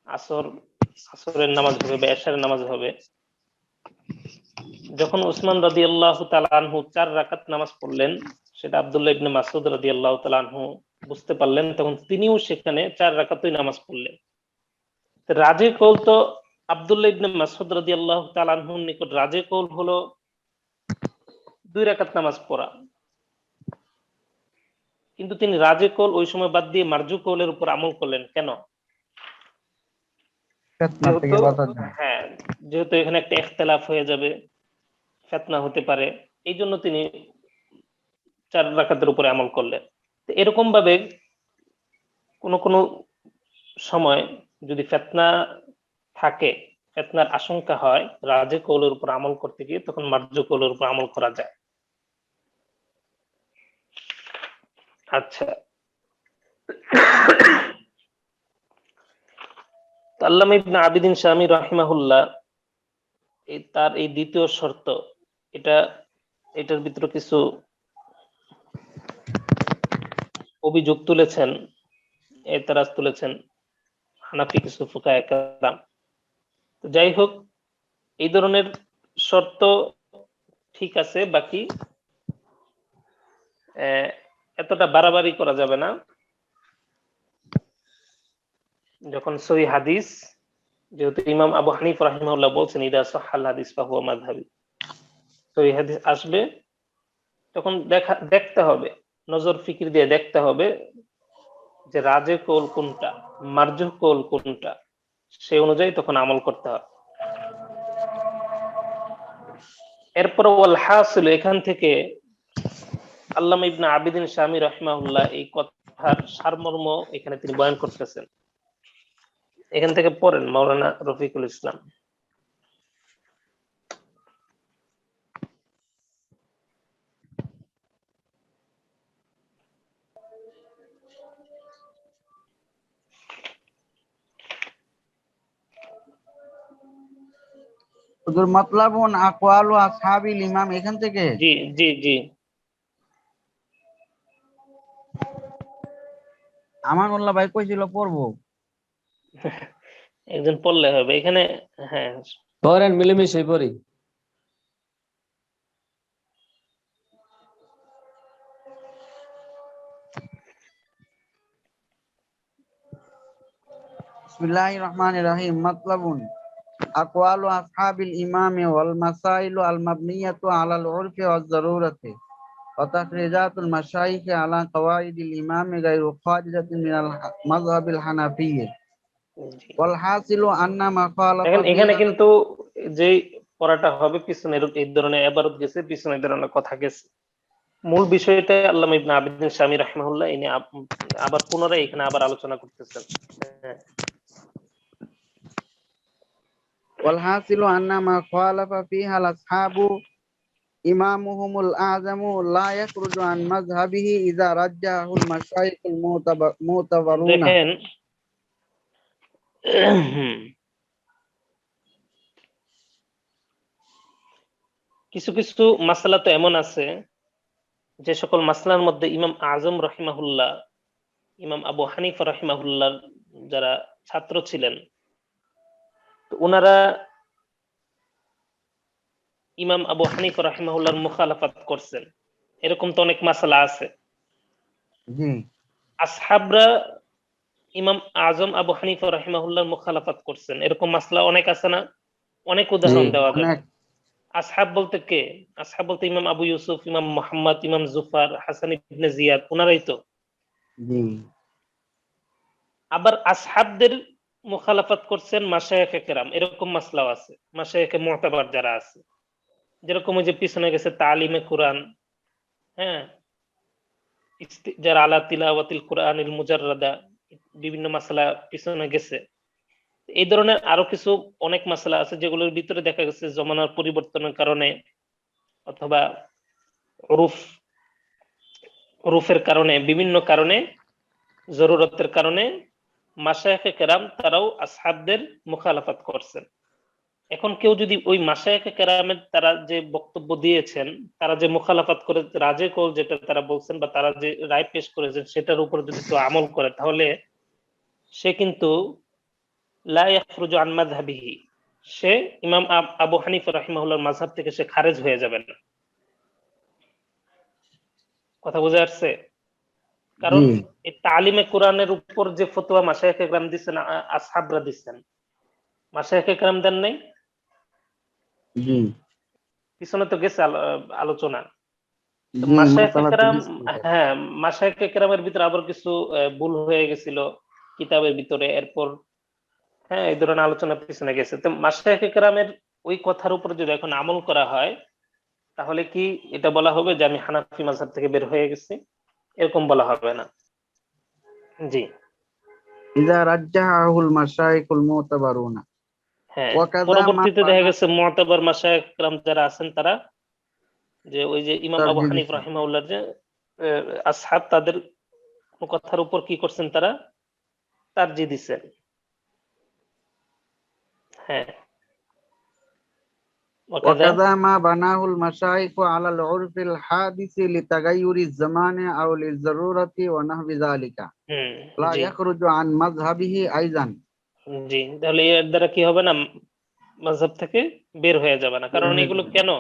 আসরের নামাজ হবে বা এশারের নামাজ হবে। যখন উসমান রাদিয়াল্লাহু তাআলা আনহু 4 রাকাত নামাজ পড়লেন, সেটা আব্দুল্লাহ ইবনে মাসউদ রাদিয়াল্লাহু তাআলা আনহু বুঝতে পারলেন, তখন তিনিও সেখানে 4 রাকাতই নামাজ পড়লেন। রাজে কৌল তো আব্দুল্লাহ ইবনে মাসউদ রাদিয়াল্লাহু তাআলা আনহুর নিকট রাজে কৌল হলো 2 রাকাত নামাজ পড়া, কিন্তু তিনি রাজে কৌল ওই সময় বাদ দিয়ে মারজু কৌলের উপর আমল করলেন। কেন? ফিতনা থেকে বাঁচার জন্য। হ্যাঁ, যেহেতু এখানে একটা ইখতিলাফ হয়ে যাবে, ফিতনা হতে পারে, এই জন্য তিনি 4 রাকাতের উপরে আমল করলেন। তো এরকম ভাবে কোন সময় যদি ফিতনা থাকে, ফিতনার আশঙ্কা হয়, রাজে কৌলের উপর আমল করতে গিয়ে তখন মারজু কৌলের উপর আমল করা যায়। আচ্ছা, আল্লামা ইবনে আবিদিন শামী রাহিমাহুল্লাহ তার এই দ্বিতীয় শর্ত, এটার ভিতরে কিছু অভিযোগ তুলেছেন, এতরাজ তুলেছেন হানাফি কিছু ফুকায়ে কেরাম। তো যাই হোক, এই ধরনের শর্ত ঠিক আছে, বাকি এতটা বাড়াবাড়ি করা যাবে না। যখন সহিহ হাদিস, যেহেতু ইমাম আবু হানিফা রাহিমাহুল্লাহ বলছেন ইদা সাহাল হাদিস ফাহুয়া মাযহাবি, সহিহ হাদিস আসবে তখন দেখতে হবে, নজর ফিকির দিয়ে দেখতে হবে যে রাজে কৌল কোনটা, মারজুহ কৌল কোনটা, সেই অনুযায়ী তখন আমল করতে হবে। এরপর ওয়াল হাসিল, এখান থেকে আল্লামা ইবনে আবিদিন শামী রাহিমাহুল্লাহ এই কথার সারমর্ম এখানে তিনি বয়ান করতেছেন। এখান থেকে পড়েন মাওলানা রফিকুল ইসলাম। হুজুর মাতলাবুন আকওয়ালু আসহাবিল ইমাম, এখান থেকে? জি জি জি। আমানুল্লাহ ভাই কইছিল পড়বো। একজন পড়লে হবে এখানে। হ্যাঁ, পড়েন, মিলেমিশে পড়ি। বিসমিল্লাহির রহমানির রহিম। মাতলাবুন আকওয়ালু আসহাবিল ইমাম ওয়াল মাসাইলু আল মাবনিয়াতু আলাল উরফি ওয়াজ যারুরাতি ওয়া তাখরিজাতুল মাশাইখ আলা কওয়াইদিল ইমাম গায়রু খারিজাতিন মিনাল মাযহাবিল হানাফিয়্যা ওয়াল হাসিলু আন্না মাকালাত। এখানে কিন্তু যে পড়াটা হবে পিছনে এই ধরনের ইবারত গেছে, পিছনে এই ধরনের কথা গেছে। মূল বিষয়টা আল্লামা ইবনে আবিদিন শামী রাহিমাহুল্লাহ ইনি আবার পুনরায় এখানে আবার আলোচনা করতেছেন। হ্যাঁ। والحاصل أن ما خالف فيها الأصحاب إمامهم الأعظم لا يخرج عن مذهبه إذا رجحه المشايخ المعتبرون দেখেন কিছু কিছু মাসলা তো এমন আছে যে সকল মাসলার মধ্যে ইমাম আজম রাহিমাহুল্লাহ, ইমাম আবু হানিফা রাহিমাহুল্লাহ যারা ছাত্র ছিলেন, তো ওনারা ইমাম আবু হানিফা রাহিমাহুল্লাহর মুখালাফাত করছেন। এরকম তো অনেক মাসলা আছে। জি আসহাবরা ইমাম আজম আবু হানিফা রাহিমাহুল্লাহর মুখালাফাত করছেন, এরকম মাসলা অনেক আছে না? অনেক উদাহরণ দেওয়া যাবে। অনেক আসহাব বলতে কে? আসহাব বলতে ইমাম আবু ইউসুফ, ইমাম মুহাম্মদ, ইমাম জুফার, হাসান ইবনে জিয়াদ, ওনারাই তো। জি আবার আসহাবদের মুখালাফাত করছেন মাশায়েখে কেরাম, এরকম মাসলাও আছে। মাশায়েখে মুতাবার যারা আছে, যেরকম ওই যে পিছনে গেছে তালিমে কুরআন, হ্যাঁ, যারা আলা তিলাওয়াতিল কুরআনিল মুজাররাদা, বিভিন্ন মাসলা পিছনে গেছে। এই ধরনের আরো কিছু অনেক মাসলা আছে যেগুলোর ভিতরে দেখা গেছে জমানার পরিবর্তনের কারণে অথবা উরুফের কারণে, বিভিন্ন কারণে, জরুরতের কারণে মাশায়েখে কেরাম তারাও আসহাবদের মুখালাফাত করছেন। এখন কেউ যদি ওই মাশায়েখে কেরামের তারা যে বক্তব্য দিয়েছেন, তারা যে মুখালাফাত করে রাজে কল যেটা তারা বলছেন বা তারা যে রায় পেশ করেছেন সেটার উপর যদি কেউ আমল করে, তাহলে সে কিন্তু লা ইয়াখরুজু আন মাযহাবিহি, সে ইমাম আবু হানিফা রাহিমাহুল্লাহর মাযহাব থেকে সে খারেজ হয়ে যাবে না। কথা বুঝে আসছে? কারণ জি এই তালিমে কোরআনের উপর যে ফতোয়া মাশায়েখে কেরাম দিচ্ছেন, আসহাবরা দিচ্ছেন, মাশায়েখে কেরাম দেন নাই? জি পিছনে তো গেছে আলোচনা। তো জি মাশায়েখে মাসালা তো কেরাম, বিস্তারিত। হ্যাঁ, মাশায়েখে কেরামের ভিতরে আবার কিছু ভুল হয়ে গেছিল কিতাবের ভিতরে, এরপর হ্যাঁ এই ধরনের আলোচনা পিছনে গেছে। তো মাশায়েখে কেরামের ওই কথার উপর যদি এখন আমল করা হয়, তাহলে কি এটা বলা হবে যে আমি হানাফি মাযহাব থেকে বের হয়ে গেছি? এরকম বলা হবে না। জি ইযা রাজ্জাহাহুল মাশাইখুল মুতাবারুনা হ্যাঁ, ওয়া কাযা মা পরবর্তীতে দেখা বানা গেছে মুতাবার মাশায়েখ কেরাম যারা আছেন তারা, যে ওই যে ইমাম আবু তারজি হানিফ দিছেন। রাহিমাহুল্লাহর যে আসহাব, তাদের কথার উপর কি করছেন তারা? তারজি দিচ্ছেন। হ্যাঁ, ওয়াকাযা, وكذا ما بناه المشايخ على العرف الحادث لتغير الزمان أو للضرورة ونحو ذلك لا জি يخرج عن مذهبه أيضا জি, তাহলে এর দ্বারা কি হবে না? মাযহাব থেকে বের হয়ে যাবে না। কারণ এগুলো কেন?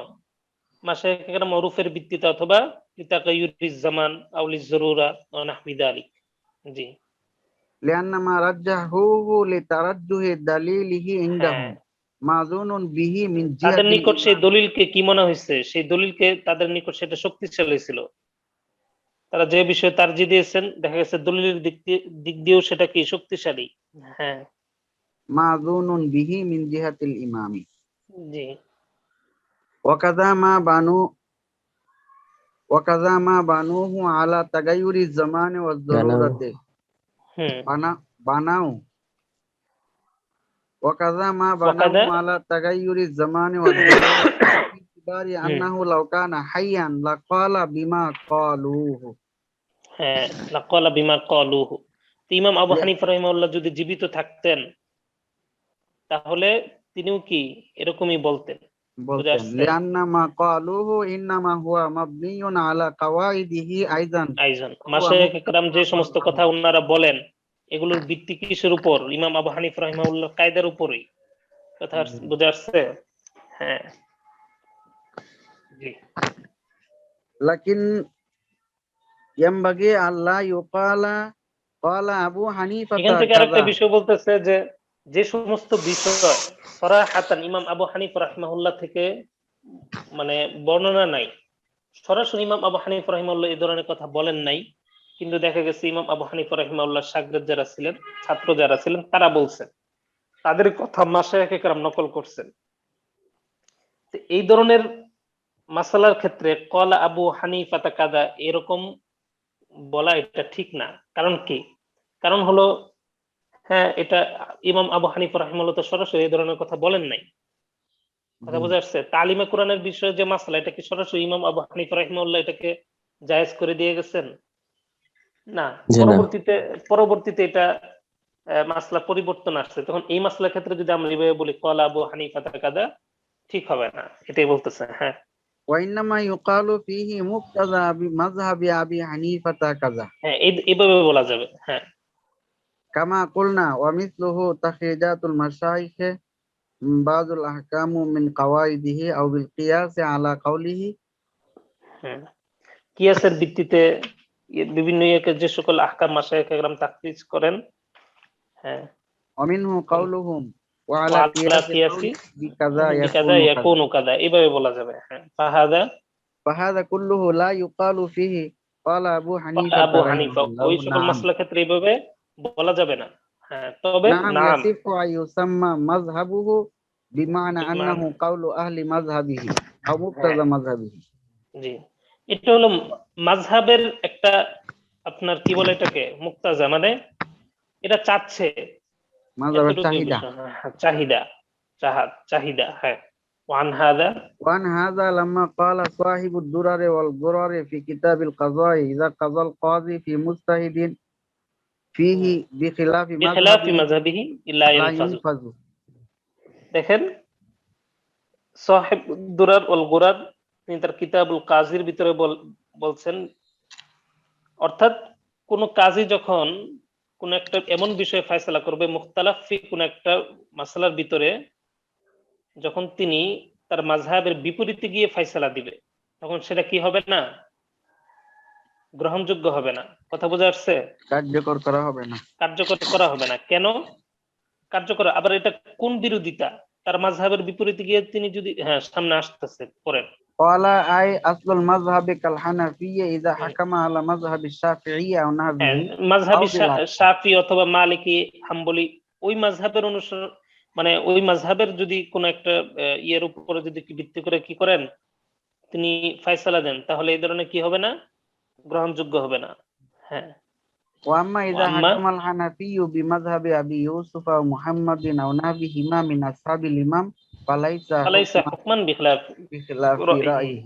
মাশায়েখে কেরাম ওরফের ভিত্তিতে অথবা লিতাগায়্যুরিজ জামান আও লিযরুরা ওয়া নাহবি যালিক। জি لأن ما رجحه لترجح دليله হ্যাঁ, عندهم معذون به من جهة তাদের নিকট সেই الإمام দলিলকে কি মনে হয়েছে? সেই দলিলকে তাদের নিকট সেটা শক্তিশালী ছিল। তারা যে বিষয়ে তারজি দিয়েছেন, দেখা গেছে দলিলের দিক দিয়েও সেটা কি শক্তিশালী। হ্যাঁ معذون به من جهة الإمام জি وكذا ما بنوه على تغير الزمان والضرورة হুম بنوا وكذا ما ওয়াকাদা, بناه على تغير الزمان والضرورة باعتبار হুম أنه لو كان حيا لقال بما قالوه হ্যাঁ, লাকালা বিমা ক্বালুহু। তো ইমাম আবু হানিফা রাহিমাহুল্লাহ যদি জীবিত থাকতেন, তাহলে তিনিও কি এরকমই বলতেন। বুঝে বলতেন আসছে? لأن ما قالوه إنما هو مبني على قواعده أيضا আইজন هو মাশায়েখে কেরাম যে مقتضى সমস্ত কথা مذهبه ওনারা বলেন, এগুলোর ভিত্তি কিসের উপর? ইমাম আবু হানিফা রাহিমাহুল্লাহ কায়দার উপরই। কথা বুঝে আসছে? হ্যাঁ জি। لكن ينبغي ألا يقال قال أبو حنيفة এখান থেকে আরেকটা كذا বিষয় বলতেছে যে যে সমস্ত বিষয় সরাহাতান ইমাম আবু হানিফা রাহিমাহুল্লাহ থেকে মানে বর্ণনা নাই, সরাসরি ইমাম আবু হানিফা রাহিমাহুল্লাহ এই ধরনের কথা বলেন নাই, কিন্তু দেখা গেছে ইমাম আবু হানিফা রাহিমাহুল্লাহ শাগরেদ যারা ছিলেন, ছাত্র যারা ছিলেন, তারা বলছেন, তাদের কথা মাশায়েখে কেরাম নকল করছেন। তো এই ধরনের মাসালার ক্ষেত্রে কলা আবু হানিফা কাদা এরকম বলা এটা ঠিক না। কারণ কি? কারণ হলো, হ্যাঁ, এটা ইমাম আবু হানিফা রাহিমাহুল্লাহ তো সরাসরি এই ধরনের কথা বলেন নাই। কথা বোঝা যাচ্ছে? তালিমে কোরআনের বিষয়ে যে মাসলা, এটা কি সরাসরি ইমাম আবু হানিফা রাহিমাহুল্লাহ এটাকে জায়েজ করে দিয়ে গেছেন? না, জি না। পরবর্তীতে এটা মাসলা পরিবর্তন আসছে। তখন এই মাসলার ক্ষেত্রে যদি আমরা এইভাবে বলি কলা আবু হানিফা কাদা, ঠিক হবে না, এটাই বলতেছে। হ্যাঁ, ওয়াইন্নামা ইউকালু ফিহি মুক্তাদা বিমাযহাবি আবি হানিফাতা কাযা, হ্যাঁ, এইভাবে বলা যাবে। হ্যাঁ, কামা কুলনা ওয়া মিসলুহু তাখরিজাতুল মাশাইখ বাযুল আহকামু মিন কাওয়াইদিহি আও বিল কিয়াসি আলা কাওলিহি। হ্যাঁ, কিয়াসের ভিত্তিতে বিভিন্ন যে সকল আহকাম মাশায়েখ একরাম তাখরিজ করেন। হ্যাঁ, ওয়া মিনহু কাওলুহুম ওয়া ওয়া আলা আলা কিয়াসি কিয়াসি বিকাযা বিকাদা ইয়াকুনু কাযা। ইয়াকুনু কাদা, এইভাবে বলা যাবে। হ্যাঁ, ফাহাদা ফাহাদা কুল্লুহু লা ইউকালু ফিহি ক্বালা আবু কলা হানিফা আবু হানিফা, রাহিমাহুল্লাহ। ওই সকল নাম মাসলার ক্ষেত্রে এইভাবে বলা যাবে না। হ্যাঁ, তবে নাম নাম ইয়াসিফু আন ইউসাম্মা মাযহাবুহু বিমানা বিমান, আন্নাহু কাওলু আহলি মাযহাবিহি আও হ্যাঁ, মুক্তাযা মাযহাবিহি। জি, এটা হলো মাযহাবের একটা, আপনার কি বলে এটাকে, মুক্তাজা, মানে এটা চাচ্ছে, মাযহাবের এতটুকু চাহিদা। বিষয়। হ্যাঁ, চাহিদা, চাহিদা। হ্যাঁ, ওয়ান হাদা وعن هذا لما قال صاحب الدرر والغرر في كتاب القضاء إذا قضى القاضي في مجتهد فيه بخلاف বিখিলাফি مذهبه মাযহাবিহি লা لا ইয়ানফাযু। ينفذ। দেখেন, সাহেব দুরার ওয়াল গুরার, তিনি তার কিতাবুল কাজীর ভিতরে বলছেন, অর্থাৎ কোন কাজী যখন কোন একটা এমন বিষয়ে ফয়সালা করবে, মুখতালাফ ফি কোন একটা মাসলার ভিতরে, যখন তিনি তার মাযহাবের বিপরীতে গিয়ে ফয়সালা দিবে, তখন সেটা কি হবে না? গ্রহণযোগ্য হবে না। কথা বোঝা যাচ্ছে? কার্যকর করা হবে না। কার্যকর করা হবে না। কেন কার্যকর? আবার এটা কোন বিরোধিতা? তার মাযহাবের বিপরীতে গিয়ে তিনি যদি, হ্যাঁ, সামনে আসতেছে পরের। قال أي أصل المذهب كالحنفية إذا حكم على مذهب الشافعية أو হ্যাঁ, نحوه أو মাযহাবী بالعكس। শাফি অথবা মালিকি হাম্বলি, ওই মাযহাবের অনুসরণ, মানে ওই মাযহাবের যদি কোন একটা ইয়ের উপরে যদি ভিত্তি করে কি করেন, তিনি ফয়সালা দেন, তাহলে এই ধরনের কি হবে না? গ্রহণযোগ্য হবে না। হ্যাঁ, وأما إذا আম্মা حكم الحنفي بمذهب أبي يوسف أو محمد أو نحوهما من أصحاب الإمام فليس ফালাইসা حكما হুকমান বিখিলাফ بخلاف রাইহি। رأيه।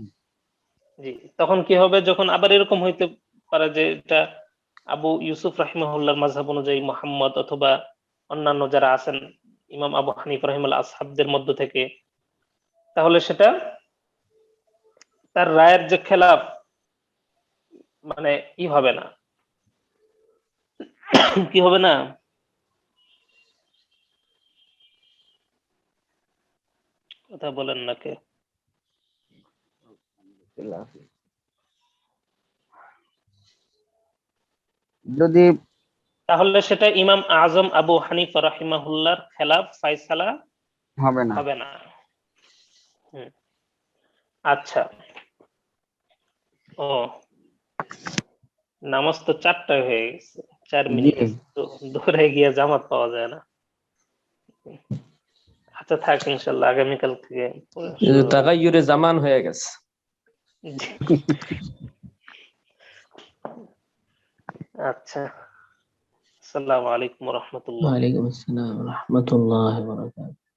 জি, তখন কি হবে? যখন আবার এরকম হইতে পারে যে এটা আবু ইউসুফ রাহিমাহুল্লাহর মাযহাব অনুযায়ী মুহাম্মদ অথবা অন্যান্য যারা আছেন ইমাম আবু হানিফা রাহিমাহুল্লাহ আসহাবদের মধ্য থেকে, তাহলে সেটা তার রায়ের যে খেলাফ, মানে ই হবে না, কি হবে না? কথা বলেন না কে? যদি তাহলে সেটা ইমাম আজম আবু হানিফা রাহিমাহুল্লাহর খেলাফ ফায়সালা হবে না। হবে না। হুম, আচ্ছা। ও, নামাজ তো 4টায় হয়ে গেছে, 4 জি, মিনিট তো দৌড়ে গিয়ে জামাত পাওয়া যায় না। আচ্ছা, থাক, ইনশাল্লাহ আগামীকাল থেকে পড়া শুরু হবে। তাগায়ুরে জামান হয়ে গেছে। জি। আচ্ছা, আসসালামু আলাইকুম ওয়া রাহমাতুল্লাহ। ওয়ালাইকুম আসসালাম ওয়া রাহমাতুল্লাহি ওয়া বারাকাতুহু।